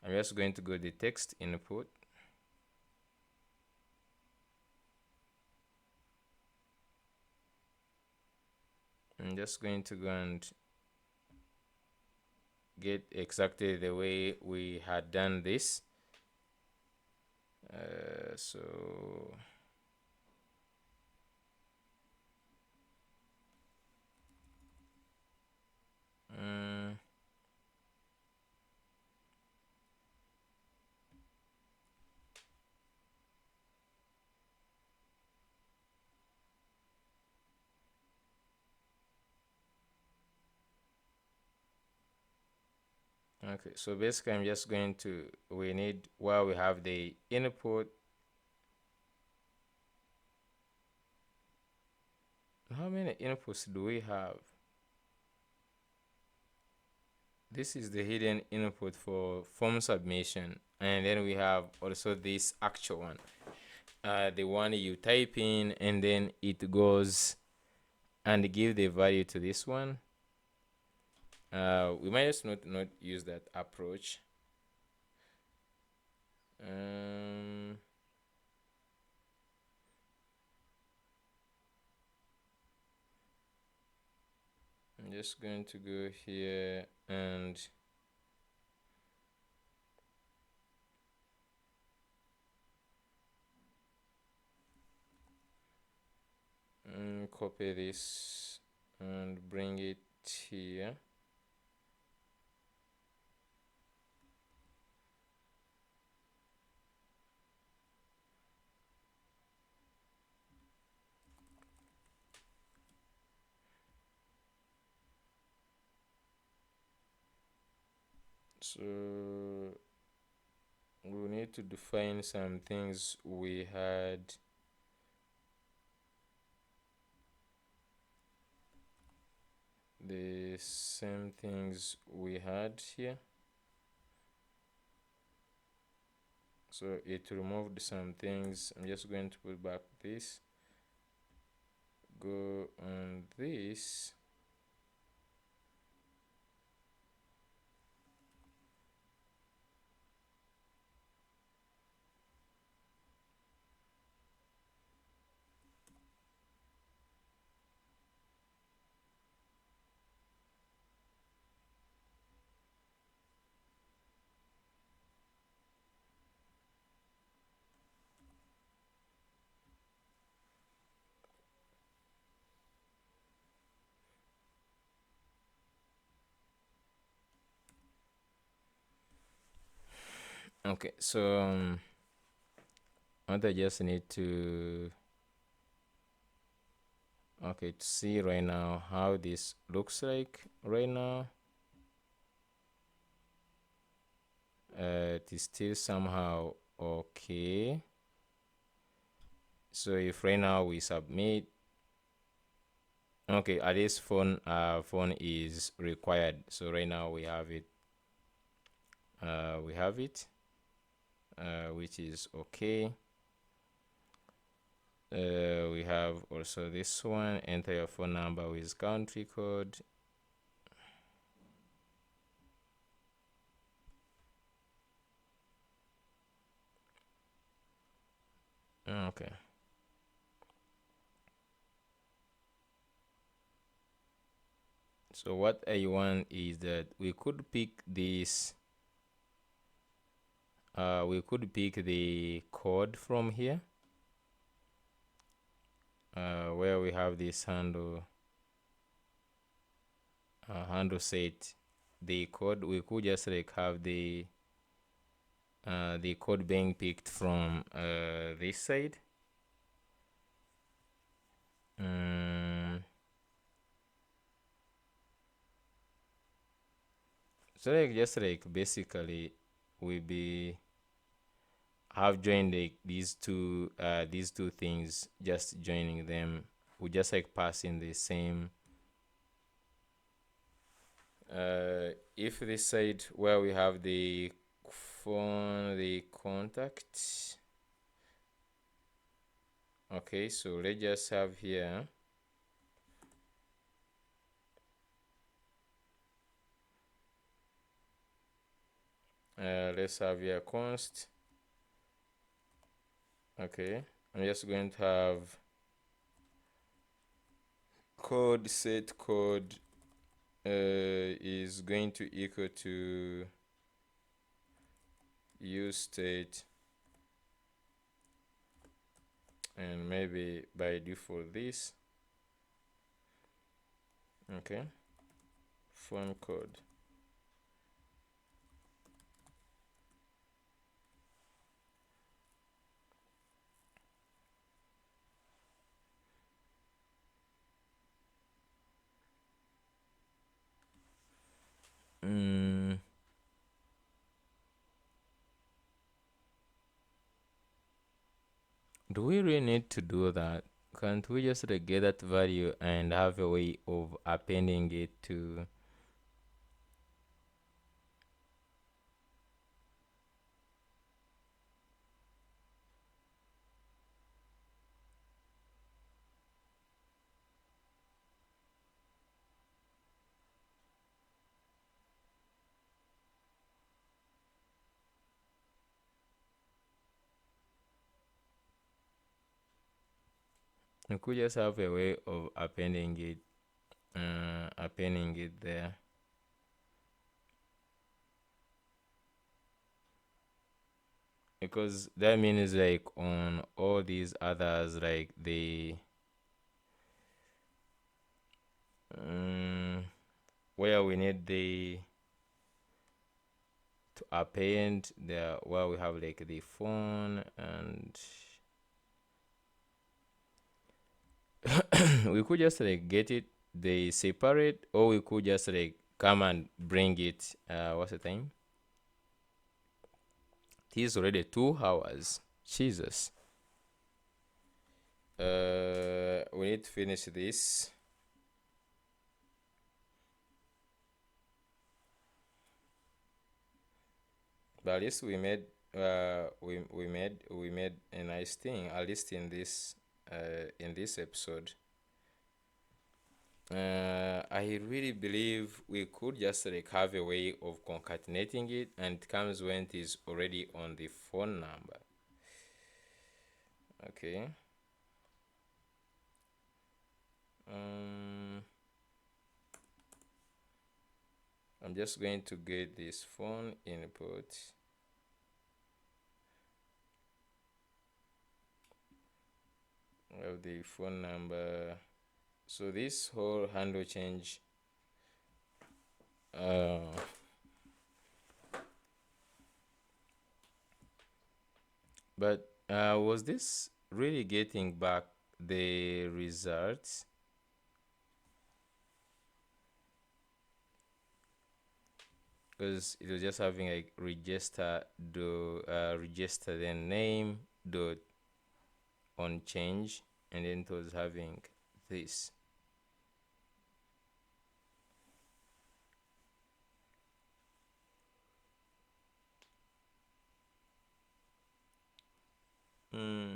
I'm just going to go to the text input. I'm just going to go and get exactly the way we had done this. So okay, so basically I'm just going to, we need, while we have the input, how many inputs do we have? This is the hidden input for form submission, and then we have also this actual one, the one you type in and then it goes and give the value to this one. We might just not use that approach. I'm just going to go here and copy this and bring it here. So we need to define some things. We had the same things we had here, so it removed some things. I'm just going to put back this, go on this, Okay, so what I just need to to see right now how this looks like right now. It is still somehow okay. So if right now we submit, okay, at least phone is required. So right now we have it. We have it, which is okay. We have also this one, enter your phone number with country code. Okay. So what I want is that we could pick this, we could pick the code from here, where we have this handle set. The code, we could just like have the code being picked from this side. So like just like basically we be have joined like these two things, just joining them. We just like passing the same. If this side where we have the phone, the contact. Okay, so let's just have here. Let's have here const. Okay, I'm just going to have code set code is going to equal to use state, and maybe by default this. Okay, phone code. Do we really need to do that? Can't we just like get that value and have a way of appending it to? We could just have a way of appending it there. Because that means like on all these others, like the where we need the to append there, where we have like the phone, and we could just like get it they separate, or we could just like come and bring it. What's the time? It is already 2 hours. Jesus. We need to finish this. But at least we made we made a nice thing, at least in this episode. I really believe we could just like have a way of concatenating it, and it comes when it is already on the phone number. Okay. I'm just going to get this phone input. Of the phone number. So this whole handle change But was this really getting back the results? Because it was just having like register then name dot on change, and then it was having this. Hmm.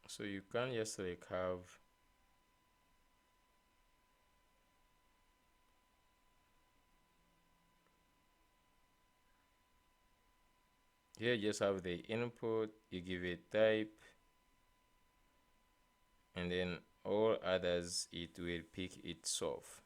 So you can just like have here, just have the input, you give it type, and then all others it will pick itself.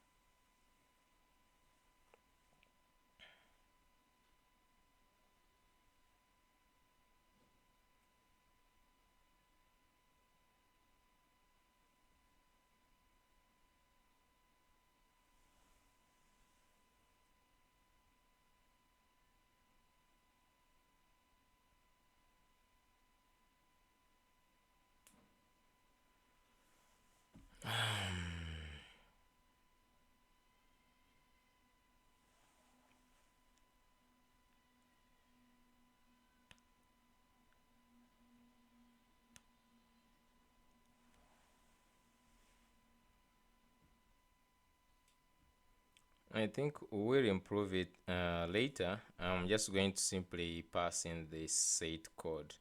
I think we'll improve it later. I'm just going to simply pass in the set code.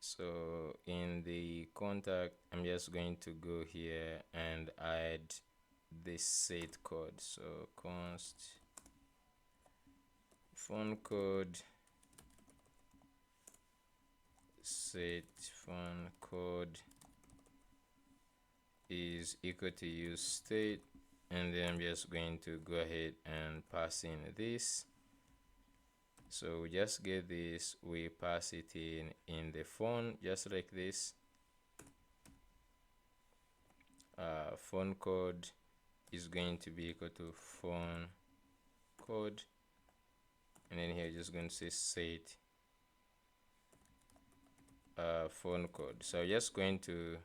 So in the contact, I'm just going to go here and add this set code. So const phone code set phone code is equal to use state, and then I'm just going to go ahead and pass in this. So we just get this, we pass it in the phone just like this. Phone code is going to be equal to phone code, and then here just going to say set phone code. So just going to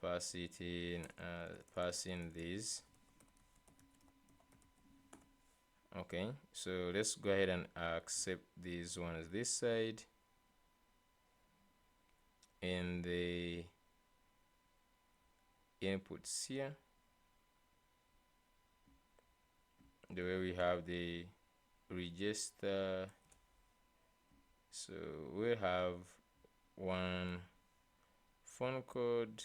pass it in, pass in these. Okay, so let's go ahead and accept these ones this side. In the inputs here, the way we have the register, so we have one phone code,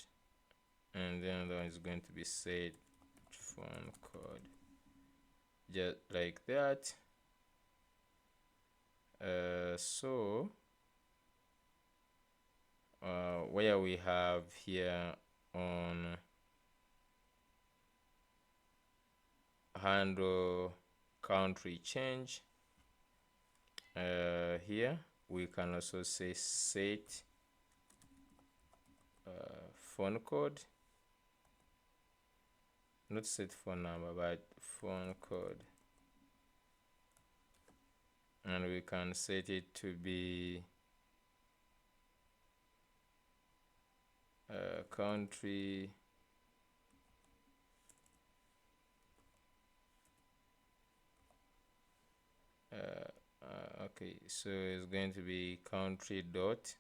and then the one is going to be set phone code, just like that. So where we have here on handle country change, here we can also say set phone code, not set phone number but phone code, and we can set it to be country okay, so it's going to be country dot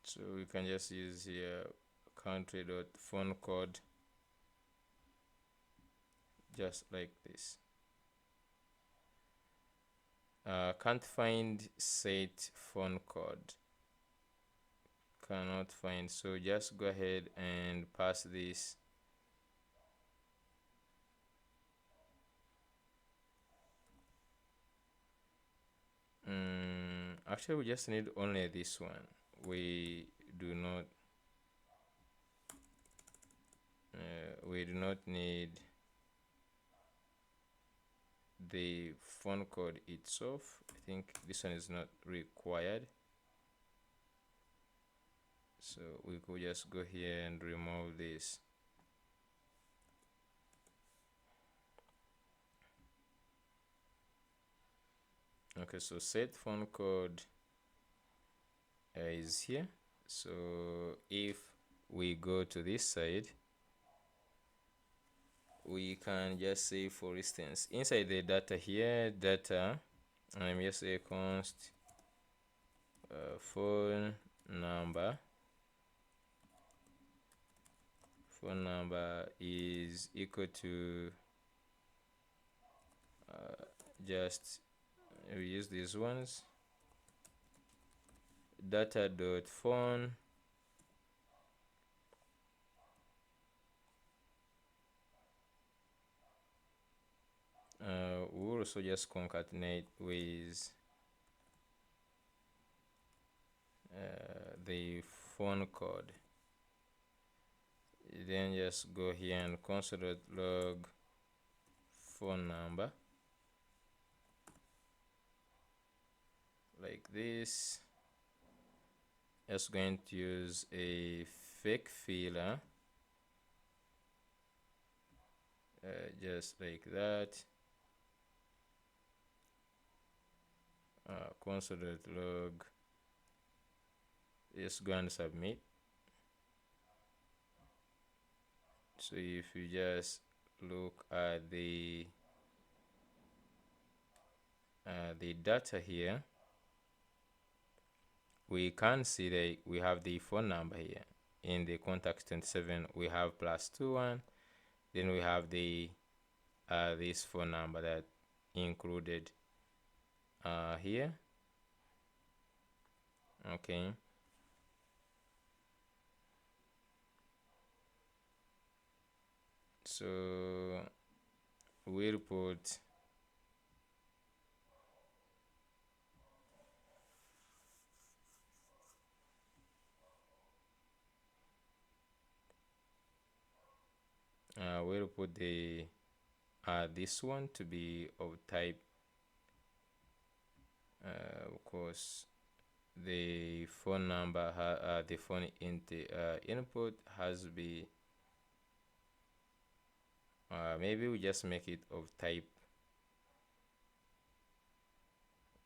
so we can just use here country dot phone code, just like this. Can't find set phone code, cannot find, so just go ahead and pass this actually we just need only this one, we do not we do not need the phone code itself. I think this one is not required, so we could just go here and remove this. Okay, so set phone code is here. So if we go to this side, we can just say, for instance, inside the data here, data, let me just say const phone number is equal to just we use these ones, data dot phone we'll also just concatenate with the phone code. Then just go here and console.log phone number like this. Just going to use a fake filler, just like that. Console.log, just go and submit. So if you just look at the data here, we can see that we have the phone number here. In the contact 27, we have +21. Then we have the this phone number that included here. Okay. So we'll put the this one to be of type, of course, the phone number, the phone input has to be, maybe we just make it of type.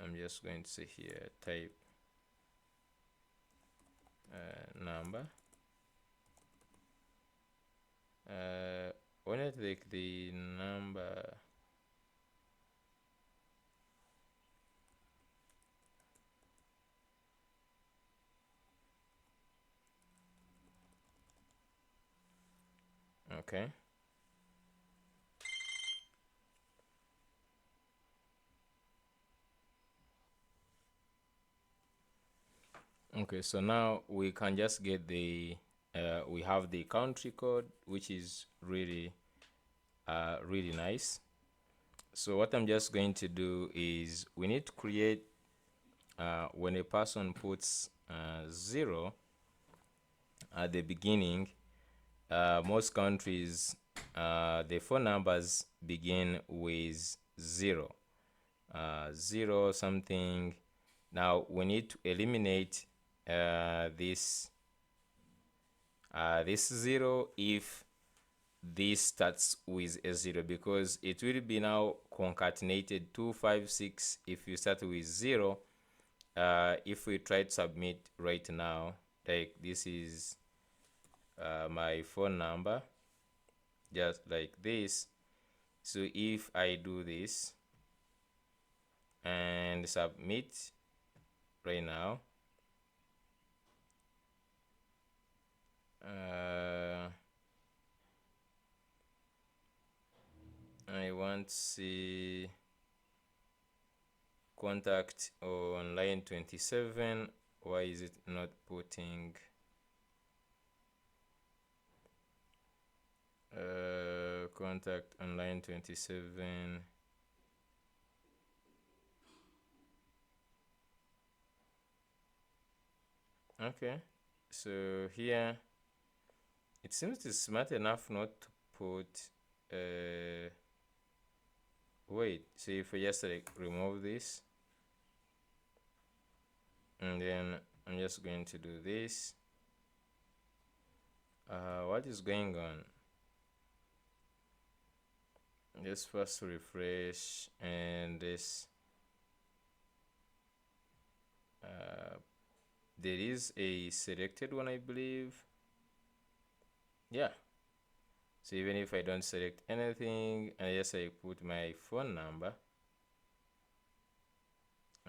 I'm just going to say here type number. When I take the number, okay. Okay, so now we can just get the we have the country code, which is really really nice. So what I'm just going to do is we need to create when a person puts 0 at the beginning, most countries the phone numbers begin with 0 0 something. Now we need to eliminate this 0 if this starts with a 0, because it will be now concatenated 2 5 6 if you start with 0. If we try to submit right now, like this is my phone number, just like this. So if I do this and submit right now, I want to see contact on line 27. Why is it not putting contact on line 27? Okay, so here it seems it's smart enough not to put wait, so if I just like remove this, and then I'm just going to do this. What is going on? Just first refresh, and this there is a selected one, I believe. Yeah, so even if I don't select anything and just I put my phone number,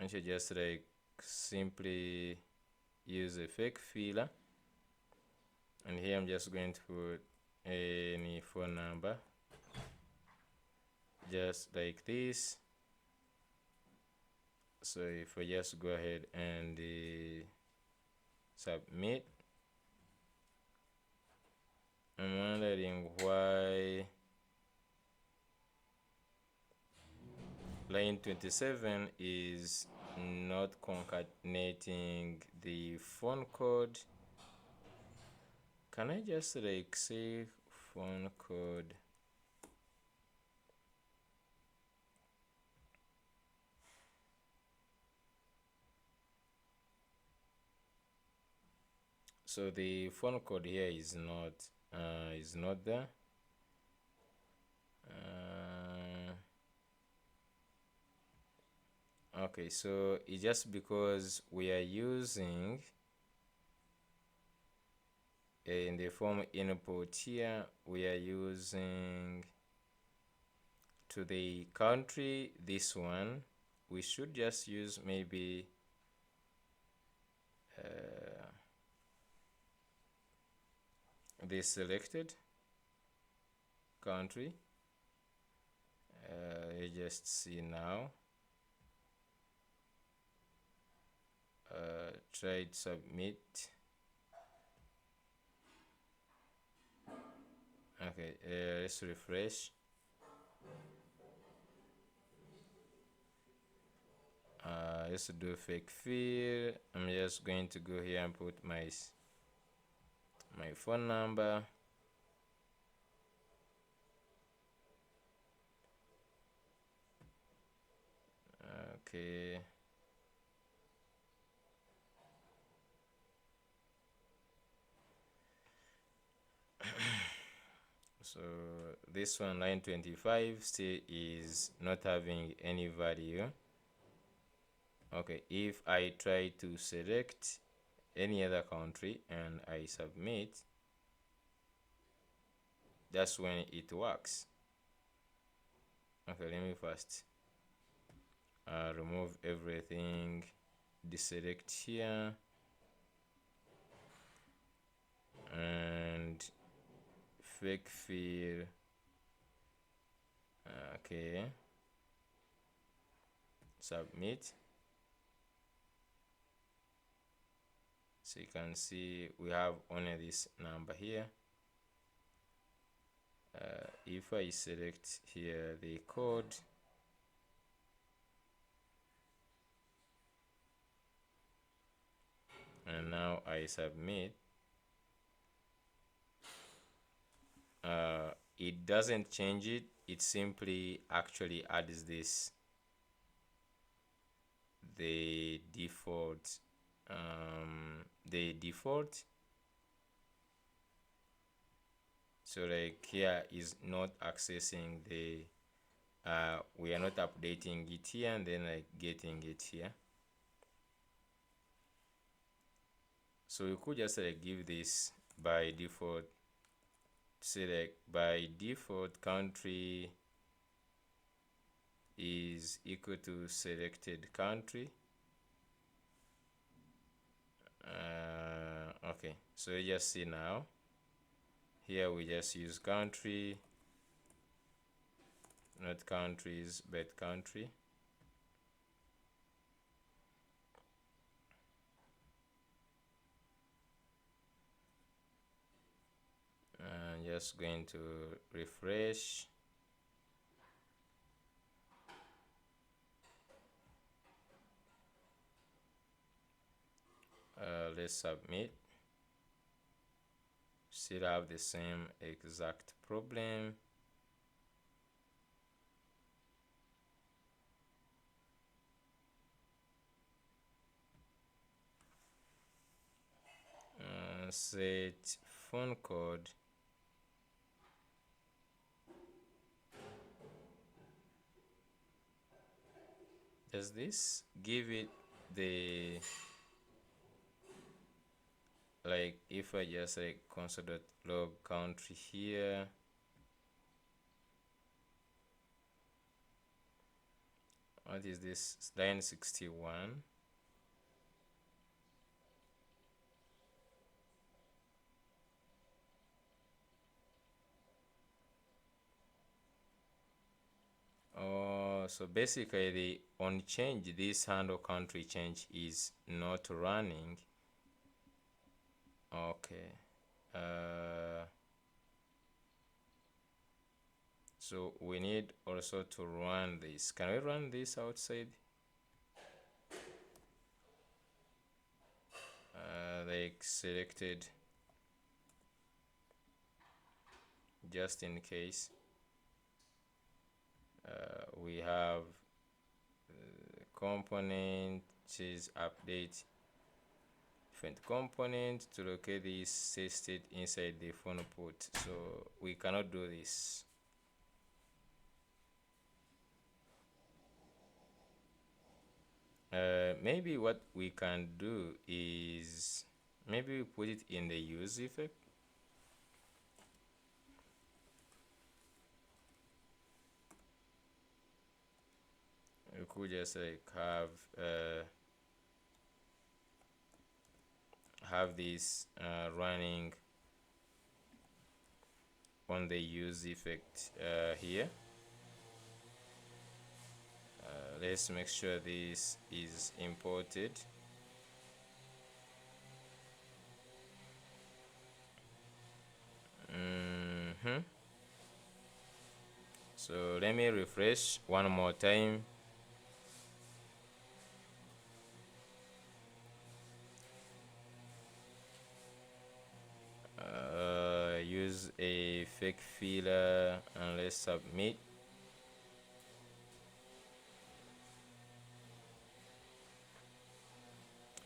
I should just like simply use a fake filler, and here I'm just going to put any phone number just like this. So if I just go ahead and submit, I'm wondering why line 27 is not concatenating the phone code. Can I just like say phone code? So the phone code here is not there. Okay, so it's just because we are using in the form input here, we are using to the country, this one. We should just use maybe the selected country. You just see now. Try submit. Okay, let's refresh. Let's do fake fill. I'm just going to go here and put my phone number. Okay. So this one, line 25, still is not having any value. Okay, if I try to select any other country and I submit, that's when it works. Okay, let me first remove everything, deselect here, and fake fill. Okay, submit. So you can see we have only this number here. If I select here the code, and now I submit, it doesn't change it. It simply actually adds this, the default so like here is not accessing the we are not updating it here and then like getting it here. So we could just like give this by default, select by default country is equal to selected country. Okay, so you just see now here we just use country, not countries but country. Just going to refresh. Let's submit. still have the same exact problem. Set phone code. Does this give it the, like, if I just like console.log country here, what is this? Line 61. Oh, so basically the on change, this handle country change is not running. Okay. So we need also to run this. Can we run this outside? Like selected, just in case. We have component is update different component to locate this state inside the phone port. So we cannot do this. Maybe what we can do is maybe we put it in the use effect. We could just like have this running on the use effect here. Let's make sure this is imported. So let me refresh one more time. Use a fake filler and let's submit.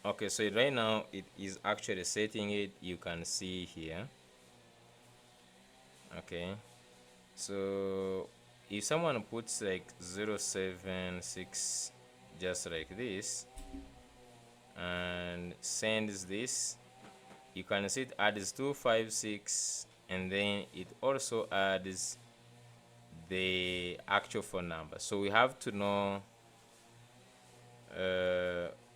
Okay, so right now it is actually setting it. You can see here. Okay, so if someone puts like 076 just like this and sends this, you can see it adds 256 and then it also adds the actual phone number. So we have to know,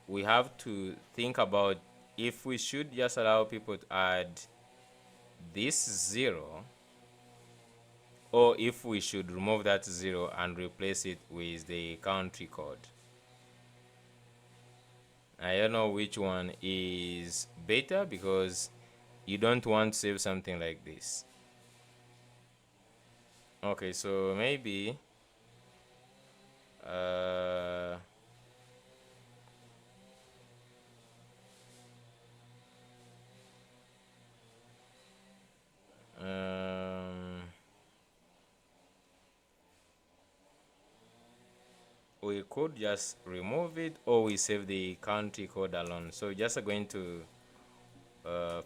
we have to think about if we should just allow people to add this 0 or if we should remove that 0 and replace it with the country code. I don't know which one is better because you don't want to save something like this. Okay, so maybe we could just remove it or we save the country code alone. So just going to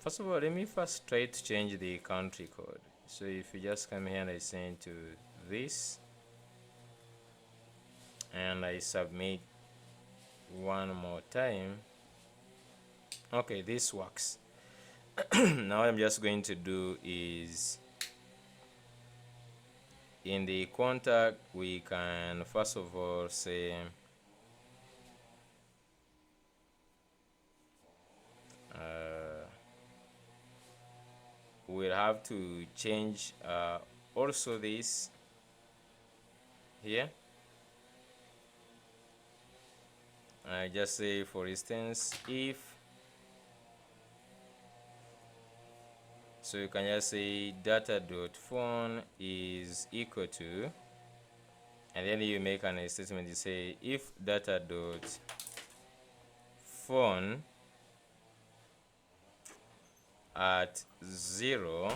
first of all, let me first try to change the country code. So if you just come here and I send to this and I submit one more time, okay, this works. Now what I'm just going to do is in the contact we can first of all say we'll have to change also this here. I just say, for instance, if, so you can just say data.phone is equal to, and then you make an statement. You say if data.phone at 0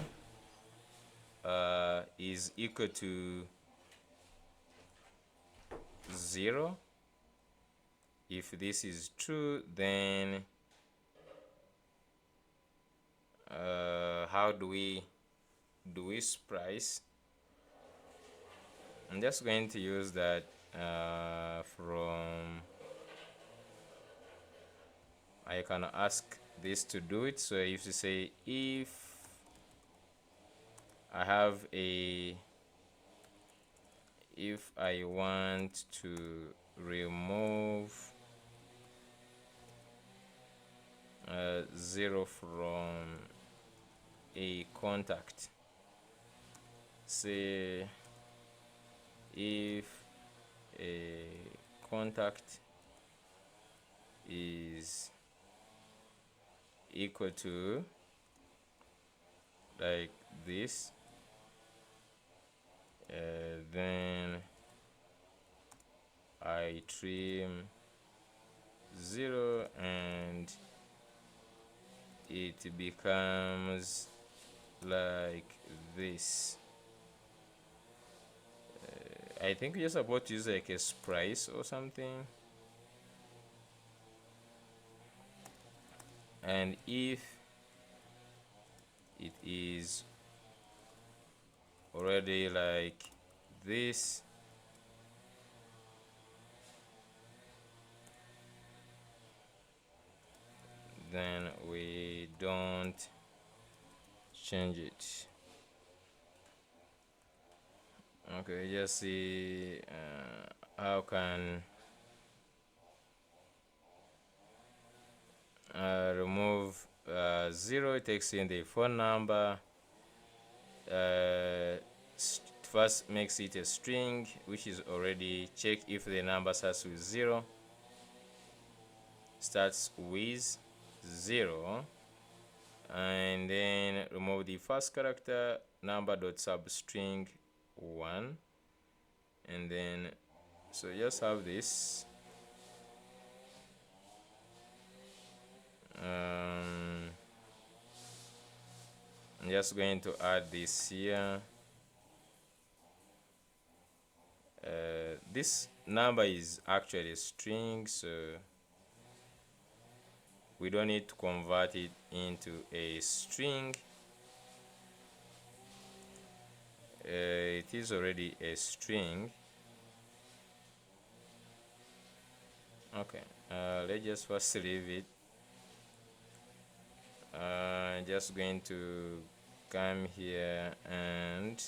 is equal to 0. If this is true, then how do we splice? I'm just going to use that from, I can ask this to do it. So if you say, if I have a, if I want to remove 0 from a contact, say if a contact is equal to like this, then I trim 0 and it becomes like this. I think we're supposed to use like a splice or something. And if it is already like this, then we don't change it. Okay, just see how can remove 0. It takes in the phone number, first makes it a string, which is already check if the number starts with 0, and then remove the first character, number dot substring 1, and then so just have this. I'm just going to add this here. This number is actually a string, so we don't need to convert it into a string. It is already a string. Okay, let's just first leave it. Just going to come here and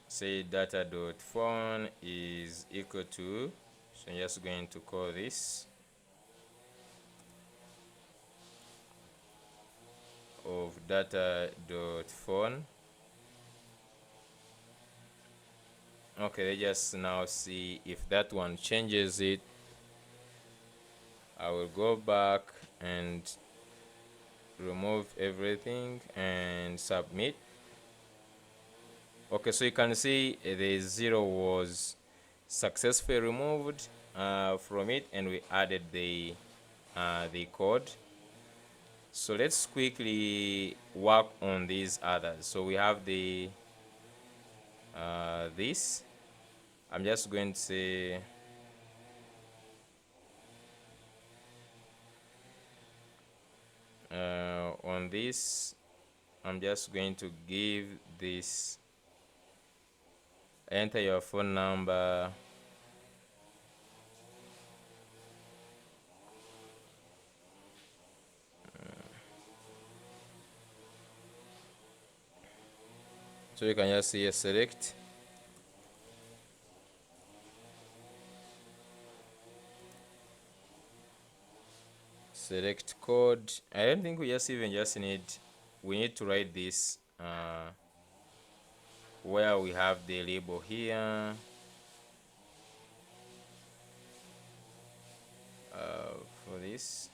say data.phone is equal to, so I'm just going to call this of data.phone. Okay, let's just now see if that one changes it. I will go back and remove everything and submit. Okay, so you can see the 0 was successfully removed from it, and we added the code. So let's quickly work on these others. So we have the this. I'm just going to say on this, I'm just going to give this, enter your phone number, so you can just see a select, select code. I don't think we just need, we need to write this where we have the label here. For this,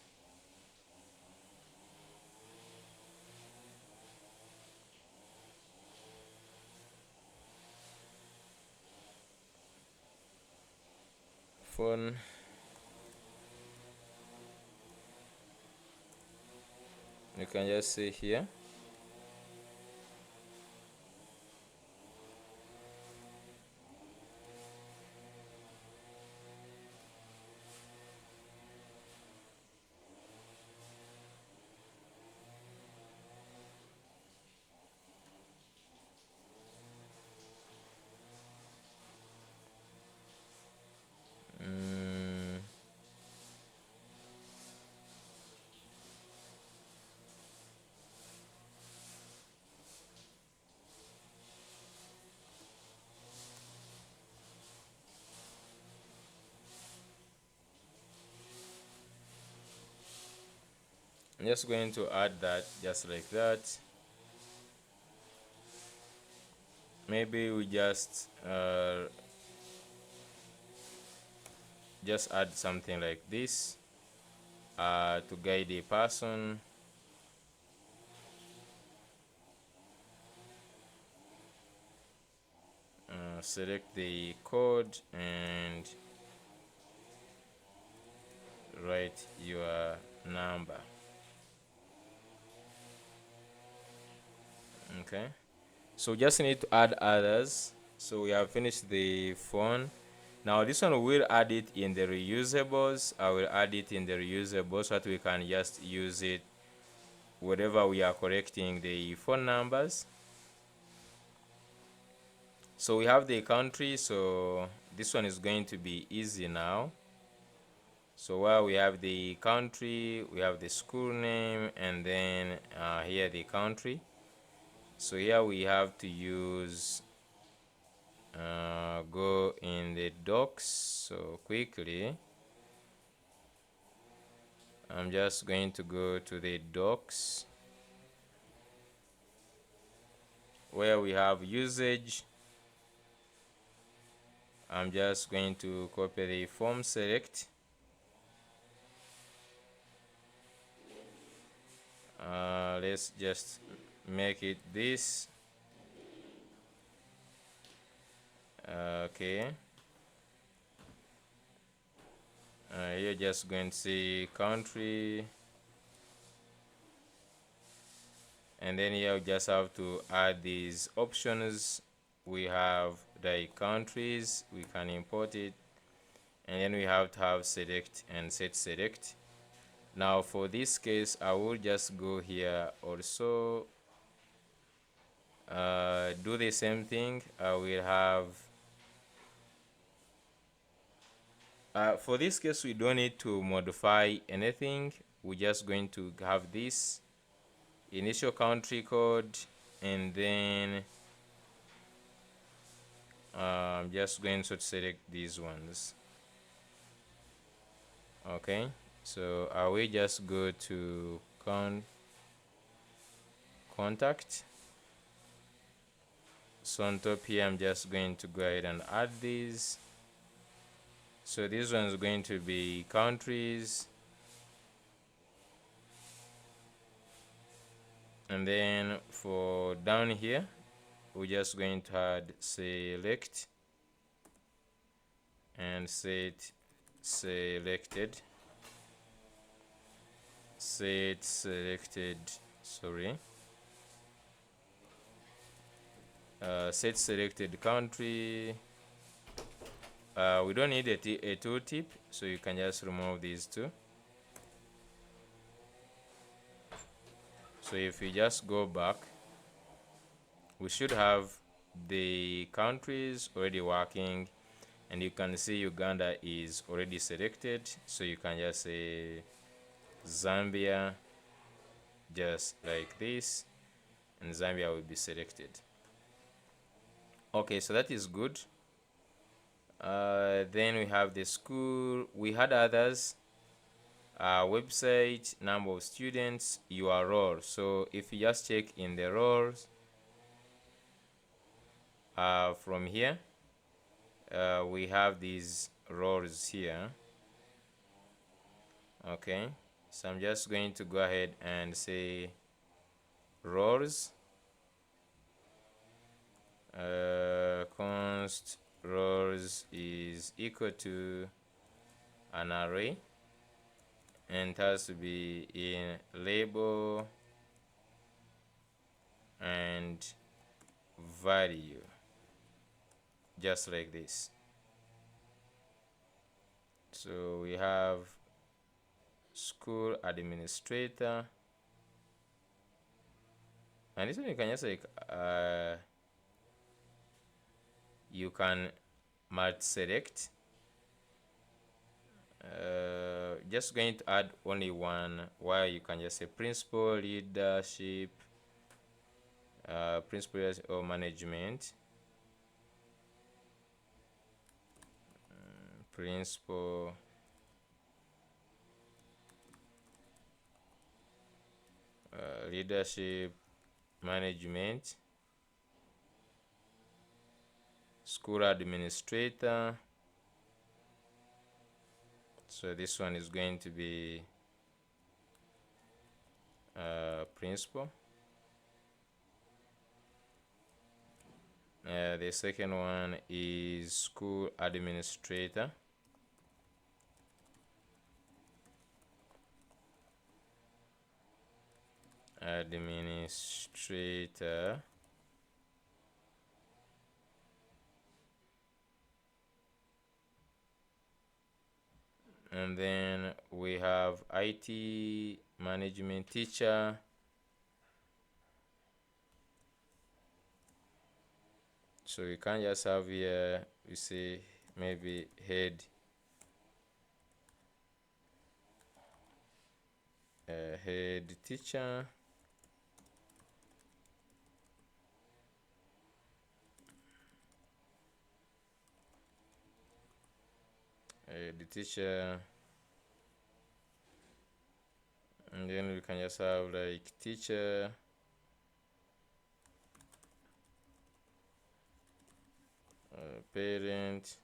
phone You can just say here. Mm, I'm just going to add that just like that. Maybe we just add something like this to guide a person. Select the code and write your number. Okay, so just need to add others. So we have finished the phone. Now this one we'll add it in the reusables. I will add it in the reusables so that we can just use it wherever we are correcting the phone numbers. So we have the country, so this one is going to be easy now. So while we have the country, we have the school name, and then here the country. So here we have to use go in the docs. So quickly I'm just going to go to the docs where we have usage. I'm just going to copy the form select. Let's just make it this. Okay. You're just going to see country, and then here we just have to add these options. We have the countries, we can import it, and then we have to have select and set select. Now for this case I will just go here also, do the same thing. I will have for this case we don't need to modify anything. We're just going to have this initial country code, and then I'm just going to select these ones. Okay, so I will just go to contact. So on top here I'm just going to go ahead and add these. So this one is going to be countries, and then for down here we're just going to add select and set selected, set selected, sorry, set selected country. We don't need a tooltip, so you can just remove these two. So if we just go back, we should have the countries already working, and you can see Uganda is already selected. So you can just say Zambia just like this, and Zambia will be selected. Okay, so that is good. Then we have the school. We had others, website, number of students, your role. So if you just check in the roles from here, we have these roles here. Okay, so I'm just going to go ahead and say roles, const roles is equal to an array, and it has to be in label and value, just like this. So we have school administrator, and this one you can just like you can multi select. Just going to add only one, while you can just say principal, leadership, principal or management, principal, leadership, management, school administrator. So this one is going to be principal. The second one is school administrator. Administrator. And then we have IT management teacher. So you can just have here, we say maybe head teacher, the teacher, and then we can just have like teacher, parent,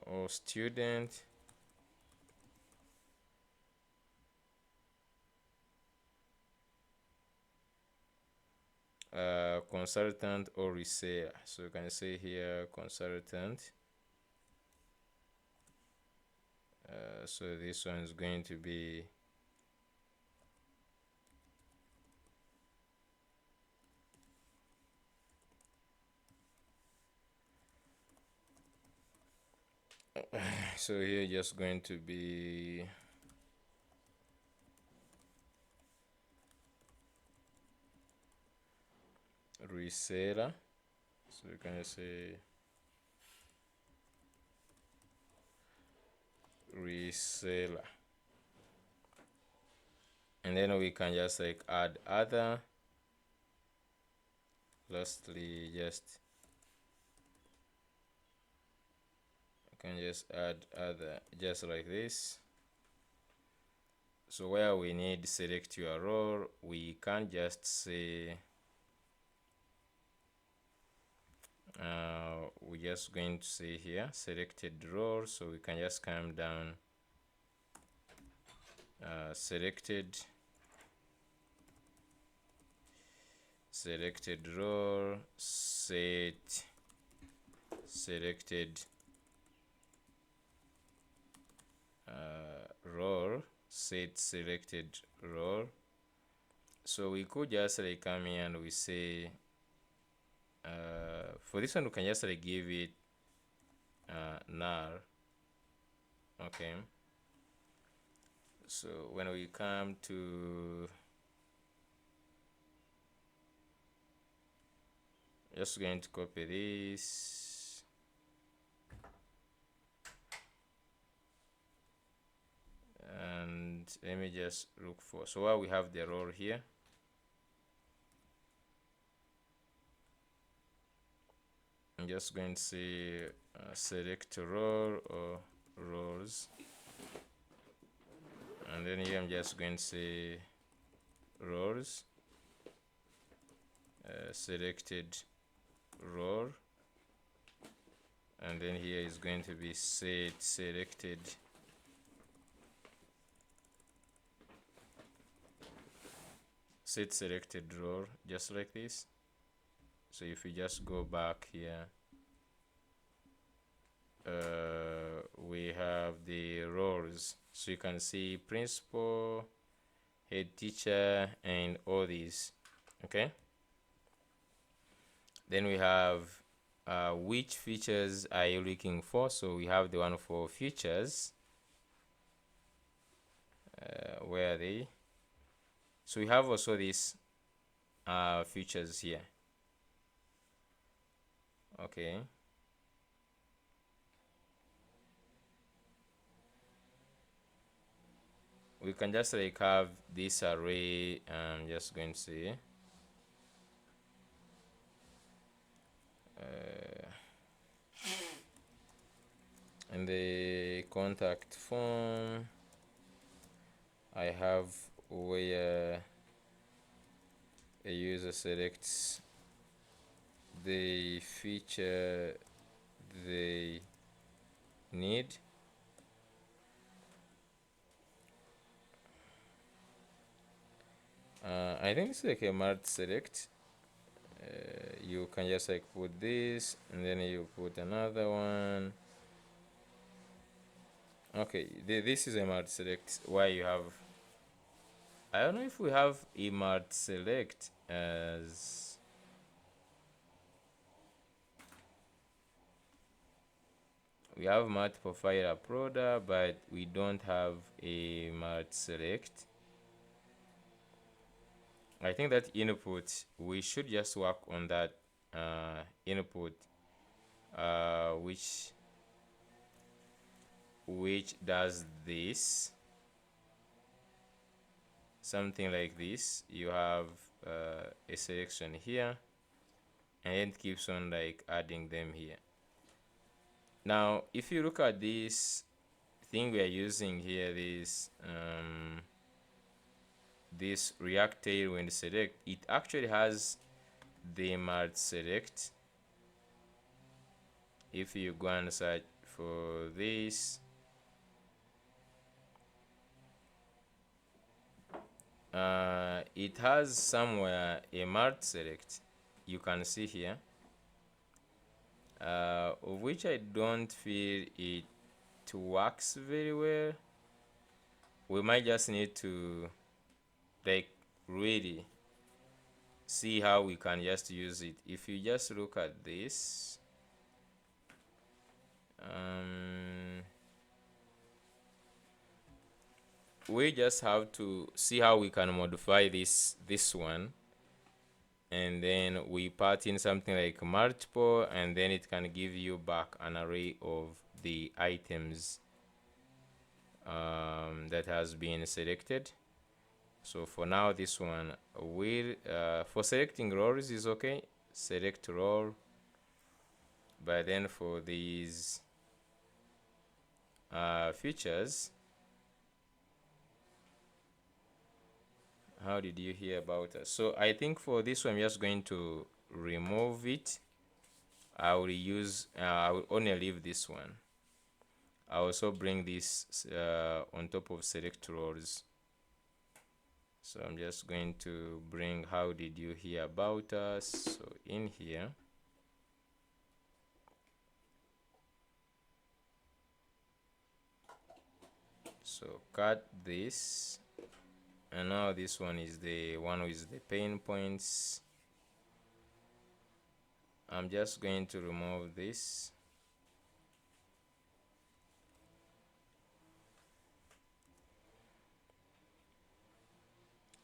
or student, consultant or reseller. So you can say here consultant. So this one is going to be so here just going to be reseller. So you can just say reseller, and then we can just like add other. Lastly, just you can just add other, just like this. So where we need select your role, we can just say we're just going to say here selected role. So we can just come down, selected role, set selected role, set selected role. So we could just like come here and we say for this one we can just like give it null. Okay, so when we come to just going to copy this, and let me just look for, so while we have the role here, I'm just going to say select role or roles, and then here I'm just going to say roles, selected role, and then here is going to be set selected role, just like this. So if you just go back here, we have the roles. So you can see principal, head teacher, and all these. Okay, then we have which features are you looking for. So we have the one for features. Where are they? So we have also these features here. Okay, we can just like have this array. I'm just going to say in the contact form I have where a user selects the feature they need. I think it's like a mart select. You can just like put this and then you put another one. Okay, this is a mart select. Why you have, I don't know if we have a mart select as we have mart profile uploader, but we don't have a mart select. I think that input, we should just work on that input, which does this, something like this. You have a selection here, and it keeps on like adding them here. Now, if you look at this thing we are using here, this React Tailwind select, it actually has the mart select. If you go and search for this, it has somewhere a mart select, you can see here, of which I don't feel it works very well. We might just need to like really see how we can just use it. If you just look at this, we just have to see how we can modify this one, and then we part in something like multiple, and then it can give you back an array of the items that has been selected. So for now, this one will for selecting roles is okay, select role, but then for these features, how did you hear about us? So I think for this one, I'm just going to remove it. I will use I will only leave this one. I also bring this on top of select roles. So I'm just going to bring how did you hear about us. So in here, so cut this, and now this one is the one with the pain points. I'm just going to remove this.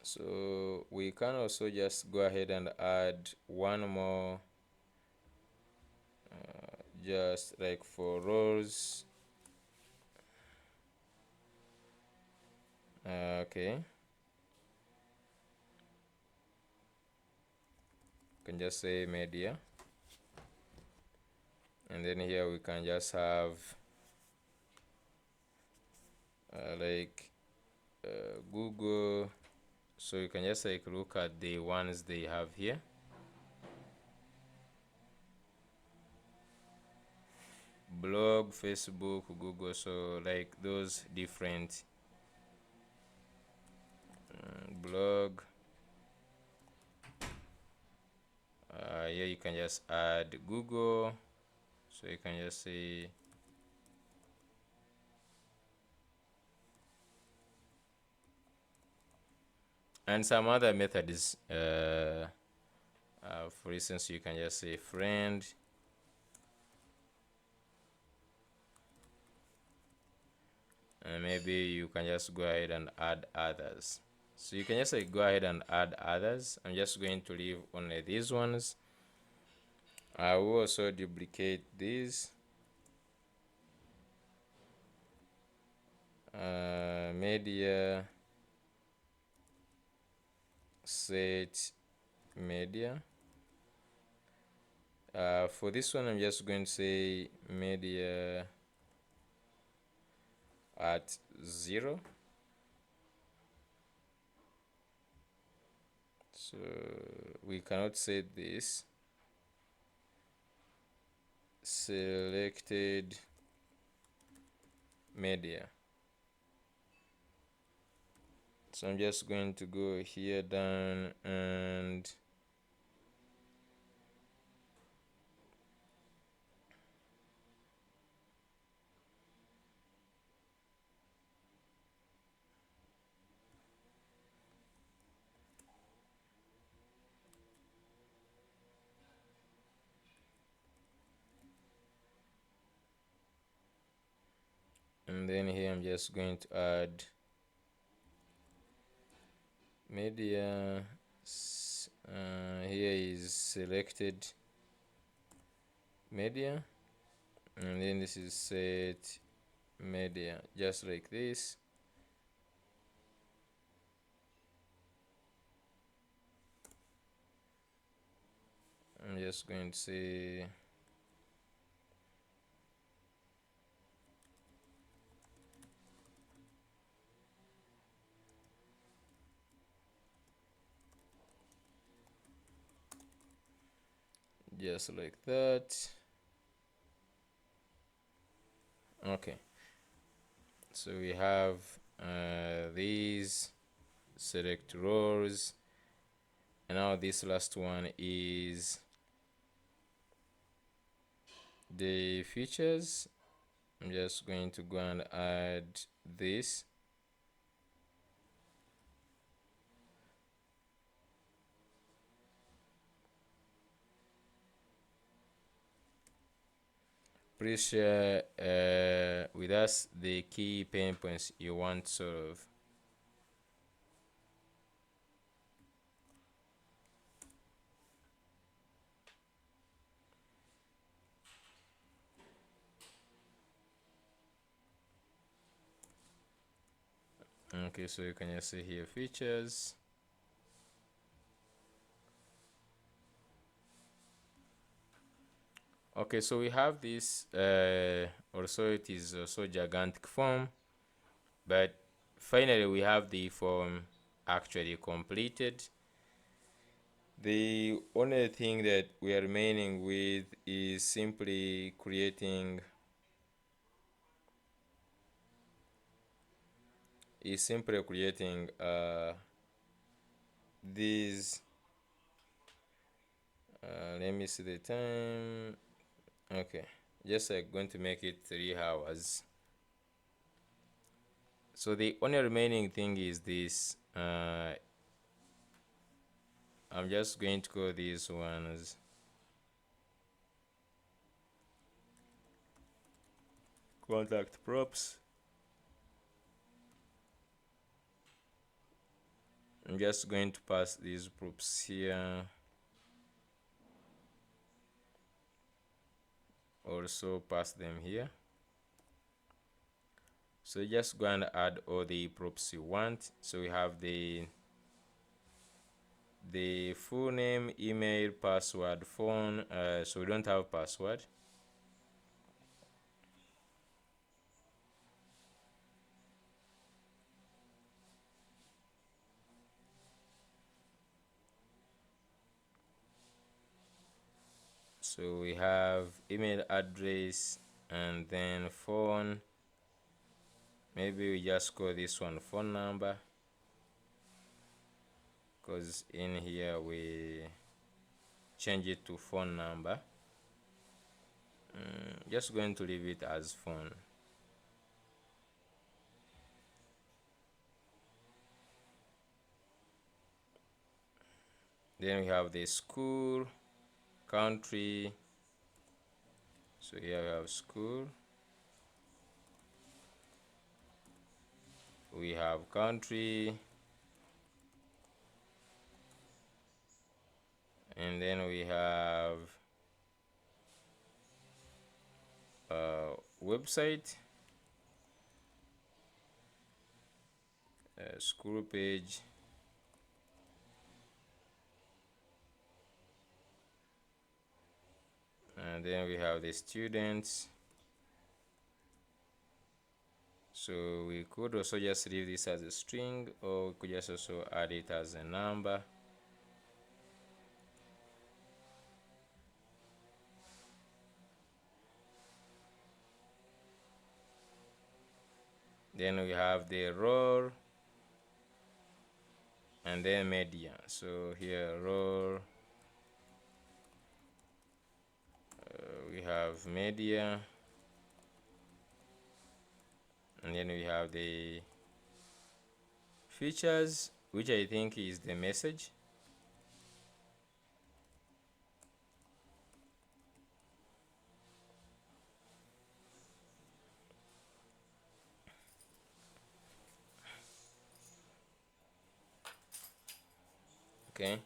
So we can also just go ahead and add one more, just like for roles. Okay, can just say media, and then here we can just have like Google. So you can just like look at the ones they have here. Blog, Facebook, Google, so like those different blog. Here you can just add Google, so you can just say And some other methods, for instance, you can just say friend, and maybe you can just go ahead and add others. So you can just go ahead and add others. I'm just going to leave only these ones. I will also duplicate these. Media set media. For this one, I'm just going to say media at 0. So we cannot set this. Selected media. So I'm just going to go here down and then here I'm just going to add media. Here is selected media, and then this is set media, just like this. I'm just going to say just like that. Okay, so we have these select rows, and now this last one is the features. I'm just going to go and add this. Please share with us the key pain points you want to solve. Okay, so you can just see here features. Okay, so we have this also it is also gigantic form, but finally we have the form actually completed. The only thing that we are remaining with is simply creating these let me see the time. Okay, just going to make it 3 hours. So the only remaining thing is this. I'm just going to call these ones contact props. I'm just going to pass these props here. Also pass them here. So just go and add all the props you want. So we have the full name, email, password, phone. So we don't have password. So we have email address and then phone. Maybe we just call this one phone number, because in here we change it to phone number. Just going to leave it as phone. then we have the school, country. So here we have school, we have country, and then we have website, school page, and then we have the students. So we could also just leave this as a string, or we could just also add it as a number. Then we have the role, and then media. So here role, we have media, and then we have the features, which I think is the message. Okay,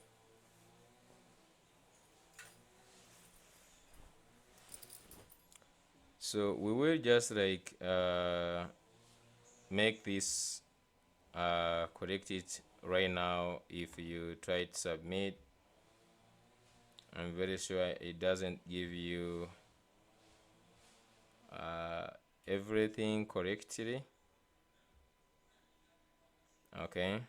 so we will just like make this correct it right now. If you try to submit, I'm very sure it doesn't give you everything correctly. Okay,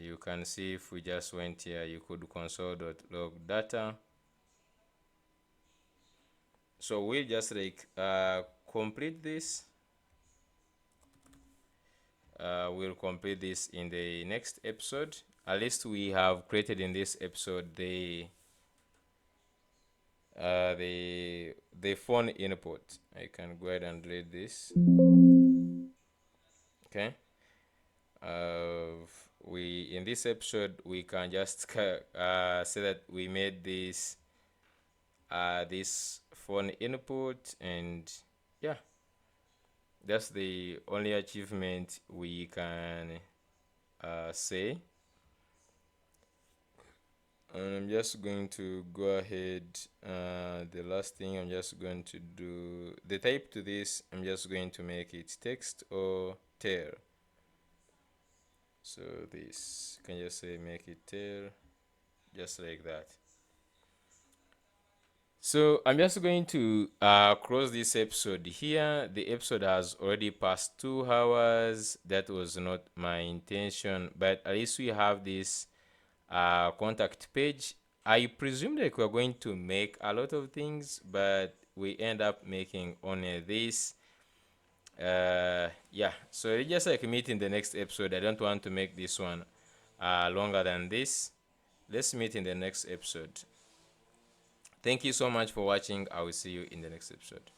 you can see if we just went here, you could console.log data. So we'll just like complete this. We'll complete this in the next episode. At least we have created in this episode the phone input. I can go ahead and delete this. Okay. We in this episode we can just say that we made this phone input, and yeah, that's the only achievement we can say. And I'm just going to go ahead. The last thing I'm just going to do, the type to this, I'm just going to make it text or tail. So this, you can just say make it tail, just like that. So I'm just going to close this episode here. The episode has already passed 2 hours. That was not my intention, but at least we have this contact page. I presume that we're going to make a lot of things, but we end up making only this. Yeah, so it's just like meet in the next episode. I don't want to make this one longer than this. Let's meet in the next episode. Thank you so much for watching. I will see you in the next episode.